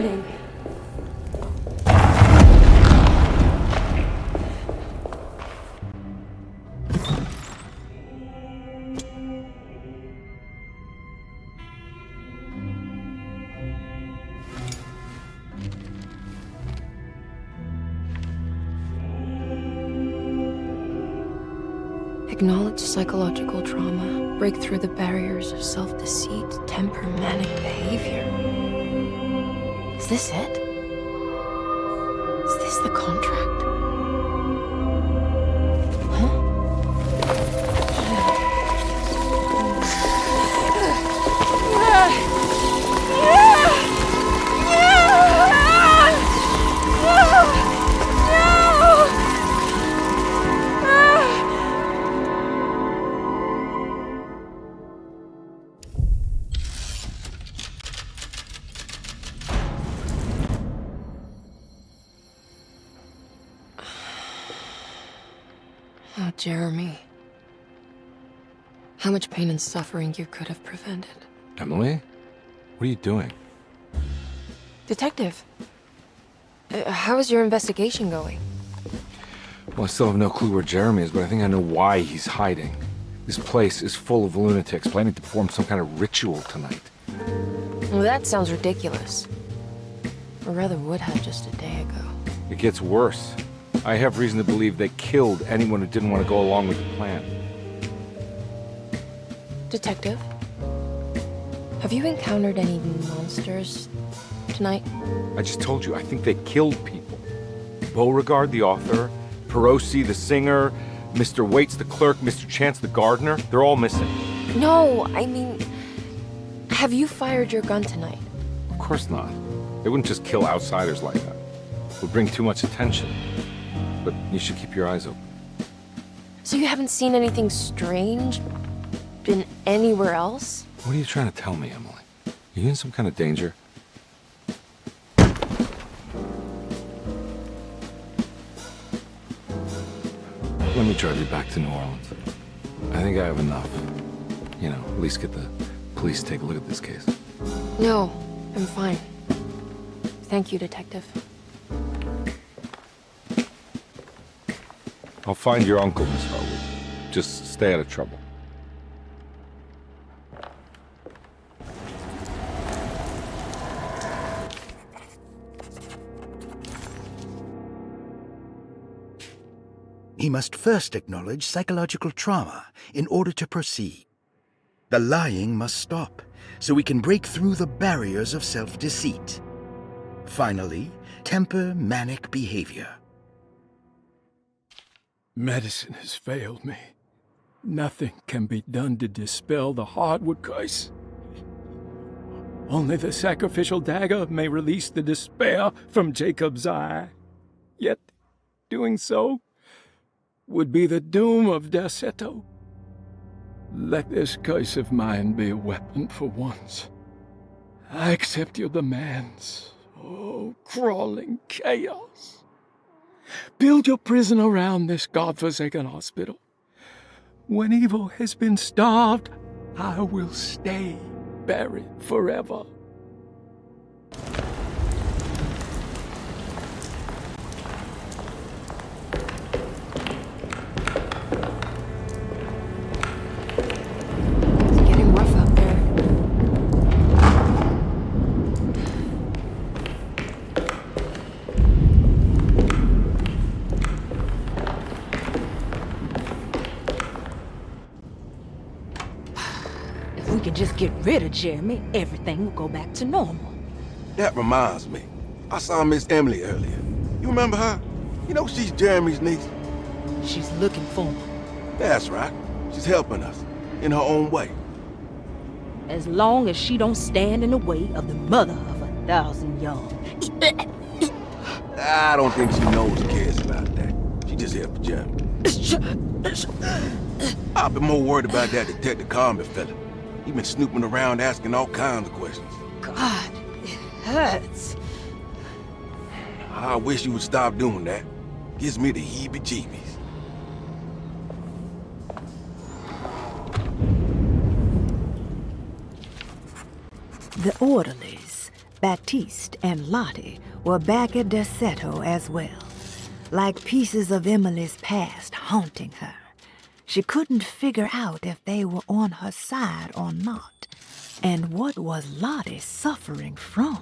happening? Acknowledge psychological trauma, break through the barriers of self-deceit, temper, manic behavior. Is this it? Is this the contract? Oh, Jeremy. How much pain and suffering you could have prevented. Emily? What are you doing? Detective, how is your investigation going? Well, I still have no clue where Jeremy is, but I think I know why he's hiding. This place is full of lunatics planning to perform some kind of ritual tonight. Well, that sounds ridiculous. Or rather would have just a day ago. It gets worse. I have reason to believe they killed anyone who didn't want to go along with the plan. Detective, have you encountered any monsters tonight? I just told you, I think they killed people. Beauregard, the author, Perosi, the singer, Mr. Waits, the clerk, Mr. Chance, the gardener, they're all missing. No, I mean, have you fired your gun tonight? Of course not. They wouldn't just kill outsiders like that. It would bring too much attention. But you should keep your eyes open. So you haven't seen anything strange? Been anywhere else? What are you trying to tell me, Emily? Are you in some kind of danger? Let me drive you back to New Orleans. I think I have enough. You know, at least get the police to take a look at this case. No, I'm fine. Thank you, Detective. I'll find your uncle, Miss Hartwood. Just stay out of trouble. He must first acknowledge psychological trauma in order to proceed. The lying must stop, so we can break through the barriers of self-deceit. Finally, temper manic behavior. Medicine has failed me. Nothing can be done to dispel the Hartwood curse. Only the sacrificial dagger may release the despair from Jacob's eye. Yet, doing so would be the doom of Derceto. Let this curse of mine be a weapon for once. I accept your demands. Oh, crawling chaos. Build your prison around this godforsaken hospital. When evil has been starved, I will stay buried forever. It's getting rough out there. If we can just get rid of Jeremy, everything will go back to normal. That reminds me. I saw Miss Emily earlier. You remember her? You know she's Jeremy's niece. She's looking for him. That's right. She's helping us, in her own way. As long as she don't stand in the way of the mother of 1,000 young. I don't think she knows or cares about that. She just here for Jeremy. I've been more worried about that Detective Carnby fella. He been snooping around asking all kinds of questions. God, it hurts. I wish you would stop doing that. Gives me the heebie-jeebies. The orderlies, Baptiste and Lottie were back at Derceto as well, like pieces of Emily's past haunting her. She couldn't figure out if they were on her side or not, and what was Lottie suffering from?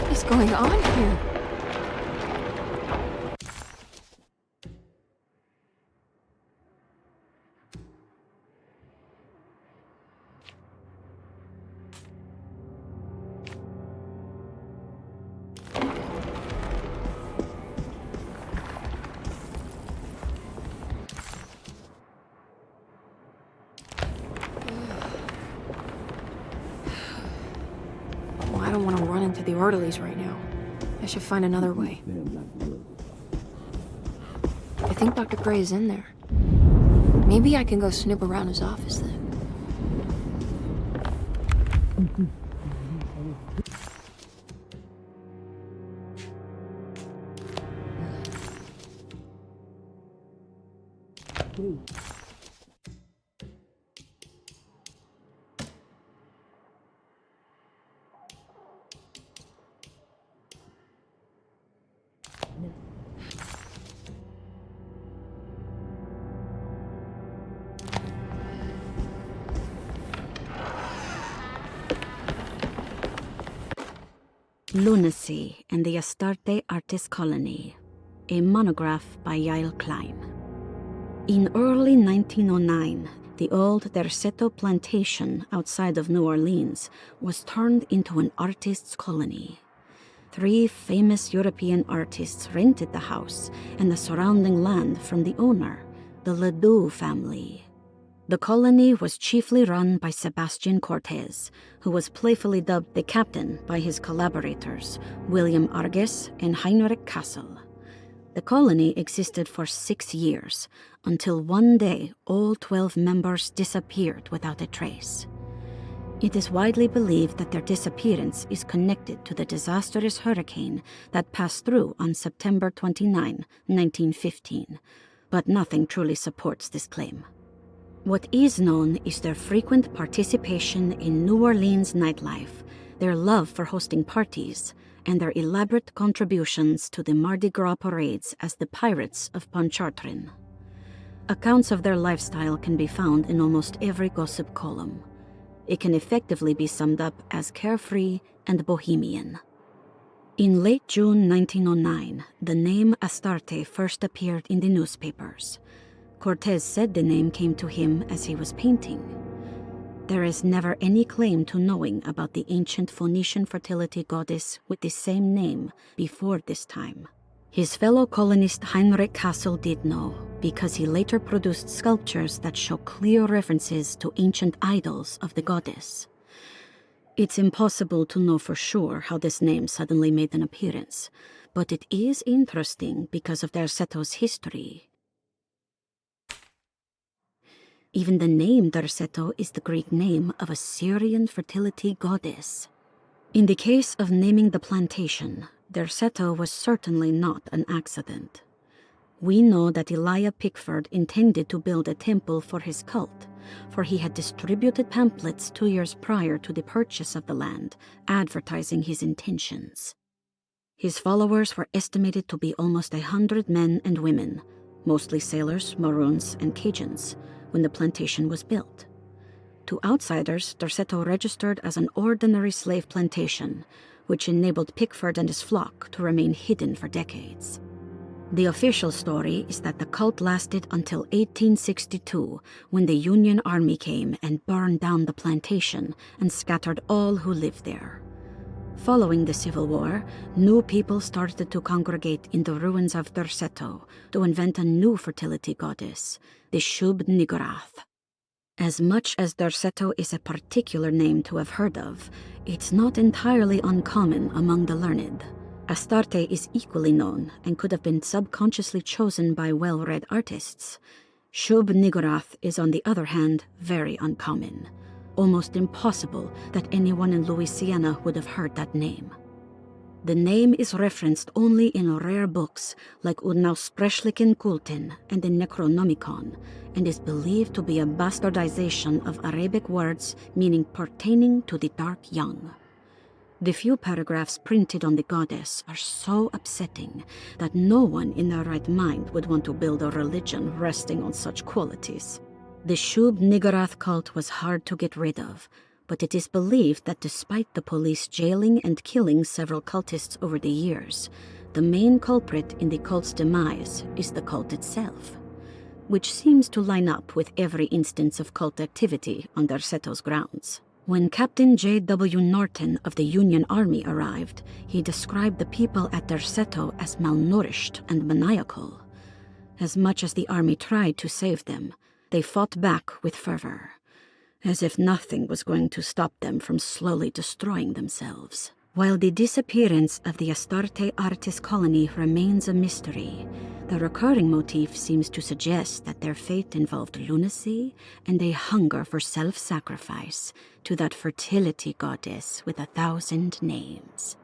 What's going on here? I don't want to run into the orderlies right now. I should find another way. I think Dr. Gray is in there. Maybe I can go snoop around his office then. Lunacy and the Astarte Artist Colony, a monograph by Yael Klein. In early 1909, the old Derceto plantation outside of New Orleans was turned into an artist's colony. 3 famous European artists rented the house and the surrounding land from the owner, the Ledoux family. The colony was chiefly run by Sebastian Cortez, who was playfully dubbed the captain by his collaborators, William Arges and Heinrich Kassel. The colony existed for 6 years, until one day all 12 members disappeared without a trace. It is widely believed that their disappearance is connected to the disastrous hurricane that passed through on September 29, 1915, but nothing truly supports this claim. What is known is their frequent participation in New Orleans nightlife, their love for hosting parties, and their elaborate contributions to the Mardi Gras parades as the Pirates of Pontchartrain. Accounts of their lifestyle can be found in almost every gossip column. It can effectively be summed up as carefree and bohemian. In late June 1909, the name Astarte first appeared in the newspapers. Cortez said the name came to him as he was painting. There is never any claim to knowing about the ancient Phoenician fertility goddess with the same name before this time. His fellow colonist Heinrich Kassel did know, because he later produced sculptures that show clear references to ancient idols of the goddess. It's impossible to know for sure how this name suddenly made an appearance, but it is interesting because of Derceto's history. Even the name Derceto is the Greek name of a Syrian fertility goddess. In the case of naming the plantation, Derceto was certainly not an accident. We know that Elijah Pickford intended to build a temple for his cult, for he had distributed pamphlets 2 years prior to the purchase of the land, advertising his intentions. His followers were estimated to be almost 100 men and women, mostly sailors, Maroons, and Cajuns, when the plantation was built. To outsiders, Derceto registered as an ordinary slave plantation, which enabled Pickford and his flock to remain hidden for decades. The official story is that the cult lasted until 1862, when the Union Army came and burned down the plantation and scattered all who lived there. Following the Civil War, new people started to congregate in the ruins of Derceto to invent a new fertility goddess, the Shub-Niggurath. As much as Derceto is a particular name to have heard of, it's not entirely uncommon among the learned. Astarte is equally known and could have been subconsciously chosen by well-read artists. Shub-Niggurath is, on the other hand, very uncommon. Almost impossible that anyone in Louisiana would have heard that name. The name is referenced only in rare books like Unaussprechlichen Kulten and the Necronomicon, and is believed to be a bastardization of Arabic words meaning pertaining to the dark young. The few paragraphs printed on the goddess are so upsetting that no one in their right mind would want to build a religion resting on such qualities. The Shub-Niggurath cult was hard to get rid of, but it is believed that despite the police jailing and killing several cultists over the years, the main culprit in the cult's demise is the cult itself, which seems to line up with every instance of cult activity on Derceto's grounds. When Captain J.W. Norton of the Union Army arrived, he described the people at Derceto as malnourished and maniacal. As much as the army tried to save them, they fought back with fervor, as if nothing was going to stop them from slowly destroying themselves. While the disappearance of the Astarte artist colony remains a mystery, the recurring motif seems to suggest that their fate involved lunacy and a hunger for self-sacrifice to that fertility goddess with 1,000 names.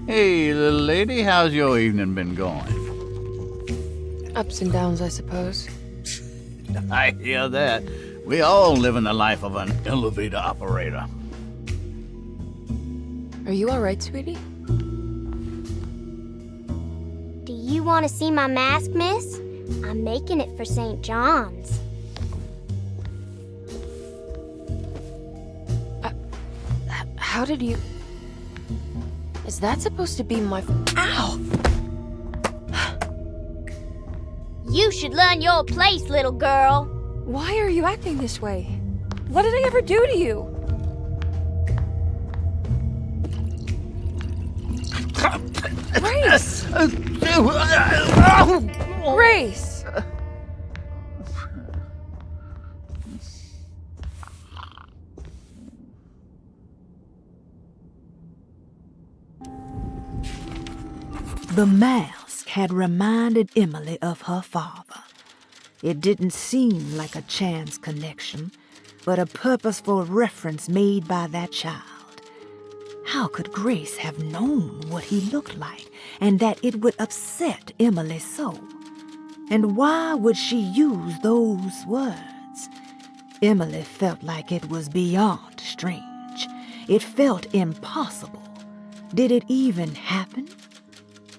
Hey, little lady, how's your evening been going? Ups and downs, I suppose. I hear that. We all live in the life of an elevator operator. Are you alright, sweetie? Do you want to see my mask, miss? I'm making it for St. John's. How did you... Is that supposed to be my... Ow! You should learn your place, little girl. Why are you acting this way? What did I ever do to you? Grace! Grace! The mask had reminded Emily of her father. It didn't seem like a chance connection, but a purposeful reference made by that child. How could Grace have known what he looked like, and that it would upset Emily so? And why would she use those words? Emily felt like it was beyond strange. It felt impossible. Did it even happen?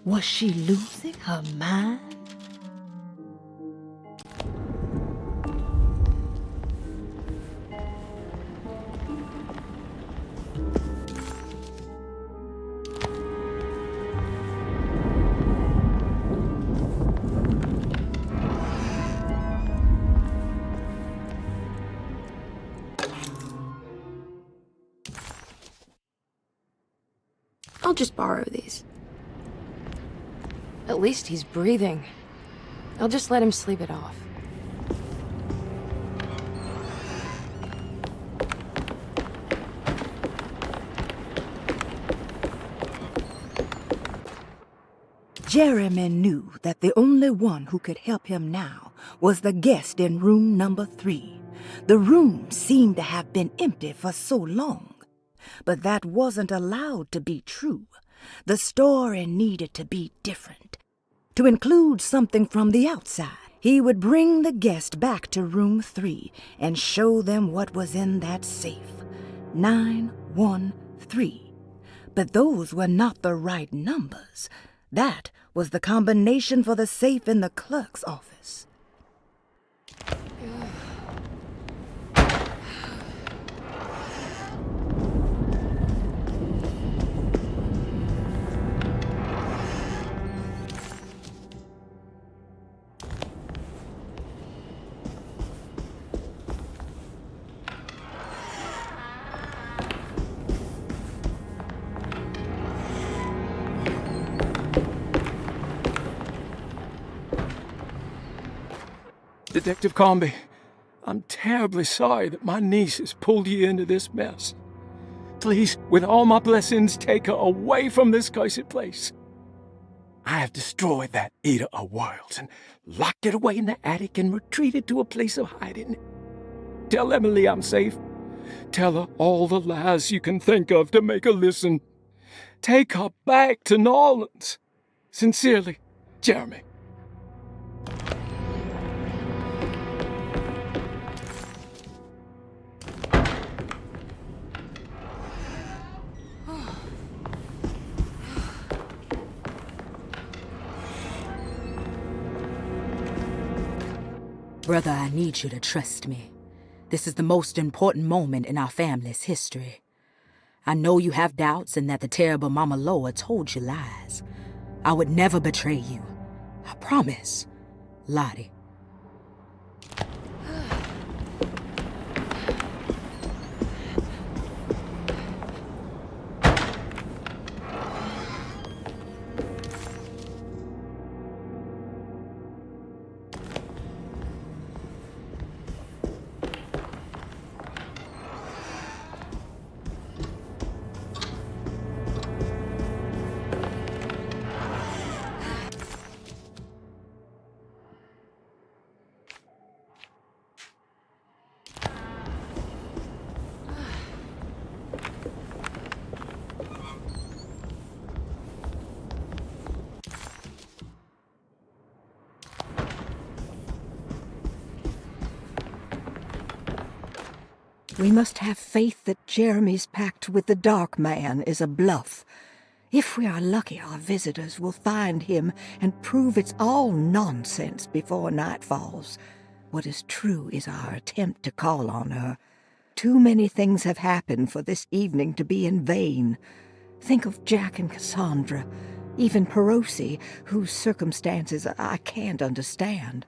Was she losing her mind? I'll just borrow these. At least he's breathing. I'll just let him sleep it off. Jeremy knew that the only one who could help him now was the guest in room number 3. The room seemed to have been empty for so long. But that wasn't allowed to be true. The story needed to be different. To include something from the outside, he would bring the guest back to room 3 and show them what was in that safe. 913. But those were not the right numbers. That was the combination for the safe in the clerk's office. Detective Carnby, I'm terribly sorry that my niece has pulled you into this mess. Please, with all my blessings, take her away from this cursed place. I have destroyed that eater of worlds and locked it away in the attic and retreated to a place of hiding. Tell Emily I'm safe. Tell her all the lies you can think of to make her listen. Take her back to New Orleans. Sincerely, Jeremy. Brother, I need you to trust me. This is the most important moment in our family's history. I know you have doubts and that the terrible Mama Loa told you lies. I would never betray you. I promise. Lottie. We must have faith that Jeremy's pact with the Dark Man is a bluff. If we are lucky, our visitors will find him and prove it's all nonsense before night falls. What is true is our attempt to call on her. Too many things have happened for this evening to be in vain. Think of Jack and Cassandra, even Perosi, whose circumstances I can't understand.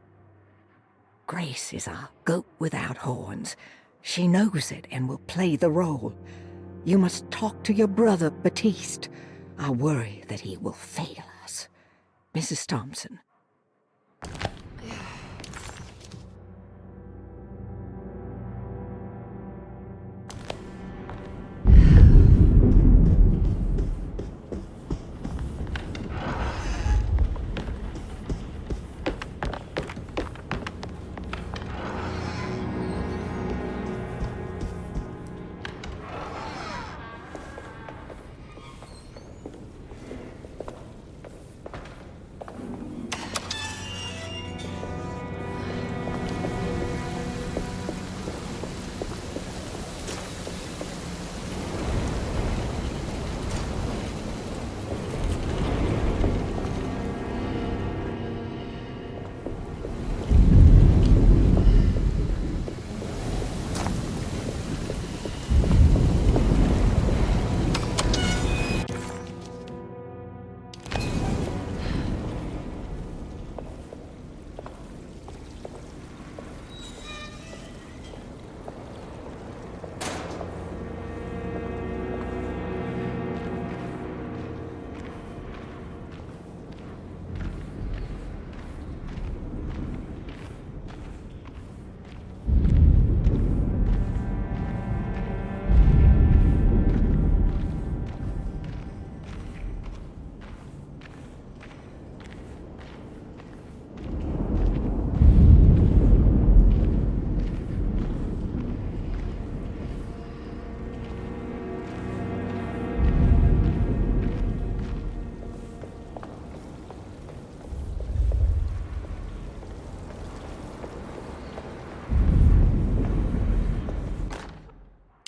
Grace is a goat without horns. She knows it and will play the role. You must talk to your brother, Baptiste. I worry that he will fail us. Mrs. Thompson.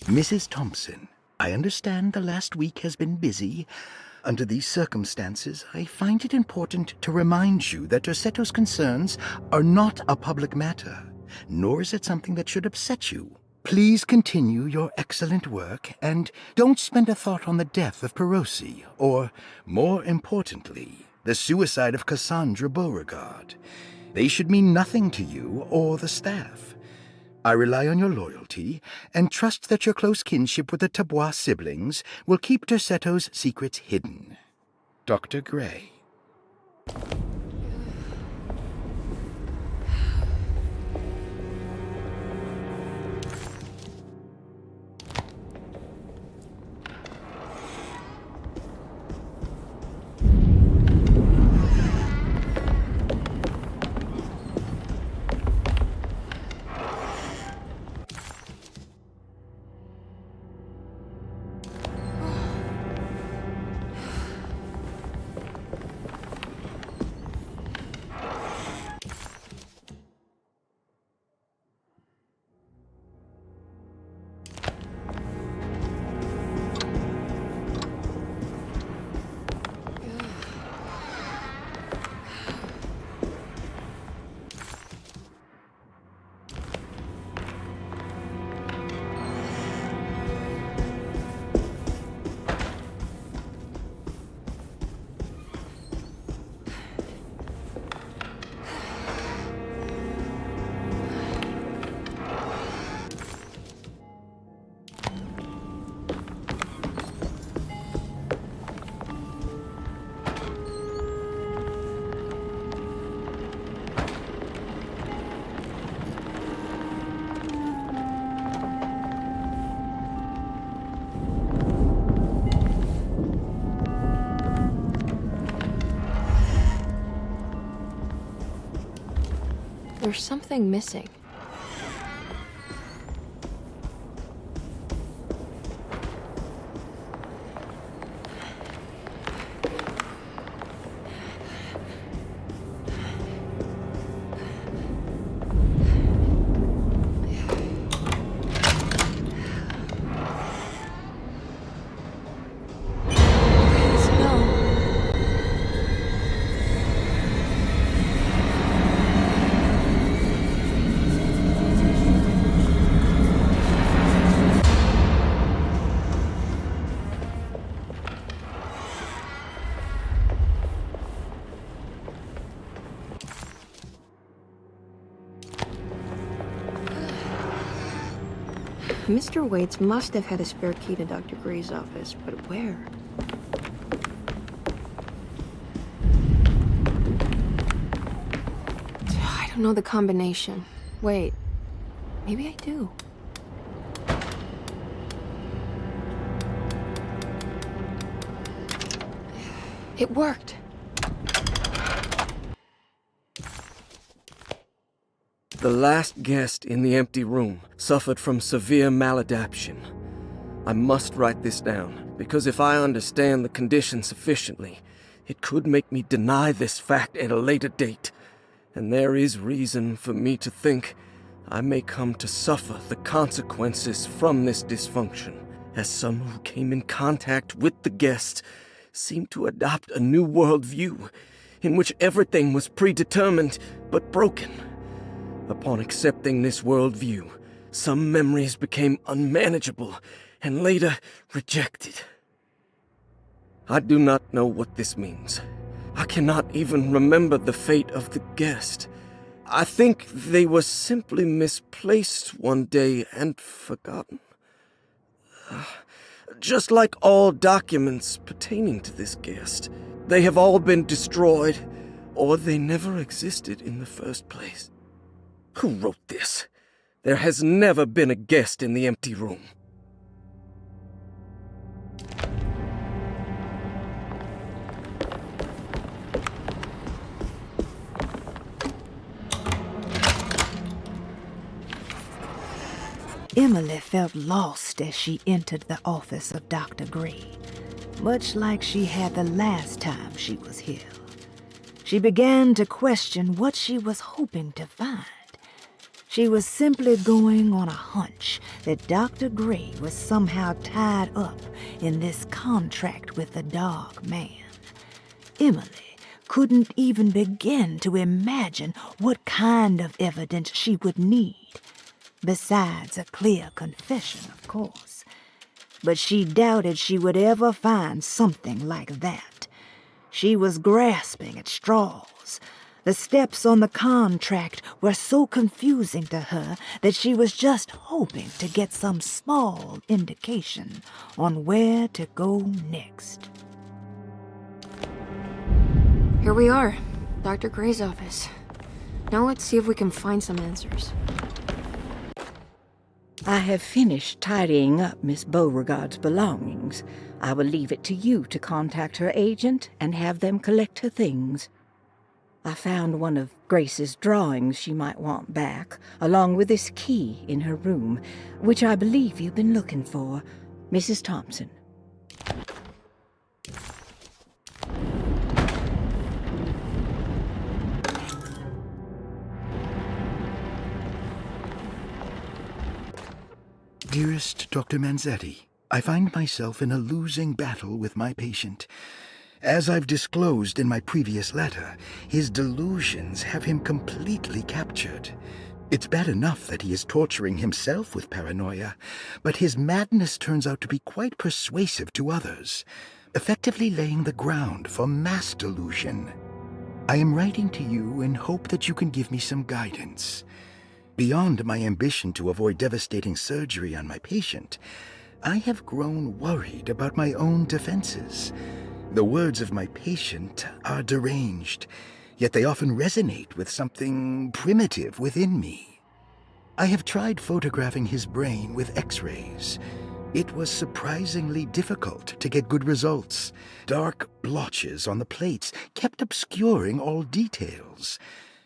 Mrs. Thompson, I understand the last week has been busy. Under these circumstances, I find it important to remind you that Derceto's concerns are not a public matter, nor is it something that should upset you. Please continue your excellent work, and don't spend a thought on the death of Perosi, or, more importantly, the suicide of Cassandra Beauregard. They should mean nothing to you or the staff. I rely on your loyalty, and trust that your close kinship with the Tabois siblings will keep Derceto's secrets hidden. Dr. Gray. There's something missing. Mr. Waits must have had a spare key to Dr. Gray's office, but where? I don't know the combination. Wait, maybe I do. It worked. The last guest in the empty room suffered from severe maladaptation. I must write this down, because if I understand the condition sufficiently, it could make me deny this fact at a later date, and there is reason for me to think I may come to suffer the consequences from this dysfunction, as some who came in contact with the guest seemed to adopt a new worldview in which everything was predetermined but broken. Upon accepting this worldview, some memories became unmanageable and later rejected. I do not know what this means. I cannot even remember the fate of the guest. I think they were simply misplaced one day and forgotten. Just like all documents pertaining to this guest, they have all been destroyed, or they never existed in the first place. Who wrote this? There has never been a guest in the empty room. Emily felt lost as she entered the office of Dr. Gray, much like she had the last time she was here. She began to question what she was hoping to find. She was simply going on a hunch that Dr. Gray was somehow tied up in this contract with the Dark Man. Emily couldn't even begin to imagine what kind of evidence she would need, besides a clear confession, of course. But she doubted she would ever find something like that. She was grasping at straws. The steps on the contract were so confusing to her that she was just hoping to get some small indication on where to go next. Here we are, Dr. Gray's office. Now let's see if we can find some answers. I have finished tidying up Miss Beauregard's belongings. I will leave it to you to contact her agent and have them collect her things. I found one of Grace's drawings she might want back, along with this key in her room, which I believe you've been looking for. Mrs. Thompson. Dearest Dr. Manzetti, I find myself in a losing battle with my patient. As I've disclosed in my previous letter, his delusions have him completely captured. It's bad enough that he is torturing himself with paranoia, but his madness turns out to be quite persuasive to others, effectively laying the ground for mass delusion. I am writing to you in hope that you can give me some guidance. Beyond my ambition to avoid devastating surgery on my patient, I have grown worried about my own defenses. The words of my patient are deranged, yet they often resonate with something primitive within me. I have tried photographing his brain with X-rays. It was surprisingly difficult to get good results. Dark blotches on the plates kept obscuring all details.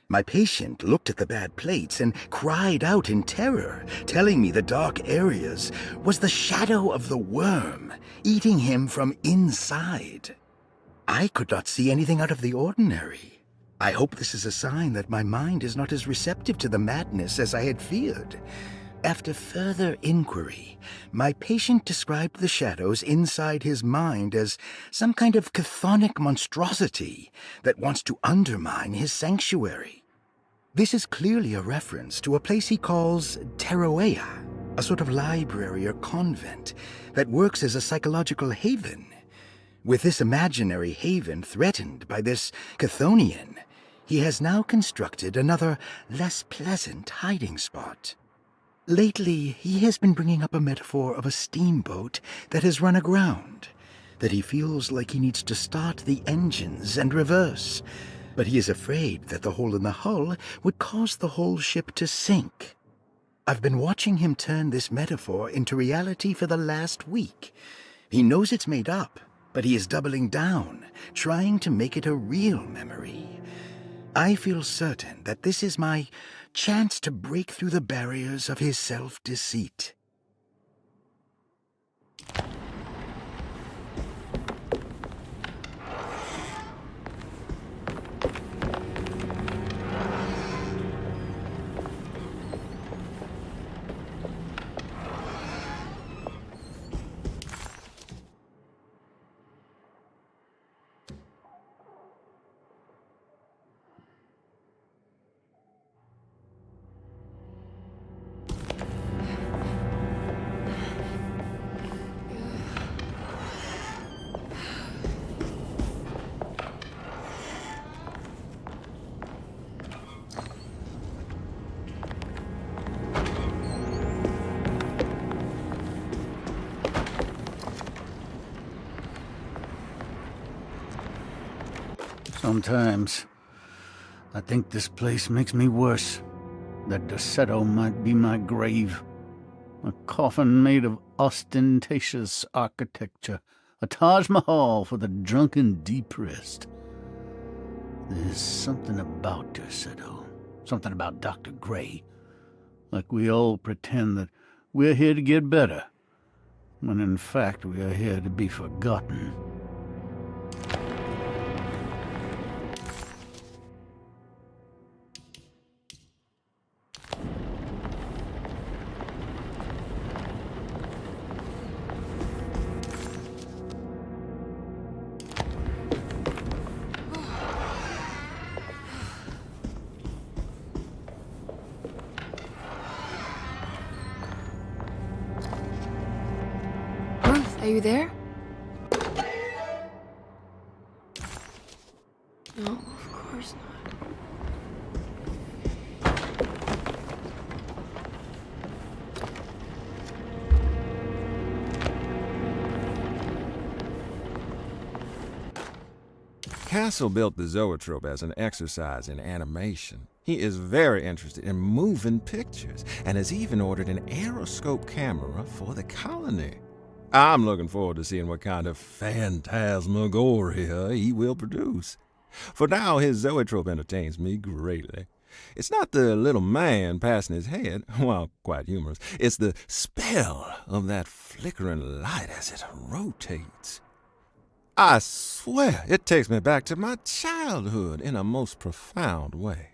My patient looked at the bad plates and cried out in terror, telling me the dark areas was the shadow of the worm, eating him from inside. I could not see anything out of the ordinary. I hope this is a sign that my mind is not as receptive to the madness as I had feared. After further inquiry, my patient described the shadows inside his mind as some kind of chthonic monstrosity that wants to undermine his sanctuary. This is clearly a reference to a place he calls Teroea, a sort of library or convent that works as a psychological haven. With this imaginary haven threatened by this Chthonian, he has now constructed another, less pleasant hiding spot. Lately, he has been bringing up a metaphor of a steamboat that has run aground, that he feels like he needs to start the engines and reverse, but he is afraid that the hole in the hull would cause the whole ship to sink. I've been watching him turn this metaphor into reality for the last week. He knows it's made up, but he is doubling down, trying to make it a real memory. I feel certain that this is my chance to break through the barriers of his self-deceit. Sometimes, I think this place makes me worse. That Derceto might be my grave. A coffin made of ostentatious architecture. A Taj Mahal for the drunken depressed. There's something about Derceto. Something about Dr. Gray. Like we all pretend that we're here to get better, when in fact we are here to be forgotten. Are you there? No, of course not. Castle built the zoetrope as an exercise in animation. He is very interested in moving pictures and has even ordered an aeroscope camera for the colony. I'm looking forward to seeing what kind of phantasmagoria he will produce. For now, his zoetrope entertains me greatly. It's not the little man passing his head, while quite humorous. It's the spell of that flickering light as it rotates. I swear, it takes me back to my childhood in a most profound way.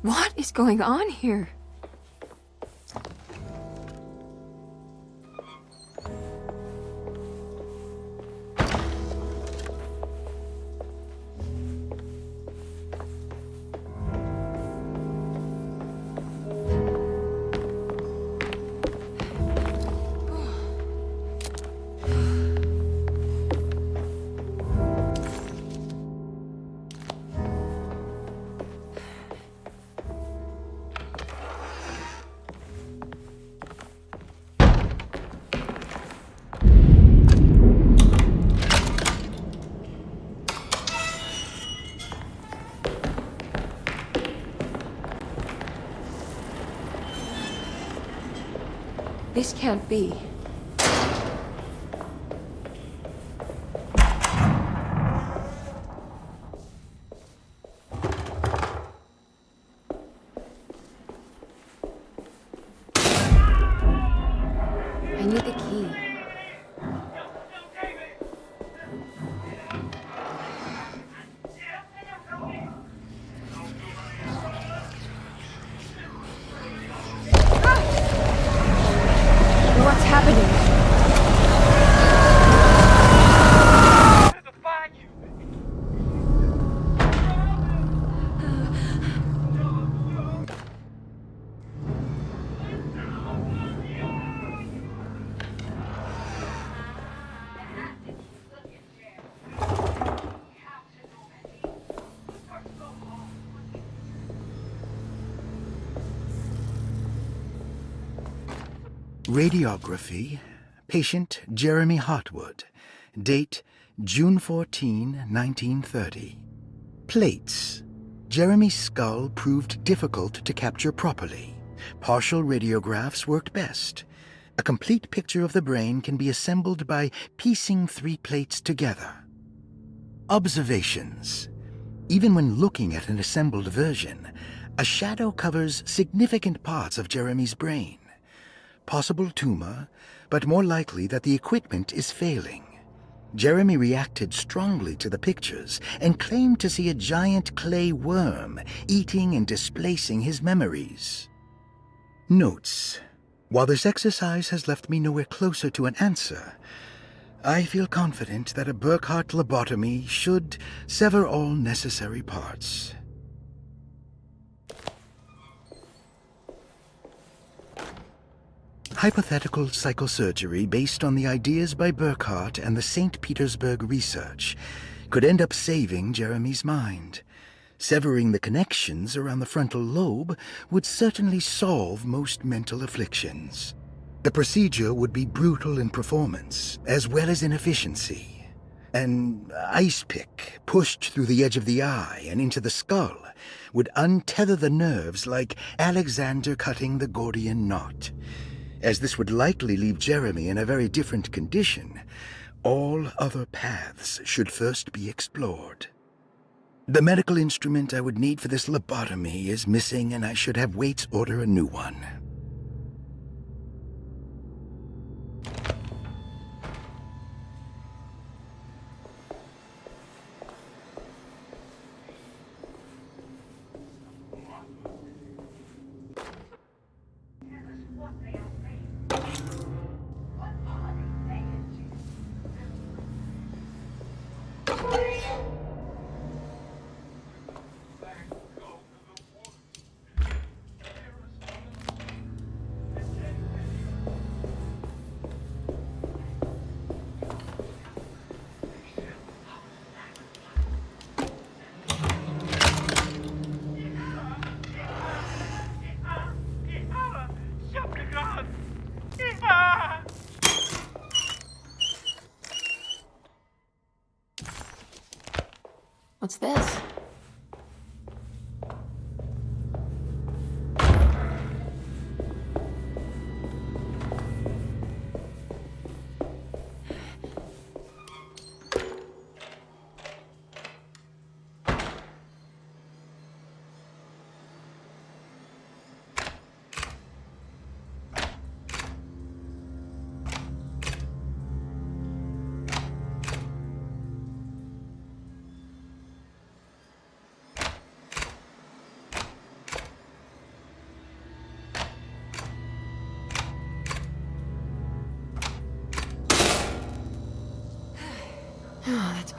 What is going on here? This can't be. I need the key. What's happening? Radiography. Patient Jeremy Hartwood. Date June 14, 1930. Plates. Jeremy's skull proved difficult to capture properly. Partial radiographs worked best. A complete picture of the brain can be assembled by piecing 3 plates together. Observations. Even when looking at an assembled version, a shadow covers significant parts of Jeremy's brain. Possible tumor, but more likely that the equipment is failing. Jeremy reacted strongly to the pictures and claimed to see a giant clay worm eating and displacing his memories. Notes. While this exercise has left me nowhere closer to an answer, I feel confident that a Burkhardt lobotomy should sever all necessary parts. Hypothetical psychosurgery based on the ideas by Burkhardt and the St. Petersburg research could end up saving Jeremy's mind. Severing the connections around the frontal lobe would certainly solve most mental afflictions. The procedure would be brutal in performance, as well as in efficiency. An ice pick pushed through the edge of the eye and into the skull would untether the nerves like Alexander cutting the Gordian knot. As this would likely leave Jeremy in a very different condition, all other paths should first be explored. The medical instrument I would need for this lobotomy is missing, and I should have Waits order a new one. What's this?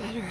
better.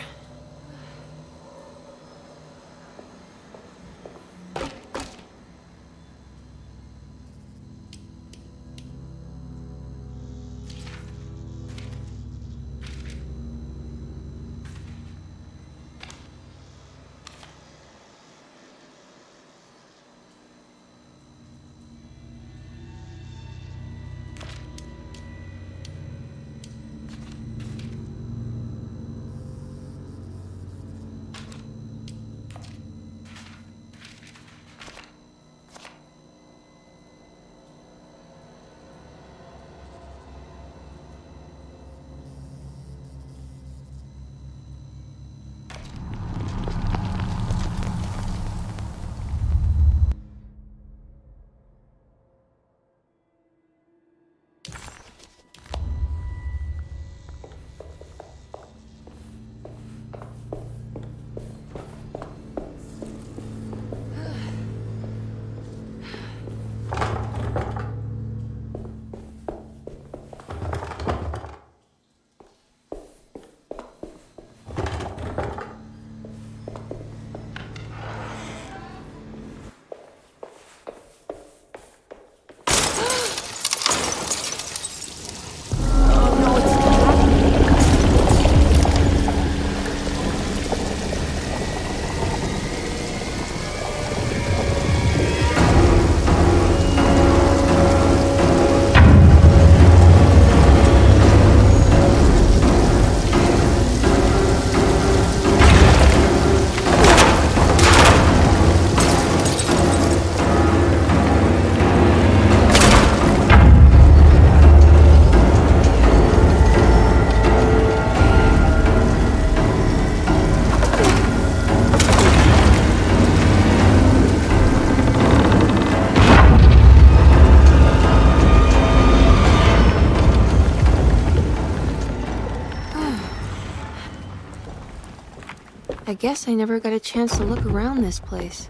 I guess I never got a chance to look around this place.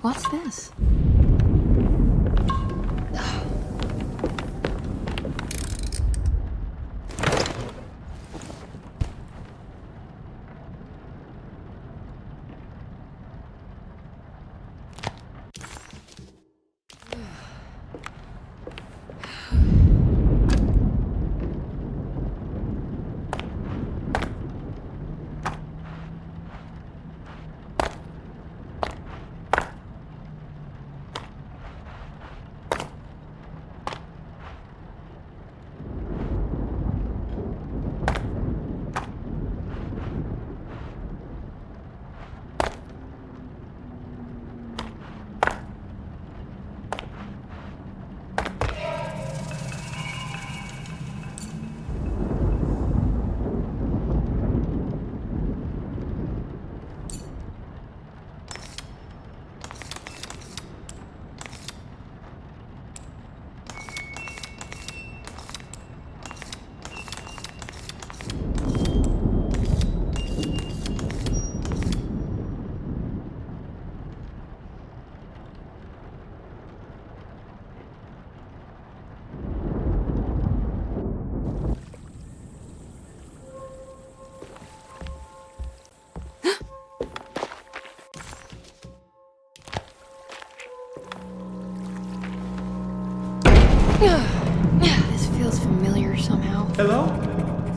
What's this? This feels familiar somehow. Hello?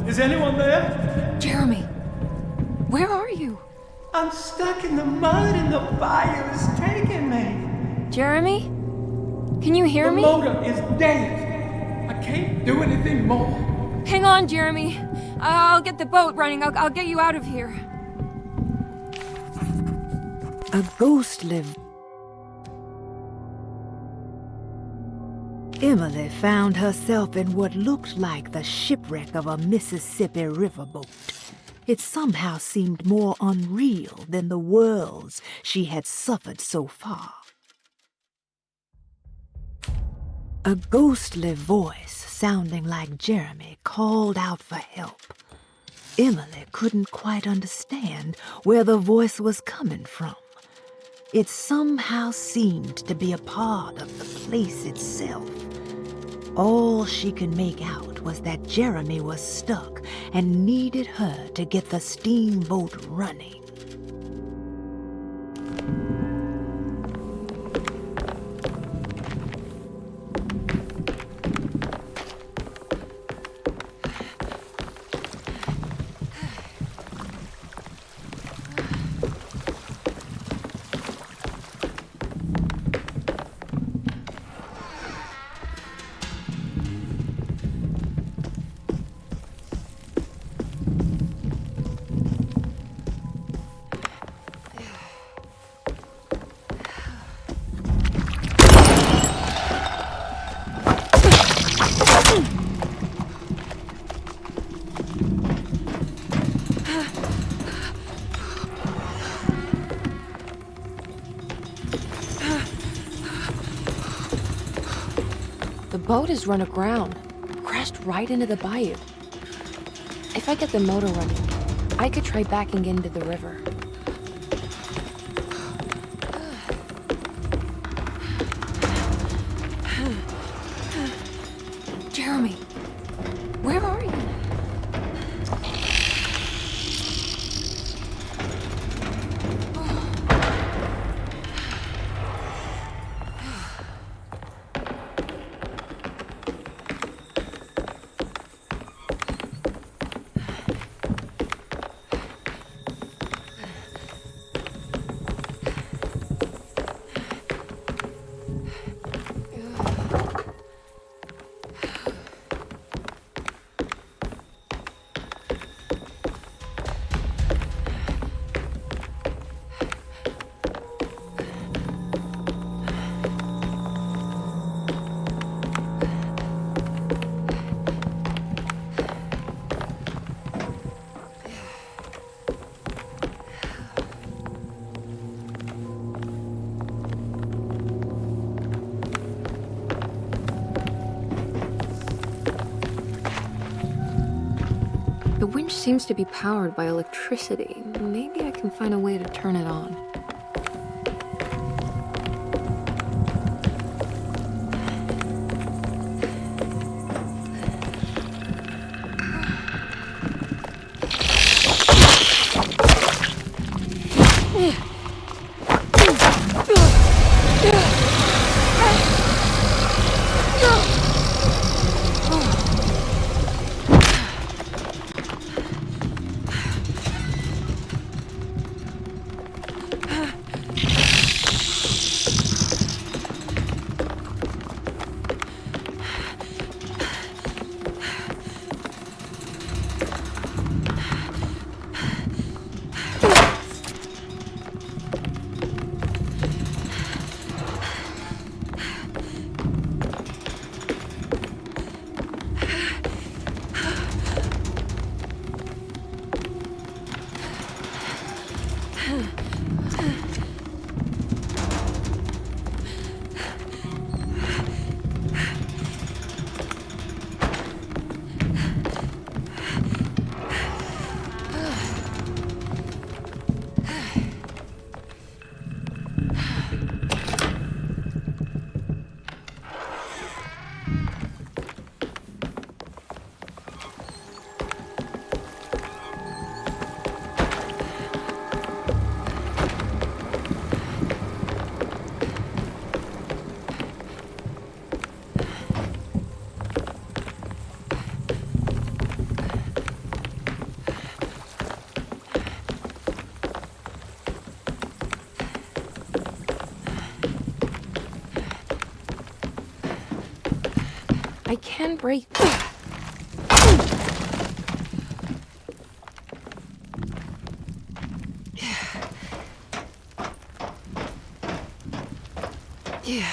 Is anyone there? Jeremy, where are you? I'm stuck in the mud and the fire is taking me. Jeremy? Can you hear me? The motor is dead. I can't do anything more. Hang on, Jeremy. I'll get the boat running. I'll get you out of here. A ghost lived. Emily found herself in what looked like the shipwreck of a Mississippi riverboat. It somehow seemed more unreal than the worlds she had suffered so far. A ghostly voice sounding like Jeremy called out for help. Emily couldn't quite understand where the voice was coming from. It somehow seemed to be a part of the place itself. All she could make out was that Jeremy was stuck and needed her to get the steamboat running. The boat has run aground, crashed right into the bayou. If I get the motor running, I could try backing into the river. Jeremy, where are you? The winch seems to be powered by electricity. Maybe I can find a way to turn it on. I can break. Yeah.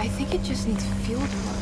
I think it just needs fuel to run.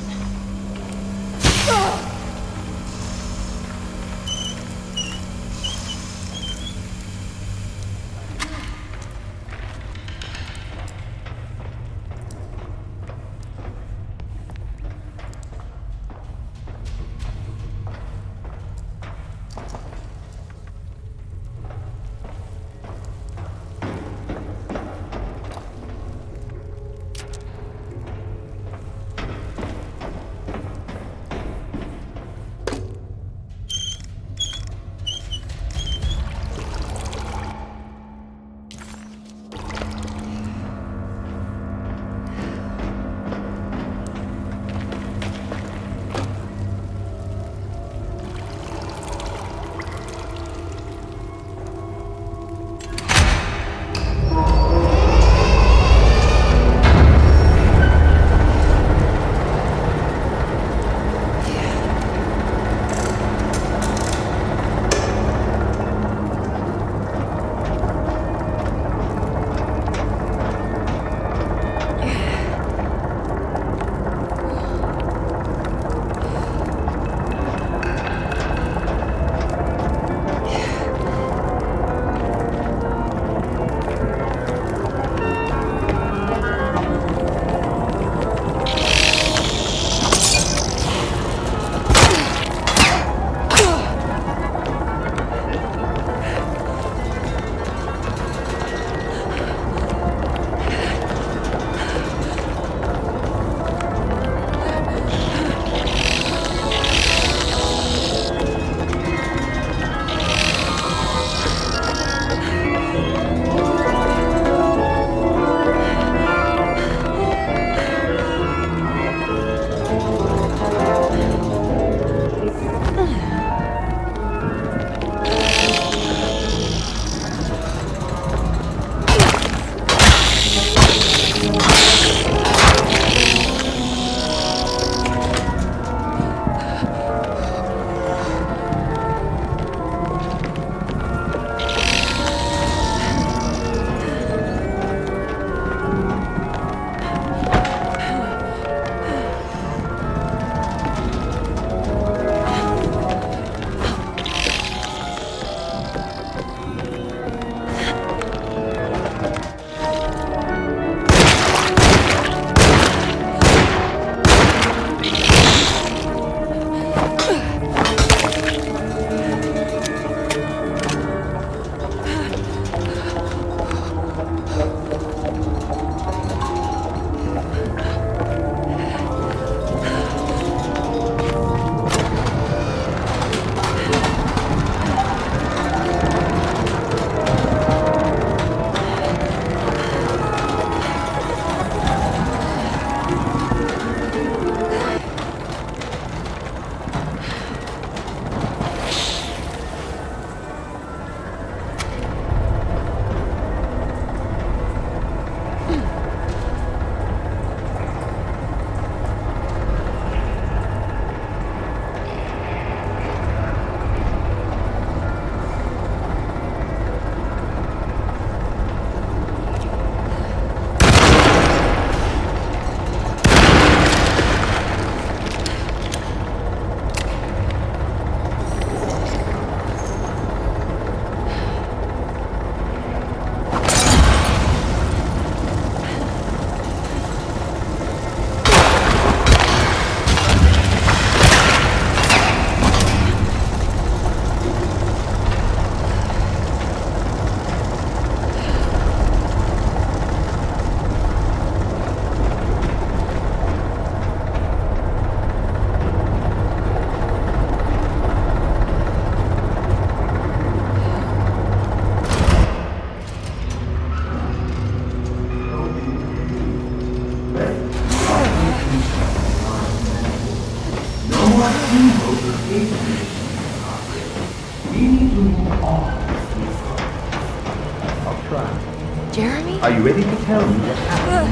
Jeremy? Are you ready to tell me what happened?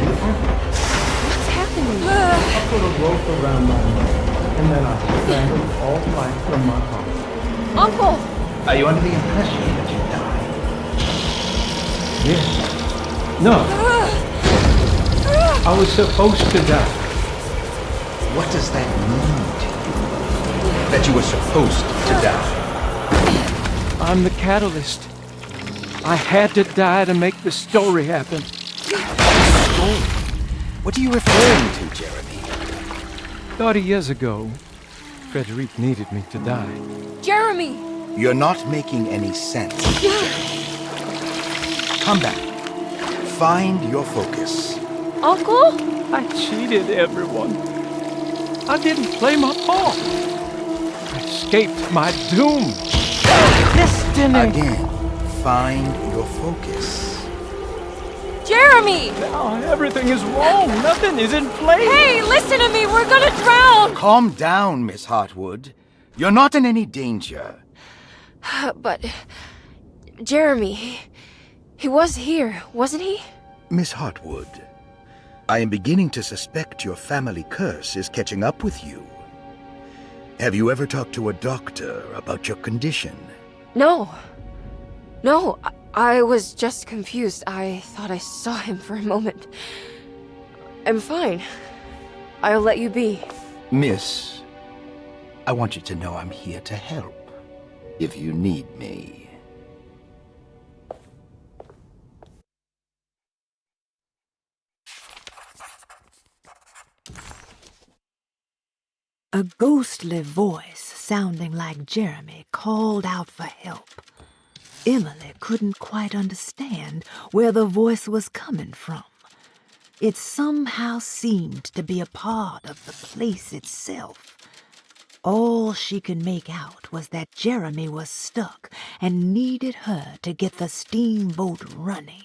What's happening? I put a rope around my neck, and then I strangled all life from my heart. Uncle! Are you under the impression that you died? Yes. No. I was supposed to die. What does that mean to you? That you were supposed to die? I'm the catalyst. I had to die to make the story happen. Story? What are you referring to, Jeremy? 30 years ago, Frederic needed me to die. Jeremy! You're not making any sense, Jeremy. Come back. Find your focus. Uncle? I cheated everyone. I didn't play my part. I escaped my doom. Destiny! Again, find your focus. Jeremy! Now everything is wrong. Nothing is in place. Hey, listen to me. We're gonna drown. Calm down, Miss Hartwood. You're not in any danger. But Jeremy, he was here, wasn't he? Miss Hartwood, I am beginning to suspect your family curse is catching up with you. Have you ever talked to a doctor about your condition? No. No, I was just confused. I thought I saw him for a moment. I'm fine. I'll let you be. Miss, I want you to know I'm here to help, if you need me. A ghostly voice sounding like Jeremy called out for help. Emily couldn't quite understand where the voice was coming from. It somehow seemed to be a part of the place itself. All she could make out was that Jeremy was stuck and needed her to get the steamboat running.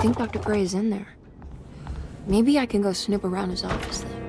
think Dr. Gray is in there. Maybe I can go snoop around his office then.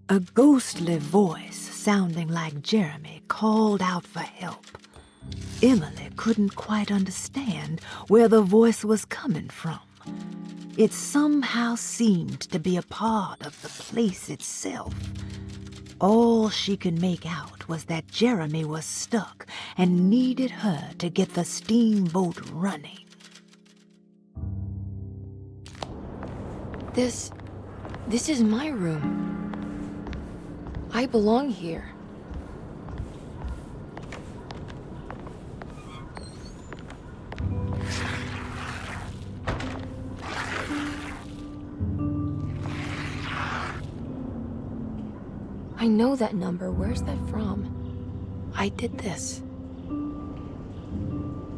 A ghostly voice sounding like Jeremy called out for help. Emily couldn't quite understand where the voice was coming from. It somehow seemed to be a part of the place itself. All she could make out was that Jeremy was stuck and needed her to get the steamboat running. This is my room. I belong here. I know that number. Where's that from? I did this.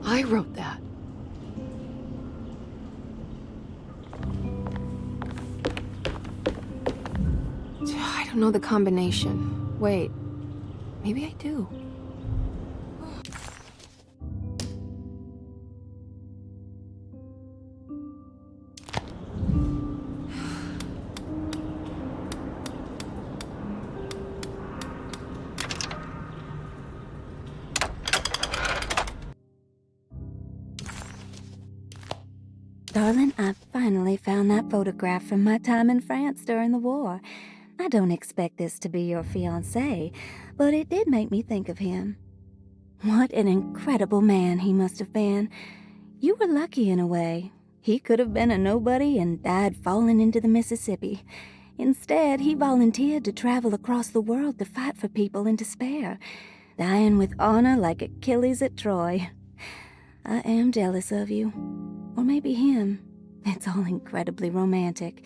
I wrote that. I don't know the combination. Wait, maybe I do. Darling, I finally found that photograph from my time in France during the war. I don't expect this to be your fiancé, but it did make me think of him. What an incredible man he must have been. You were lucky in a way. He could have been a nobody and died falling into the Mississippi. Instead, he volunteered to travel across the world to fight for people in despair, dying with honor like Achilles at Troy. I am jealous of you. Or maybe him. It's all incredibly romantic.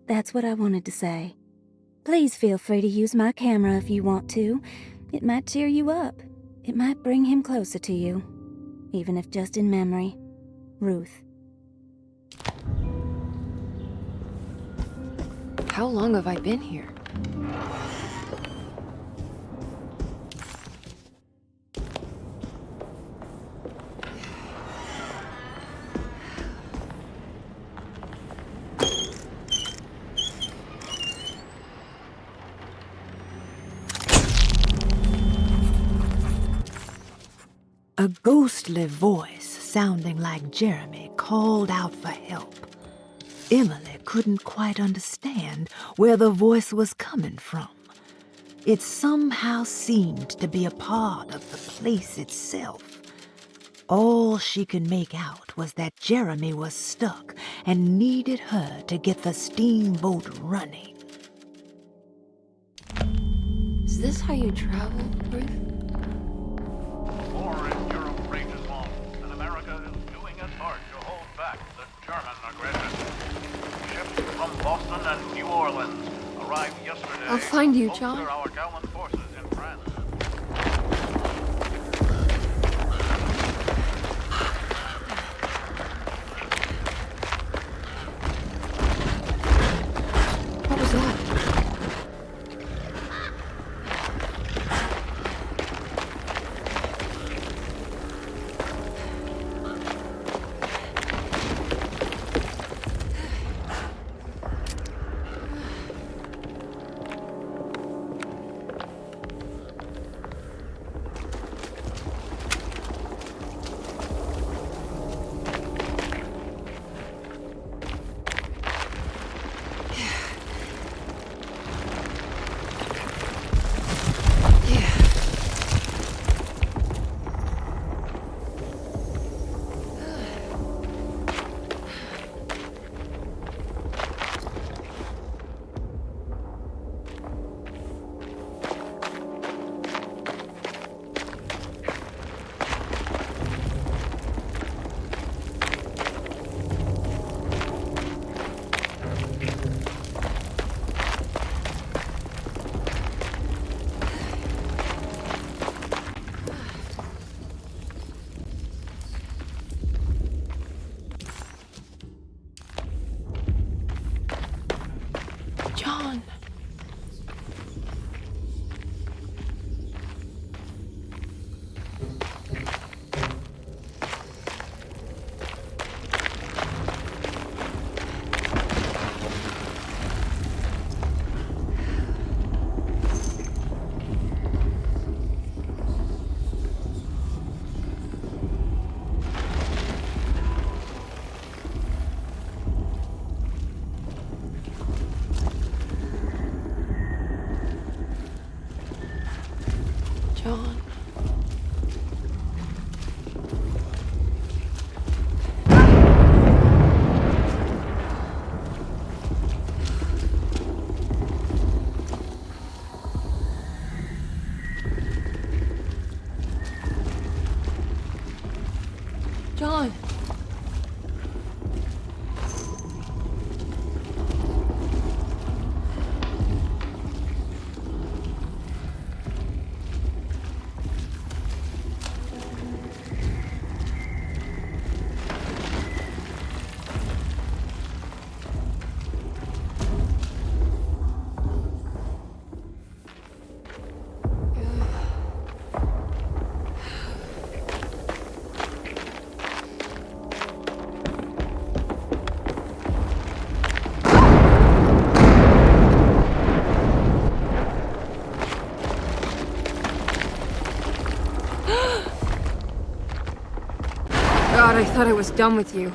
That's what I wanted to say. Please feel free to use my camera if you want to. It might cheer you up. It might bring him closer to you. Even if just in memory. Ruth. How long have I been here? A ghostly voice sounding like Jeremy called out for help. Emily couldn't quite understand where the voice was coming from. It somehow seemed to be a part of the place itself. All she could make out was that Jeremy was stuck and needed her to get the steamboat running. Is this how you travel, Ruth? War in Europe rages on, and America is doing its part to hold back the German aggression. Ships from Boston and New Orleans arrived yesterday. I'll find you, to John. bolster our gallant forces in France. What was that? John. John. John. God, I thought I was done with you.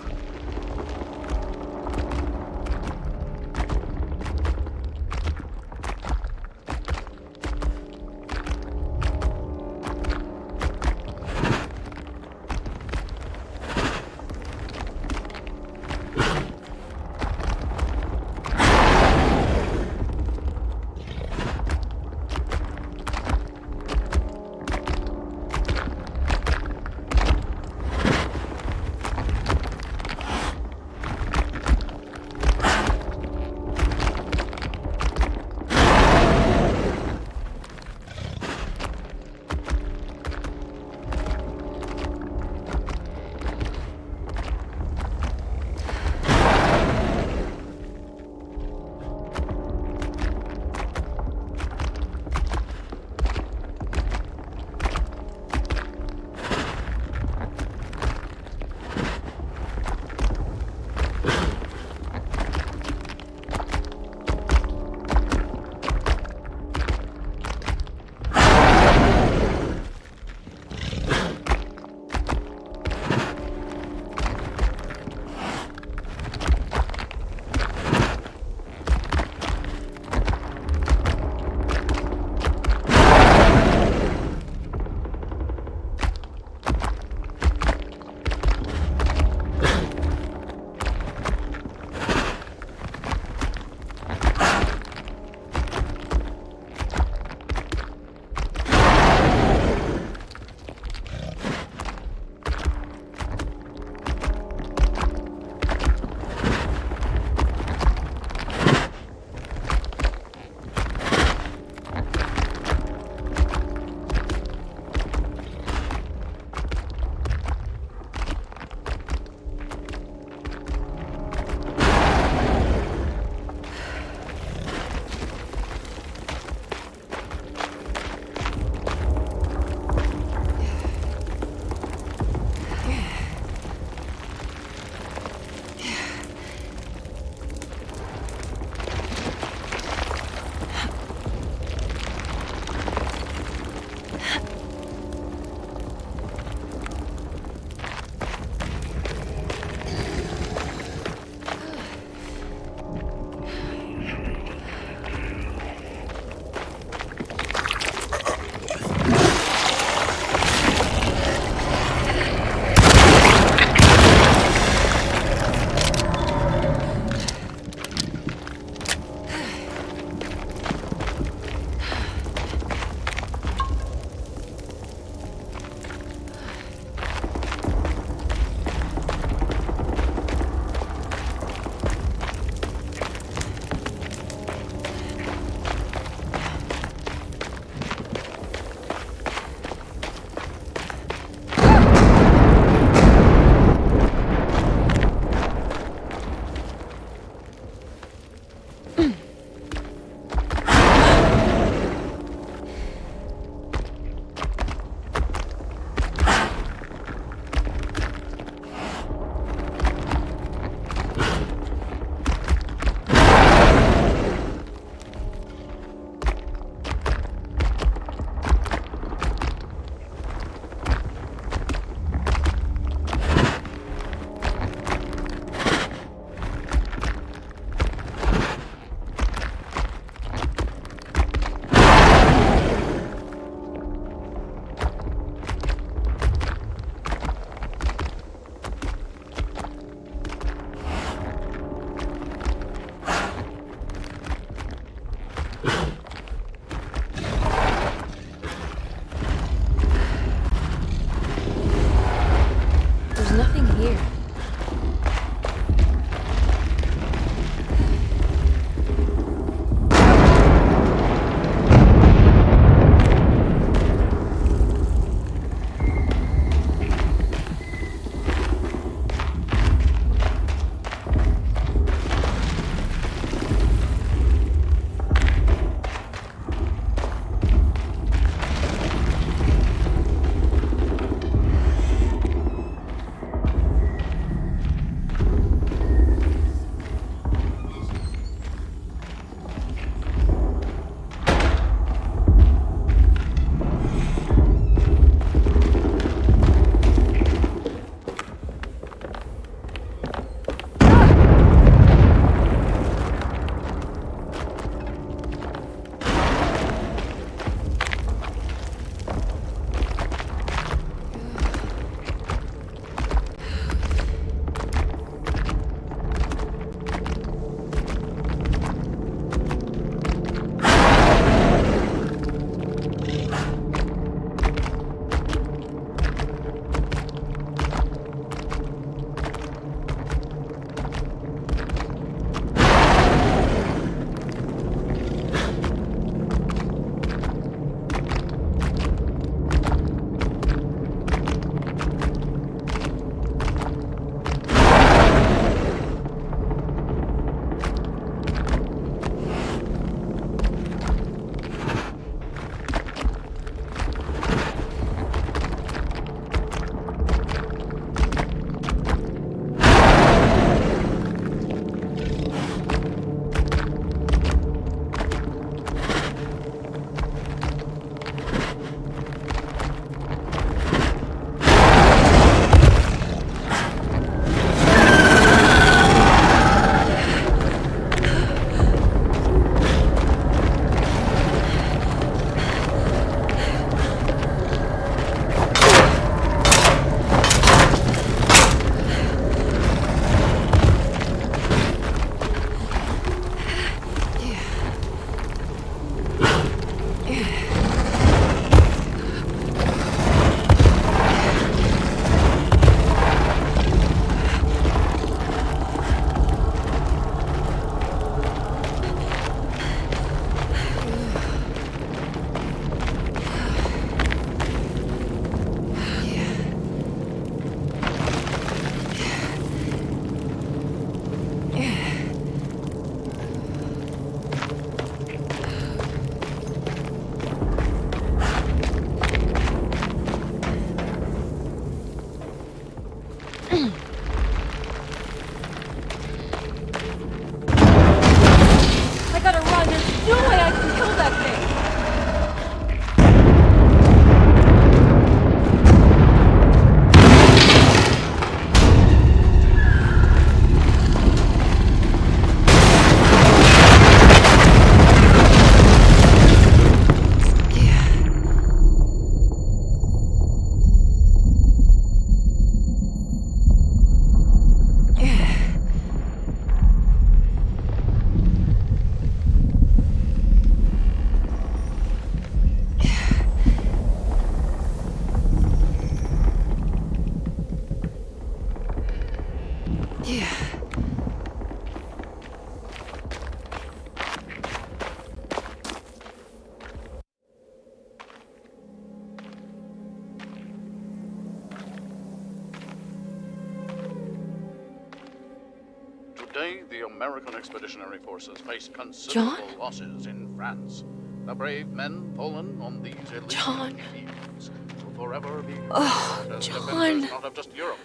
Today, the American Expeditionary Forces face considerable losses in France. The brave men fallen on these elite fields will forever be remembered as defenders not of just Europe,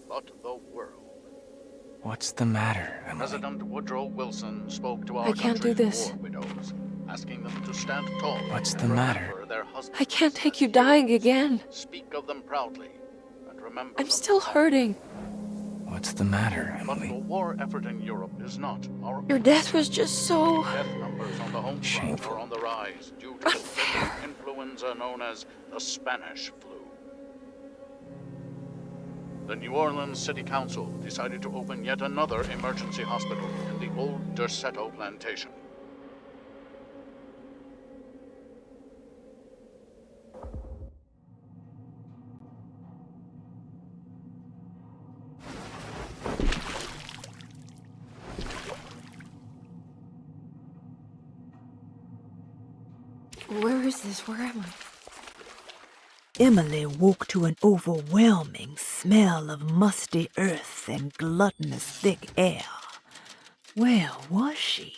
but the world. What's the matter, Emily? President Woodrow Wilson spoke to our I can't do country's this. war widows, asking them to stand tall. What's the and matter? remember their husbands. I can't take you dying again. Speak of them proudly and remember I'm them. still hurting. What's the matter, But Emily? the war effort in Europe is not our Your death was just so... Death numbers on the home front are on the rise due to the deadly influenza known as the Spanish flu. The New Orleans City Council decided to open yet another emergency hospital in the old Derceto plantation. Where is this? Where am I? Emily woke to an overwhelming smell of musty earth and gluttonous thick air. Where was she?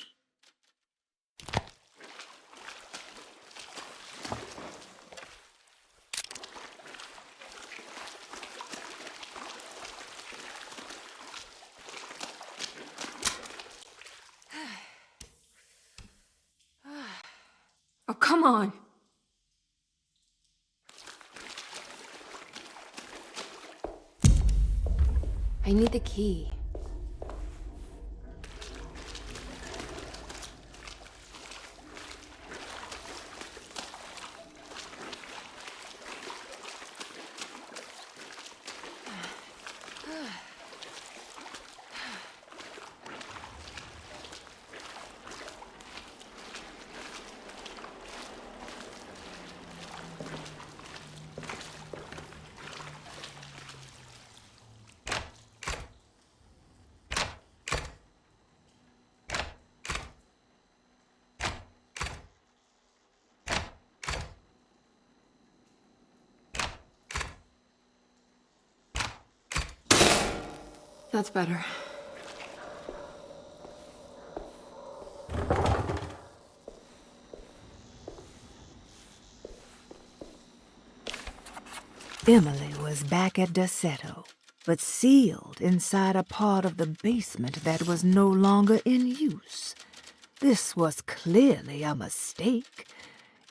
Oh, come on. I need the key. That's better. Emily was back at Derceto, but sealed inside a part of the basement that was no longer in use. This was clearly a mistake.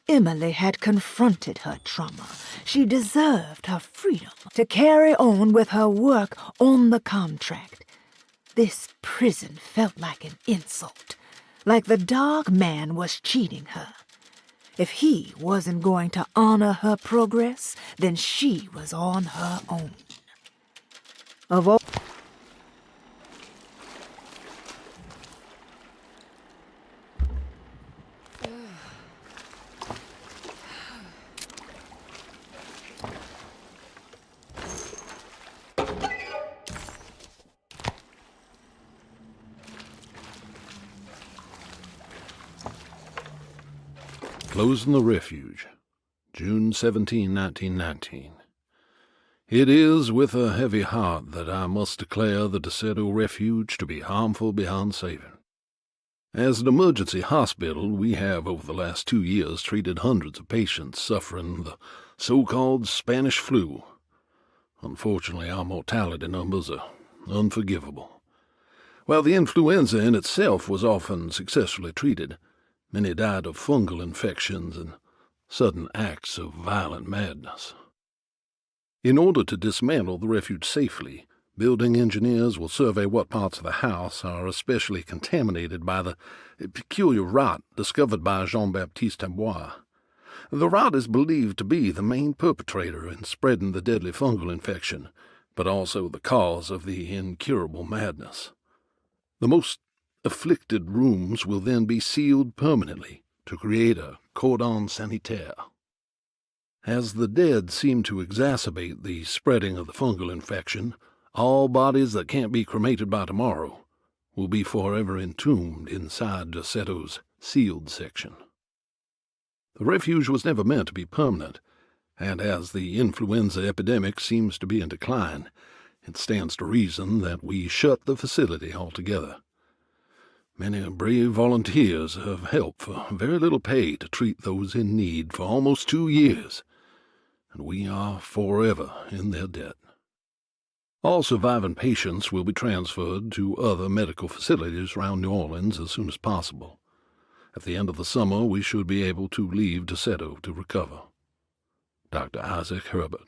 Emily had confronted her trauma. She deserved her freedom to carry on with her work on the contract. This prison felt like an insult, like the dog man was cheating her. If he wasn't going to honor her progress, then she was on her own. Of all... Closing the Refuge, June 17, 1919. It is with a heavy heart that I must declare the Derceto Refuge to be harmful beyond saving. As an emergency hospital, we have over the last 2 years treated hundreds of patients suffering the so-called Spanish flu. Unfortunately, our mortality numbers are unforgivable. While the influenza in itself was often successfully treated, many died of fungal infections and sudden acts of violent madness. In order to dismantle the refuge safely, building engineers will survey what parts of the house are especially contaminated by the peculiar rot discovered by Jean-Baptiste Tabois. The rot is believed to be the main perpetrator in spreading the deadly fungal infection, but also the cause of the incurable madness. The most afflicted rooms will then be sealed permanently to create a cordon sanitaire. As the dead seem to exacerbate the spreading of the fungal infection, all bodies that can't be cremated by tomorrow will be forever entombed inside Derceto's sealed section. The refuge was never meant to be permanent, and as the influenza epidemic seems to be in decline, it stands to reason that we shut the facility altogether, Many brave volunteers have helped for very little pay to treat those in need for almost 2 years, and we are forever in their debt. All surviving patients will be transferred to other medical facilities around New Orleans as soon as possible. At the end of the summer, we should be able to leave Derceto to recover. Dr. Isaac Herbert.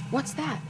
What's that?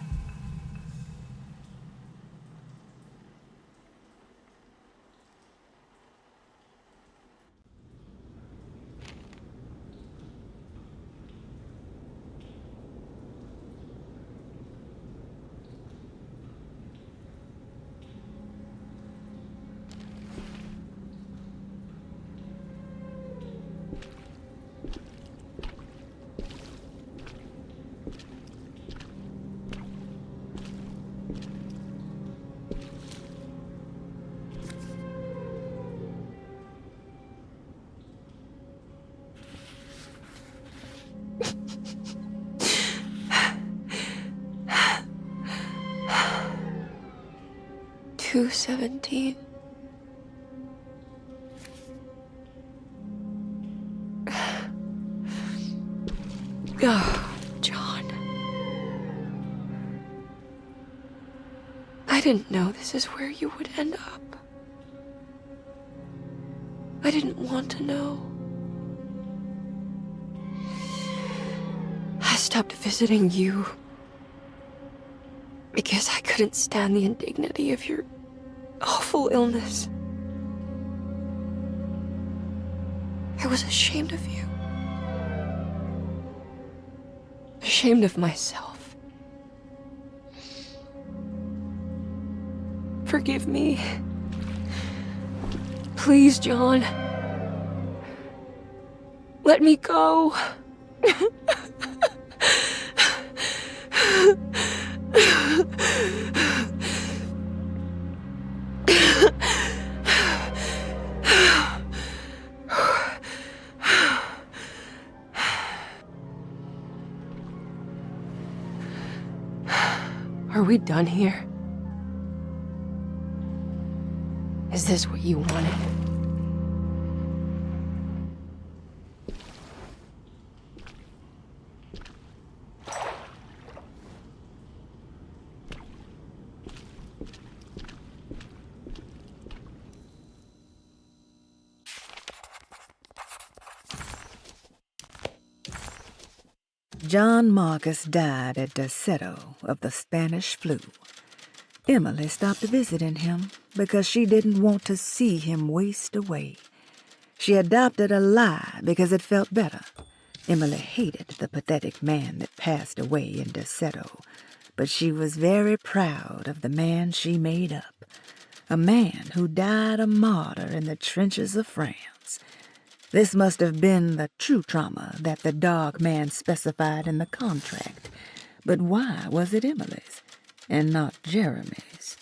$2.17. Oh, John. I didn't know this is where you would end up. I didn't want to know. I stopped visiting you because I couldn't stand the indignity of your awful illness. I was ashamed of you. Ashamed of myself. Forgive me. Please, John. Let me go. Are we done here? Is this what you wanted? John Marcus died at Derceto of the Spanish flu. Emily stopped visiting him because she didn't want to see him waste away. She adopted a lie because it felt better. Emily hated the pathetic man that passed away in Derceto, but she was very proud of the man she made up, a man who died a martyr in the trenches of France. This must have been the true trauma that the dog man specified in the contract. But why was it Emily's and not Jeremy's?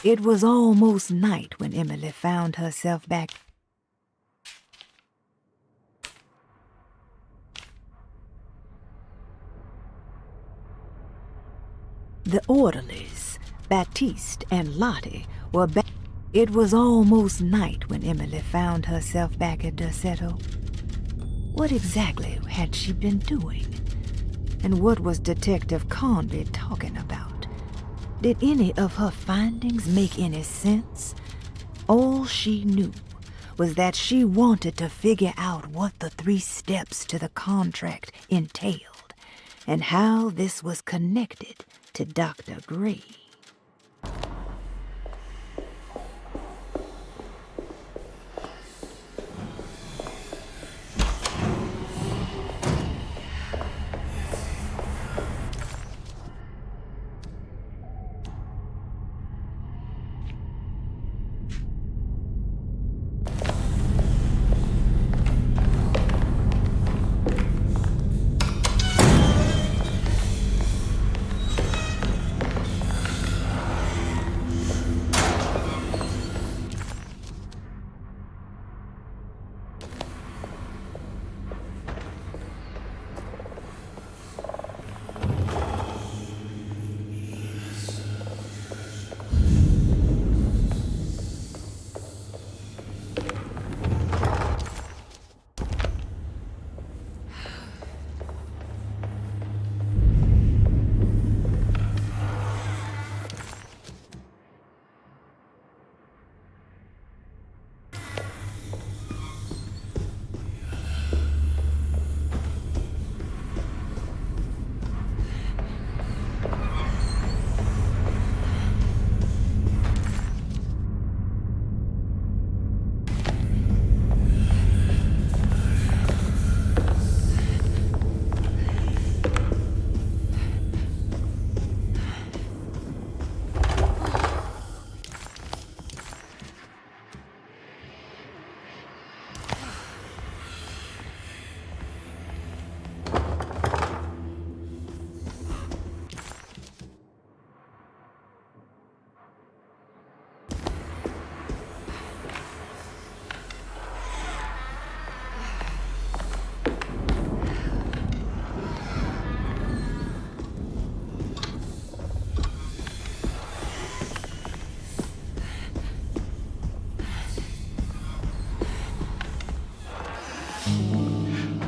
It was almost night when Emily found herself back. The orderlies, Baptiste and Lottie, were back. It was almost night when Emily found herself back at Derceto. What exactly had she been doing? And what was Detective Carnby talking about? Did any of her findings make any sense? All she knew was that she wanted to figure out what the 3 steps to the contract entailed, and how this was connected to Dr. Gray.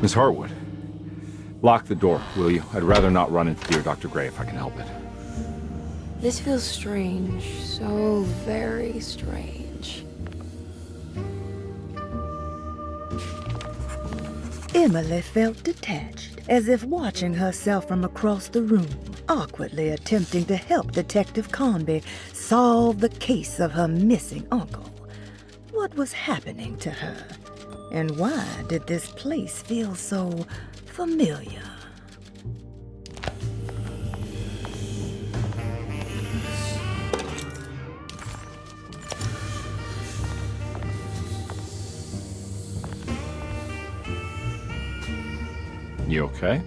Miss Hartwood, lock the door, will you? I'd rather not run into dear Dr. Gray if I can help it. This feels strange. So very strange. Emily felt detached, as if watching herself from across the room, awkwardly attempting to help Detective Carnby solve the case of her missing uncle. What was happening to her? And why did this place feel so familiar? You okay?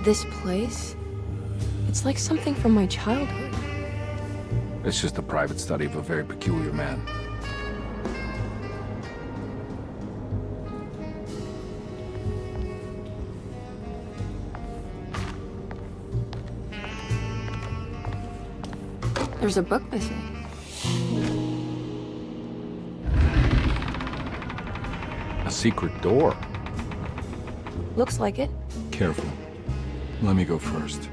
This place? It's like something from my childhood. It's just a private study of a very peculiar man. There's a book missing. A secret door. Looks like it. Careful. Let me go first.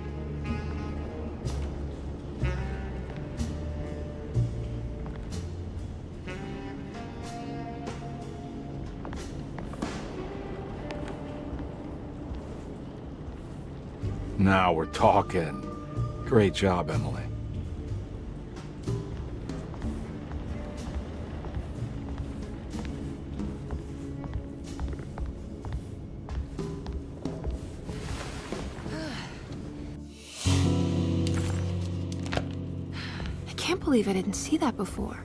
Now we're talking. Great job, Emily. I can't believe I didn't see that before.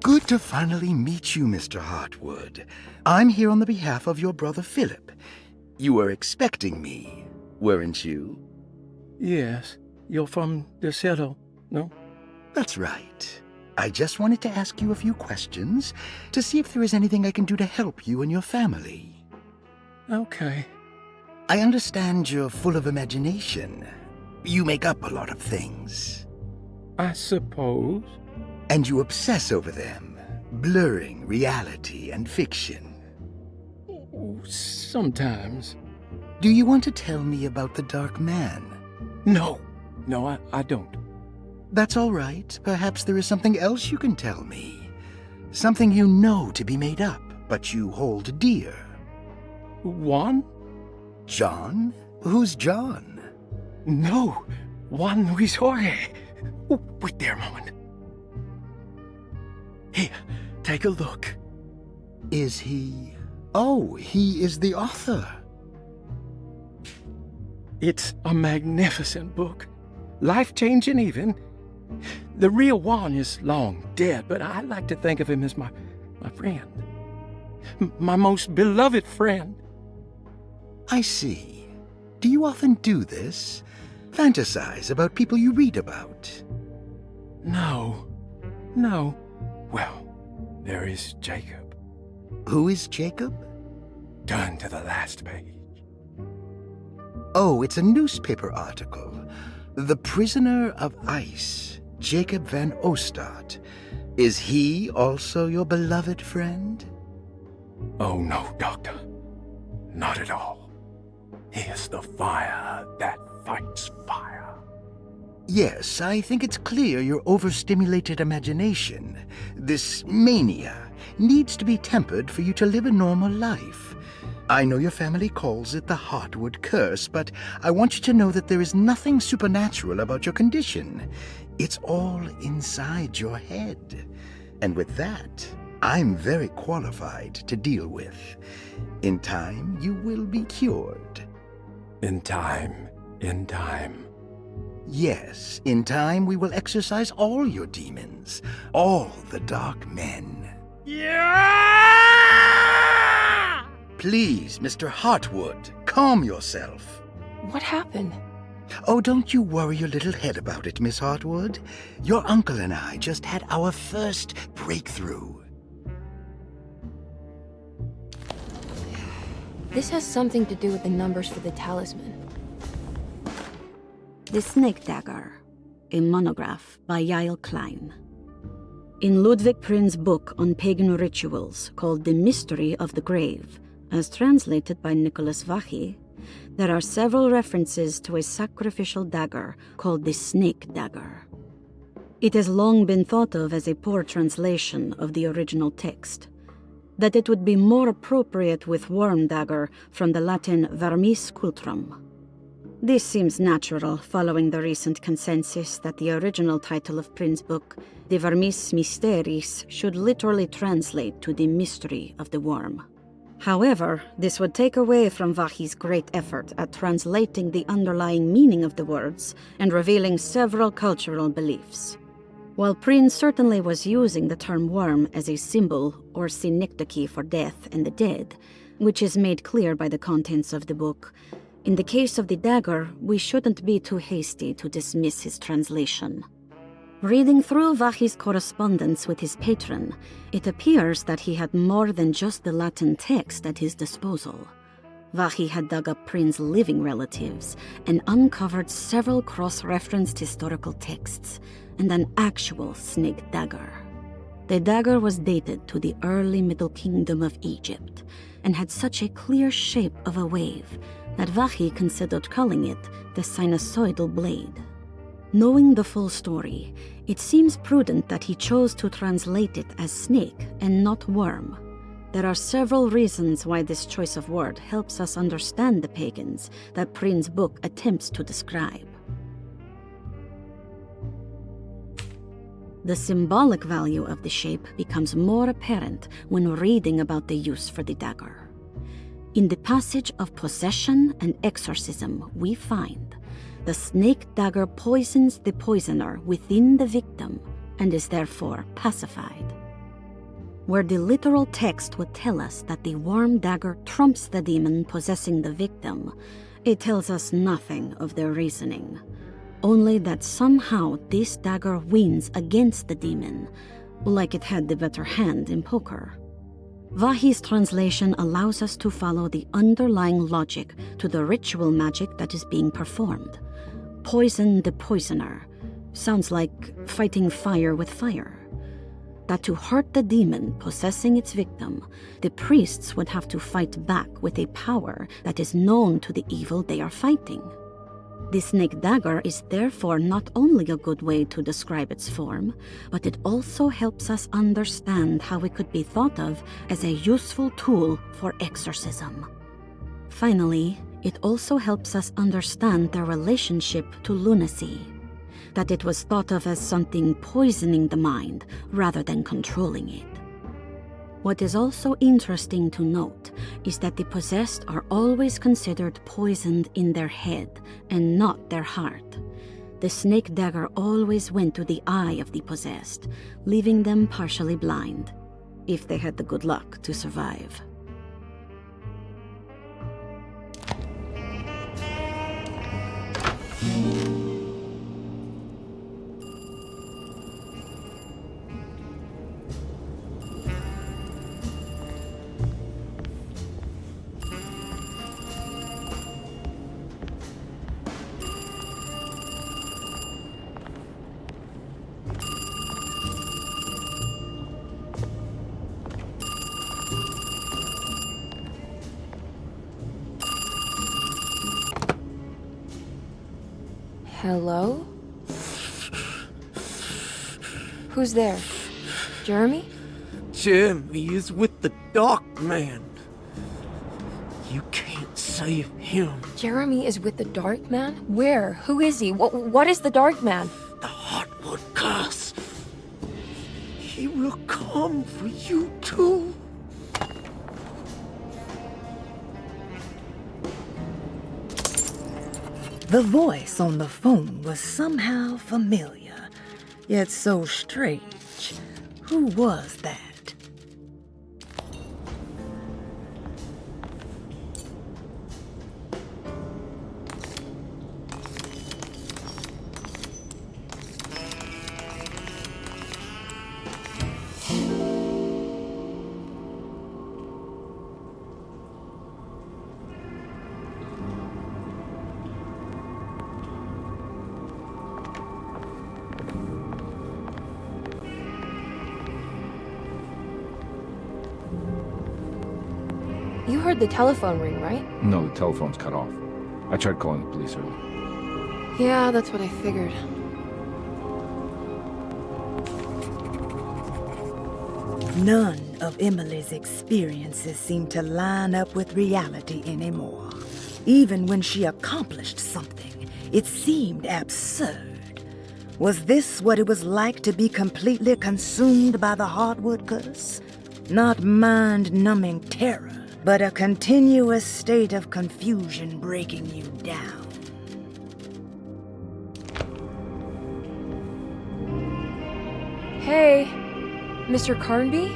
Good to finally meet you, Mr. Hartwood. I'm here on the behalf of your brother Philip. You were expecting me, weren't you? Yes. You're from Derceto, no? That's right. I just wanted to ask you a few questions to see if there is anything I can do to help you and your family. Okay. I understand you're full of imagination. You make up a lot of things. I suppose. And you obsess over them, blurring reality and fiction. Sometimes. Do you want to tell me about the Dark Man? No, I don't. That's all right. Perhaps there is something else you can tell me. Something you know to be made up, but you hold dear. Juan? John? Who's John? No, Juan Luis Jorge. Oh, wait there a moment. Here, take a look. Is he... Oh, he is the author. It's a magnificent book. Life-changing even. The real Juan is long dead, but I like to think of him as my friend. My most beloved friend. I see. Do you often do this? Fantasize about people you read about? No. Well, there is Jacob. Who is Jacob? Turn to the last page. Oh, it's a newspaper article. The Prisoner of Ice, Jacob van Ostad. Is he also your beloved friend? Oh, no, Doctor. Not at all. He is the fire that fights fire. Yes, I think it's clear your overstimulated imagination, this mania, needs to be tempered for you to live a normal life. I know your family calls it the Hartwood curse, but I want you to know that there is nothing supernatural about your condition. It's all inside your head. And with that, I'm very qualified to deal with. In time, you will be cured. In time. Yes, in time we will exorcise all your demons, all the dark men. Yeah! Please, Mr. Hartwood, calm yourself. What happened? Oh, don't you worry your little head about it, Miss Hartwood. Your uncle and I just had our first breakthrough. This has something to do with the numbers for the talisman. The Snake Dagger, a monograph by Yael Klein. In Ludwig Prin's book on pagan rituals called The Mystery of the Grave, as translated by Nicholas Vachy, there are several references to a sacrificial dagger called the Snake Dagger. It has long been thought of as a poor translation of the original text, that it would be more appropriate with worm dagger from the Latin vermis cultrum. This seems natural following the recent consensus that the original title of Prin's book, De Vermis Mysteris, should literally translate to the mystery of the worm. However, this would take away from Vachy's great effort at translating the underlying meaning of the words and revealing several cultural beliefs. While Prin certainly was using the term worm as a symbol or synecdoche for death and the dead, which is made clear by the contents of the book, in the case of the dagger, we shouldn't be too hasty to dismiss his translation. Reading through Vachy's correspondence with his patron, it appears that he had more than just the Latin text at his disposal. Vachy had dug up Prin's living relatives and uncovered several cross-referenced historical texts and an actual snake dagger. The dagger was dated to the early Middle Kingdom of Egypt and had such a clear shape of a wave that Vachy considered calling it the sinusoidal blade. Knowing the full story, it seems prudent that he chose to translate it as snake and not worm. There are several reasons why this choice of word helps us understand the pagans that Prin's book attempts to describe. The symbolic value of the shape becomes more apparent when reading about the use for the dagger. In the passage of possession and exorcism, we find the snake dagger poisons the poisoner within the victim and is therefore pacified. Where the literal text would tell us that the worm dagger trumps the demon possessing the victim, it tells us nothing of their reasoning, only that somehow this dagger wins against the demon, like it had the better hand in poker. Vahi's translation allows us to follow the underlying logic to the ritual magic that is being performed. Poison the poisoner. Sounds like fighting fire with fire. That to hurt the demon possessing its victim, the priests would have to fight back with a power that is known to the evil they are fighting. The snake dagger is therefore not only a good way to describe its form, but it also helps us understand how it could be thought of as a useful tool for exorcism. Finally, it also helps us understand their relationship to lunacy, that it was thought of as something poisoning the mind rather than controlling it. What is also interesting to note is that the possessed are always considered poisoned in their head and not their heart. The snake dagger always went to the eye of the possessed, leaving them partially blind, if they had the good luck to survive. Hello? Who's there? Jeremy? Jeremy is with the Dark Man. You can't save him. Jeremy is with the Dark Man? Where? Who is he? What is the Dark Man? The Hartwood curse. He will come for you too. The voice on the phone was somehow familiar, yet so strange. Who was that? You heard the telephone ring, right? No, the telephone's cut off. I tried calling the police earlier. Yeah, that's what I figured. None of Emily's experiences seemed to line up with reality anymore. Even when she accomplished something, it seemed absurd. Was this what it was like to be completely consumed by the Hartwood curse? Not mind-numbing terror, but a continuous state of confusion breaking you down. Hey, Mr. Carnby?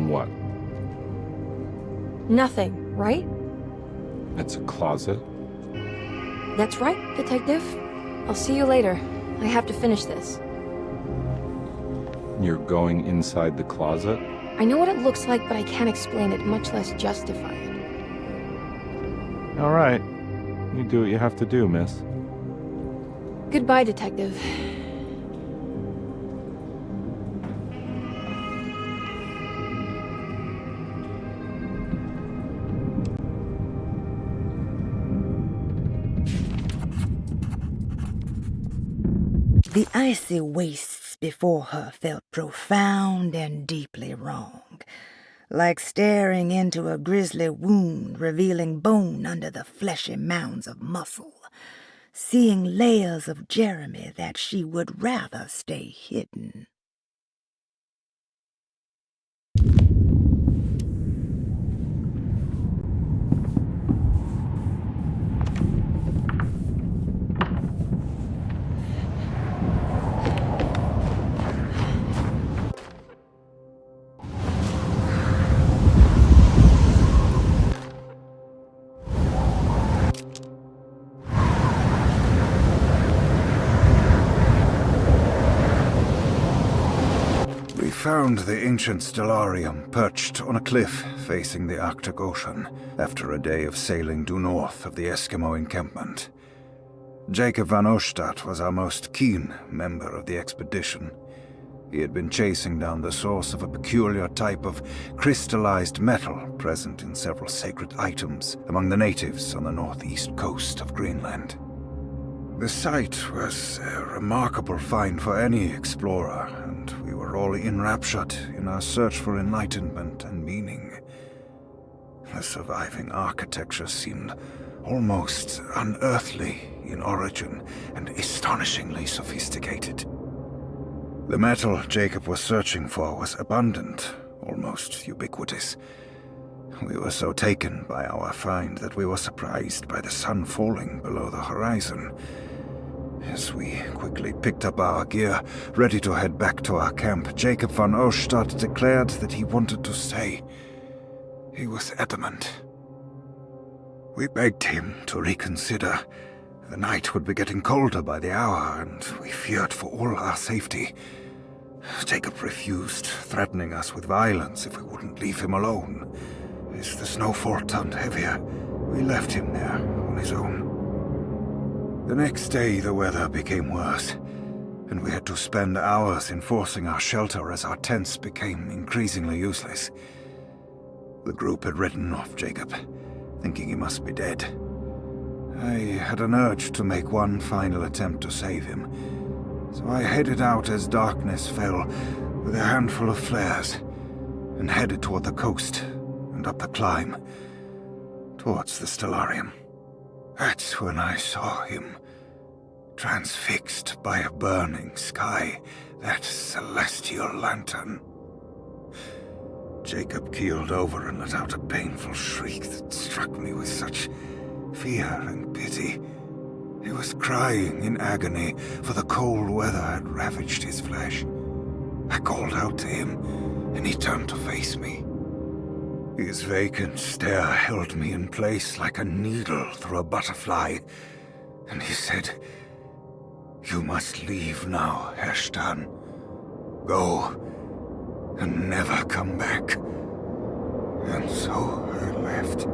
What? Nothing, right? It's a closet? That's right, Detective. I'll see you later. I have to finish this. You're going inside the closet? I know what it looks like, but I can't explain it, much less justify it. All right. You do what you have to do, miss. Goodbye, Detective. The icy wastes before her felt profound and deeply wrong, like staring into a grisly wound revealing bone under the fleshy mounds of muscle, seeing layers of Jeremy that she would rather stay hidden. found the ancient stellarium perched on a cliff facing the Arctic Ocean after a day of sailing due north of the Eskimo encampment. Jacob van Oostad was our most keen member of the expedition. He had been chasing down the source of a peculiar type of crystallized metal present in several sacred items among the natives on the northeast coast of Greenland. The site was a remarkable find for any explorer, and we were all enraptured in our search for enlightenment and meaning. The surviving architecture seemed almost unearthly in origin and astonishingly sophisticated. The metal Jacob was searching for was abundant, almost ubiquitous. We were so taken by our find that we were surprised by the sun falling below the horizon. As we quickly picked up our gear, ready to head back to our camp, Jacob van Oostad declared that he wanted to stay. He was adamant. We begged him to reconsider. The night would be getting colder by the hour, and we feared for all our safety. Jacob refused, threatening us with violence if we wouldn't leave him alone. As the snowfall turned heavier, we left him there on his own. The next day, the weather became worse, and we had to spend hours enforcing our shelter as our tents became increasingly useless. The group had ridden off Jacob, thinking he must be dead. I had an urge to make one final attempt to save him, so I headed out as darkness fell with a handful of flares and headed toward the coast and up the climb towards the stellarium. That's when I saw him, transfixed by a burning sky, that celestial lantern. Jacob keeled over and let out a painful shriek that struck me with such fear and pity. He was crying in agony, for the cold weather had ravaged his flesh. I called out to him, and he turned to face me. His vacant stare held me in place like a needle through a butterfly, and he said, "You must leave now, Herstan. Go, and never come back." And so I left.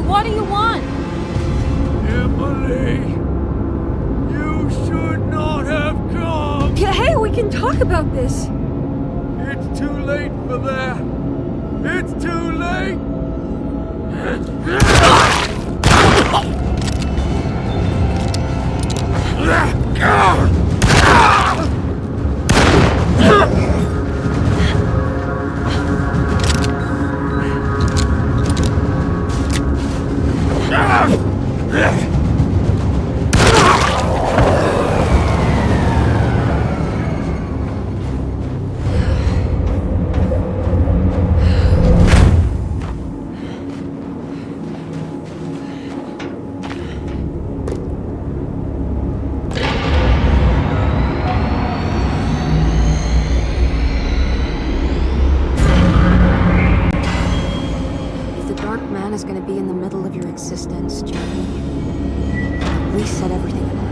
What do you want? Emily, you should not have come. Hey, can talk about this. It's too late for that. It's too late. Is going to be in the middle of your existence, Jeremy. At least set everything in order.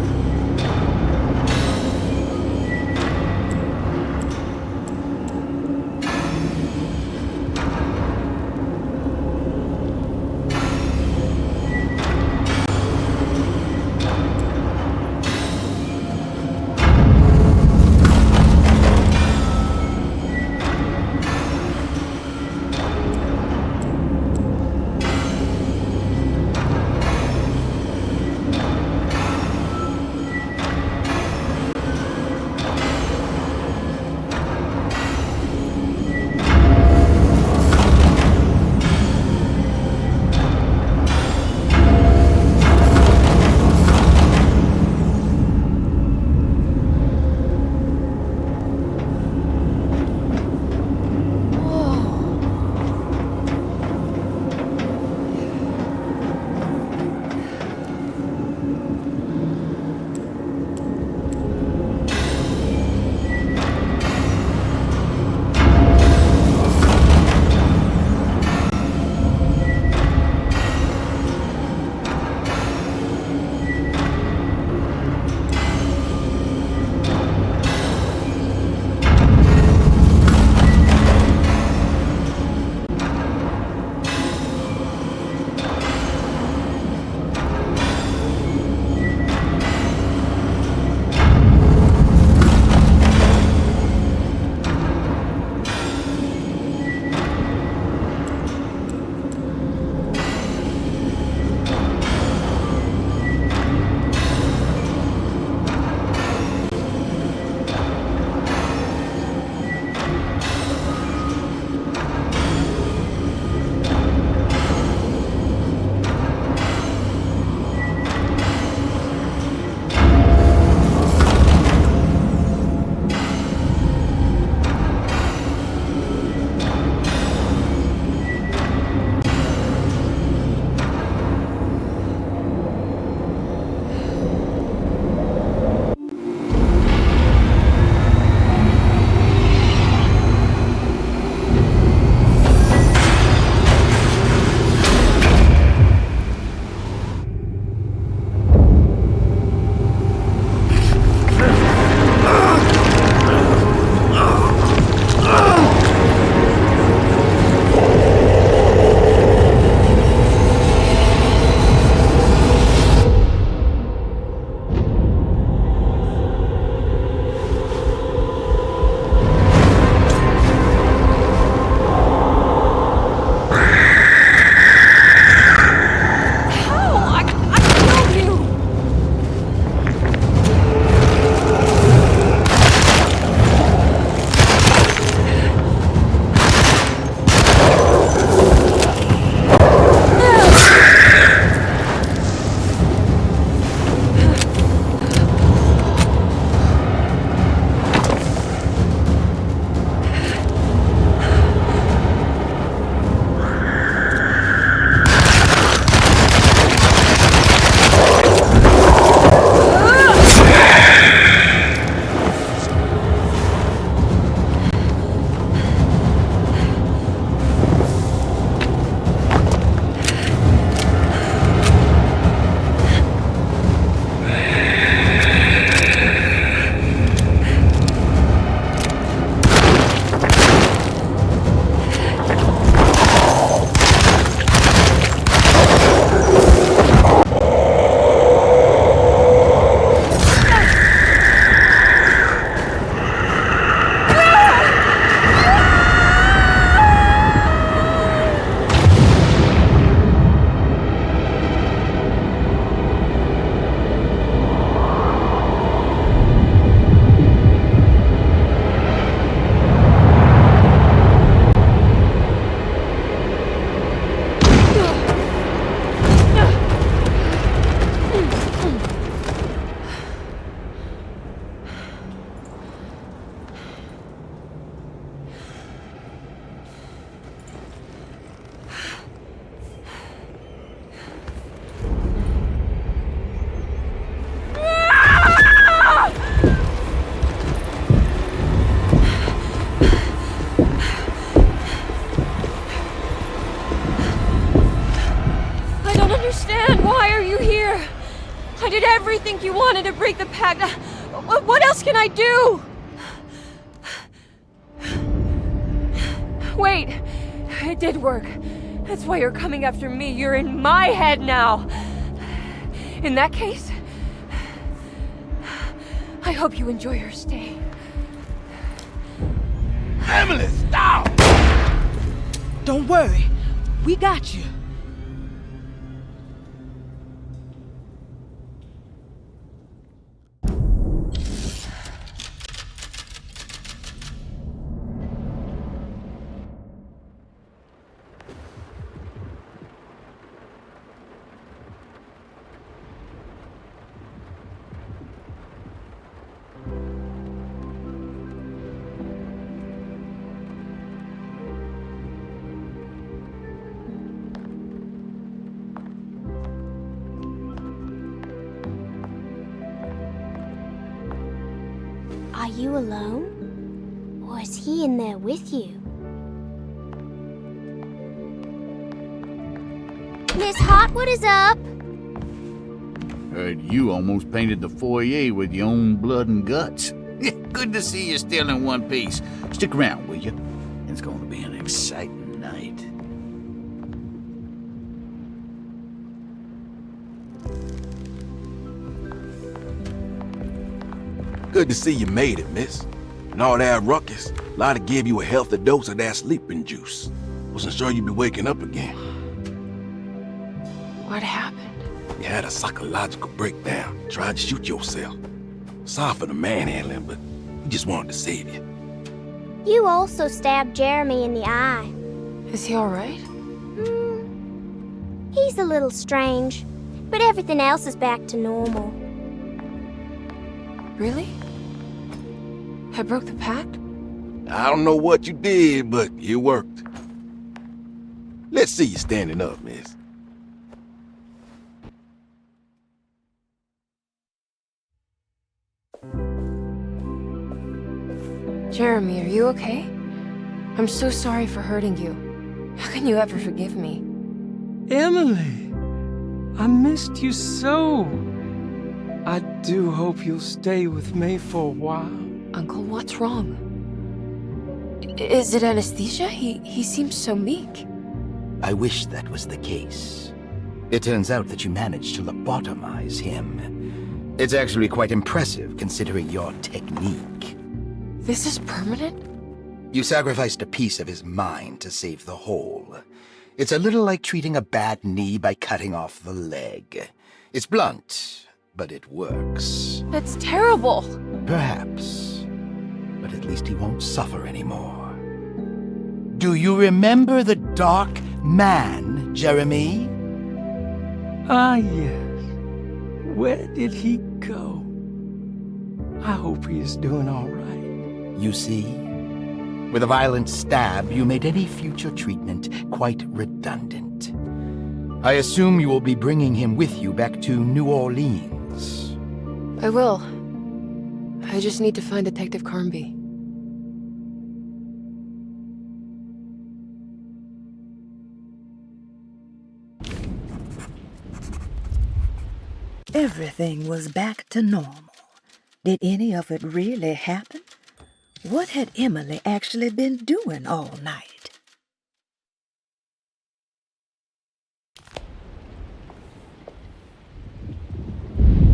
understand. Why are you here? I did everything you wanted to break the pact. What else can I do? Wait, it did work. That's why you're coming after me. You're in my head now. In that case, I hope you enjoy your stay. Emily, stop! Don't worry. We got you. Are you alone? Or is he in there with you? Miss Hartwood is up! Heard you almost painted the foyer with your own blood and guts. Good to see you still in one piece. Stick around, will you? It's going to be an exciting night. Good to see you made it, miss. And all that ruckus, Lottie gave you a healthy dose of that sleeping juice. Wasn't sure you'd be waking up again. What happened? You had a psychological breakdown. Tried to shoot yourself. Sorry for the manhandling, but we just wanted to save you. You also stabbed Jeremy in the eye. Is he alright? He's a little strange, but everything else is back to normal. Really? I broke the pact? I don't know what you did, but it worked. Let's see you standing up, miss. Jeremy, are you okay? I'm so sorry for hurting you. How can you ever forgive me? Emily, I missed you so. I do hope you'll stay with me for a while. Uncle, what's wrong? Is it anesthesia? He seems so meek. I wish that was the case. It turns out that you managed to lobotomize him. It's actually quite impressive considering your technique. This is permanent? You sacrificed a piece of his mind to save the whole. It's a little like treating a bad knee by cutting off the leg. It's blunt, but it works. That's terrible. Perhaps. But at least he won't suffer anymore. Do you remember the Dark Man, Jeremy? Ah, yes. Where did he go? I hope he is doing all right. You see? With a violent stab, you made any future treatment quite redundant. I assume you will be bringing him with you back to New Orleans. I will. I just need to find Detective Carnby. Everything was back to normal. Did any of it really happen? What had Emily actually been doing all night?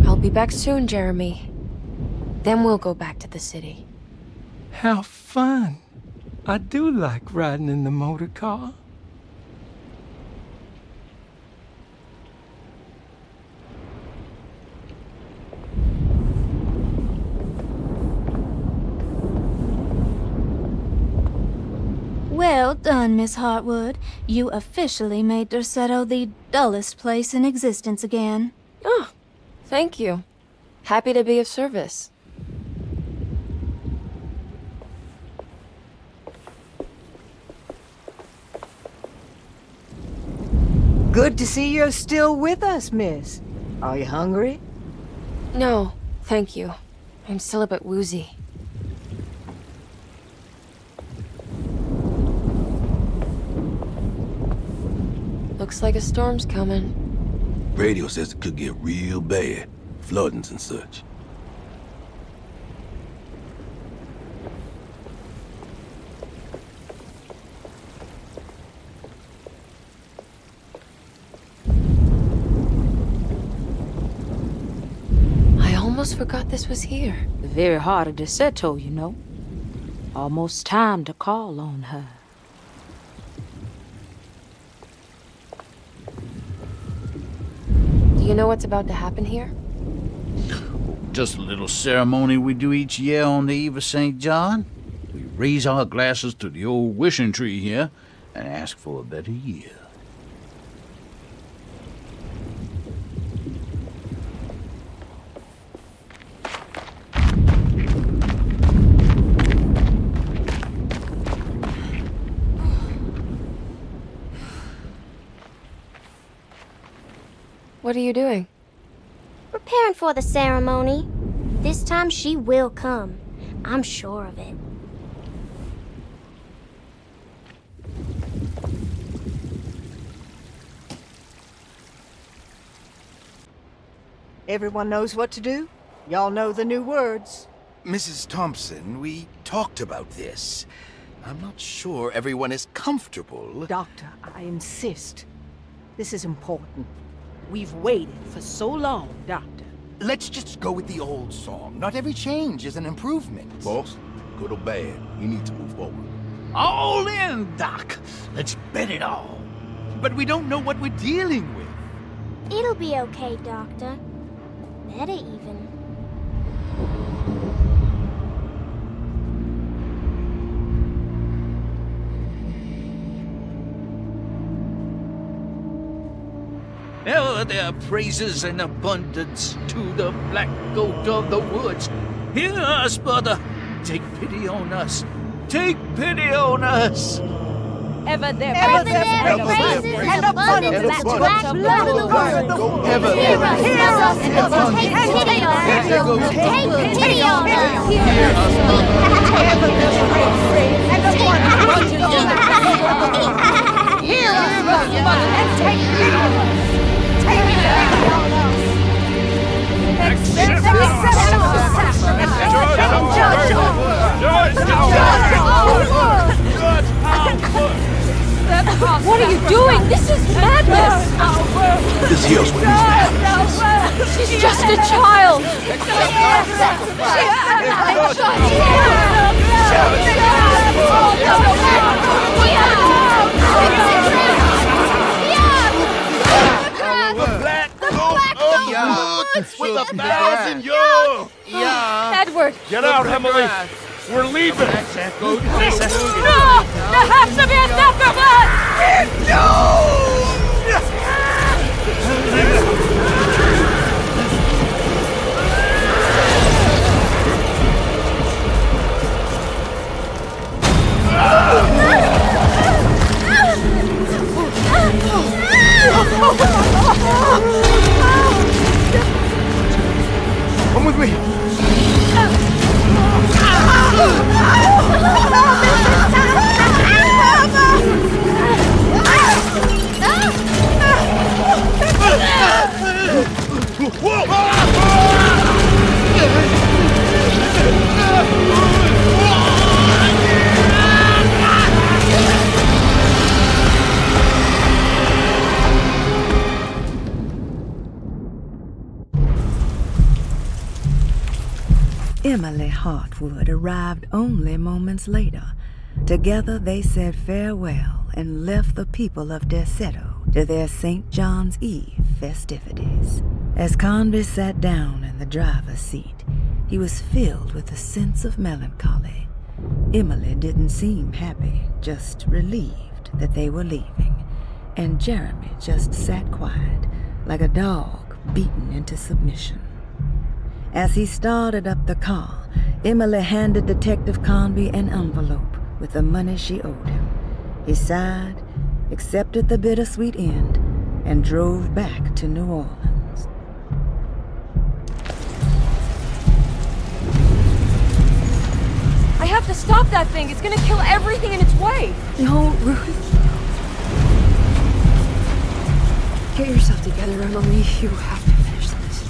I'll be back soon, Jeremy. Then we'll go back to the city. How fun. I do like riding in the motor car. Well done, Miss Hartwood. You officially made Derceto the dullest place in existence again. Oh, thank you. Happy to be of service. Good to see you're still with us, miss. Are you hungry? No, thank you. I'm still a bit woozy. Looks like a storm's coming. Radio says it could get real bad. Floodings and such. I almost forgot this was here. The very heart of Derceto, you know. Almost time to call on her. Do you know what's about to happen here? Just a little ceremony we do each year on the eve of St. John. We raise our glasses to the old wishing tree here and ask for a better year. What are you doing? Preparing for the ceremony. This time she will come. I'm sure of it. Everyone knows what to do? Y'all know the new words. Mrs. Thompson, we talked about this. I'm not sure everyone is comfortable. Doctor, I insist. This is important. We've waited for so long, Doctor. Let's just go with the old song. Not every change is an improvement. Boss, good or bad, we need to move forward. All in, Doc. Let's bet it all. But we don't know what we're dealing with. It'll be okay, Doctor. Better even. Ever there praises and abundance to the black goat of the woods. Hear us, brother. Take pity on us. Take pity on us. Ever there praises and abundance to the black goat of the woods. Ever Hear us and take pity on us. Take pity on us. Hear us, Ever there praises and abundance to the black goat of the woods. Hear us, and take pity on us. What are you doing? This is madness! This here's what needs to happen. She's just a child! With 1,000 years! Edward! Get out, Emily! We're leaving! No! There has to be a sacrifice! Come with me. Emily Hartwood arrived only moments later. Together they said farewell and left the people of Derceto to their St. John's Eve festivities. As Carnby sat down in the driver's seat, he was filled with a sense of melancholy. Emily didn't seem happy, just relieved that they were leaving, and Jeremy just sat quiet, like a dog beaten into submission. As he started up the car, Emily handed Detective Carnby an envelope with the money she owed him. He sighed, accepted the bittersweet end, and drove back to New Orleans. I have to stop that thing. It's gonna kill everything in its way. No, Ruth. Get yourself together, Emily. You have to finish this.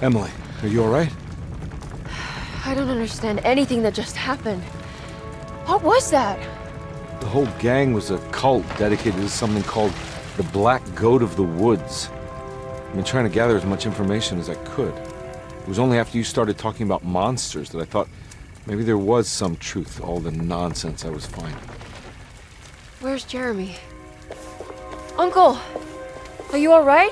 Emily, are you all right? I don't understand anything that just happened. What was that? The whole gang was a cult dedicated to something called the Black Goat of the Woods. I've been trying to gather as much information as I could. It was only after you started talking about monsters that I thought maybe there was some truth to all the nonsense I was finding. Where's Jeremy? Uncle! Are you alright?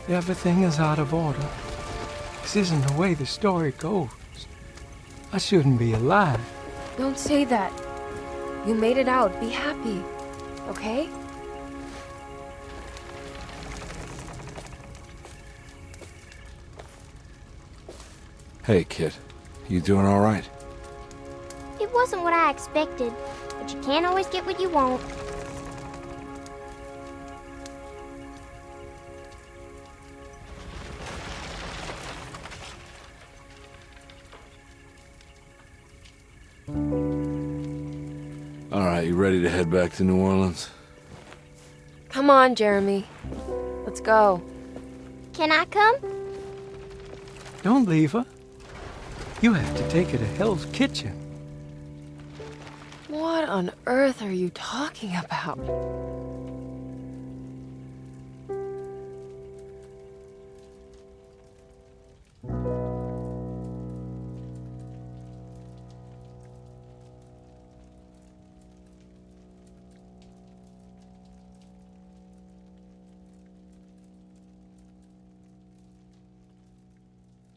Everything is out of order. This isn't the way the story goes. I shouldn't be alive. Don't say that. You made it out. Be happy. Okay? Hey, kid. You doing all right? It wasn't what I expected, but you can't always get what you want. All right, you ready to head back to New Orleans? Come on, Jeremy. Let's go. Can I come? Don't leave her. You have to take her to Hell's Kitchen. What on earth are you talking about?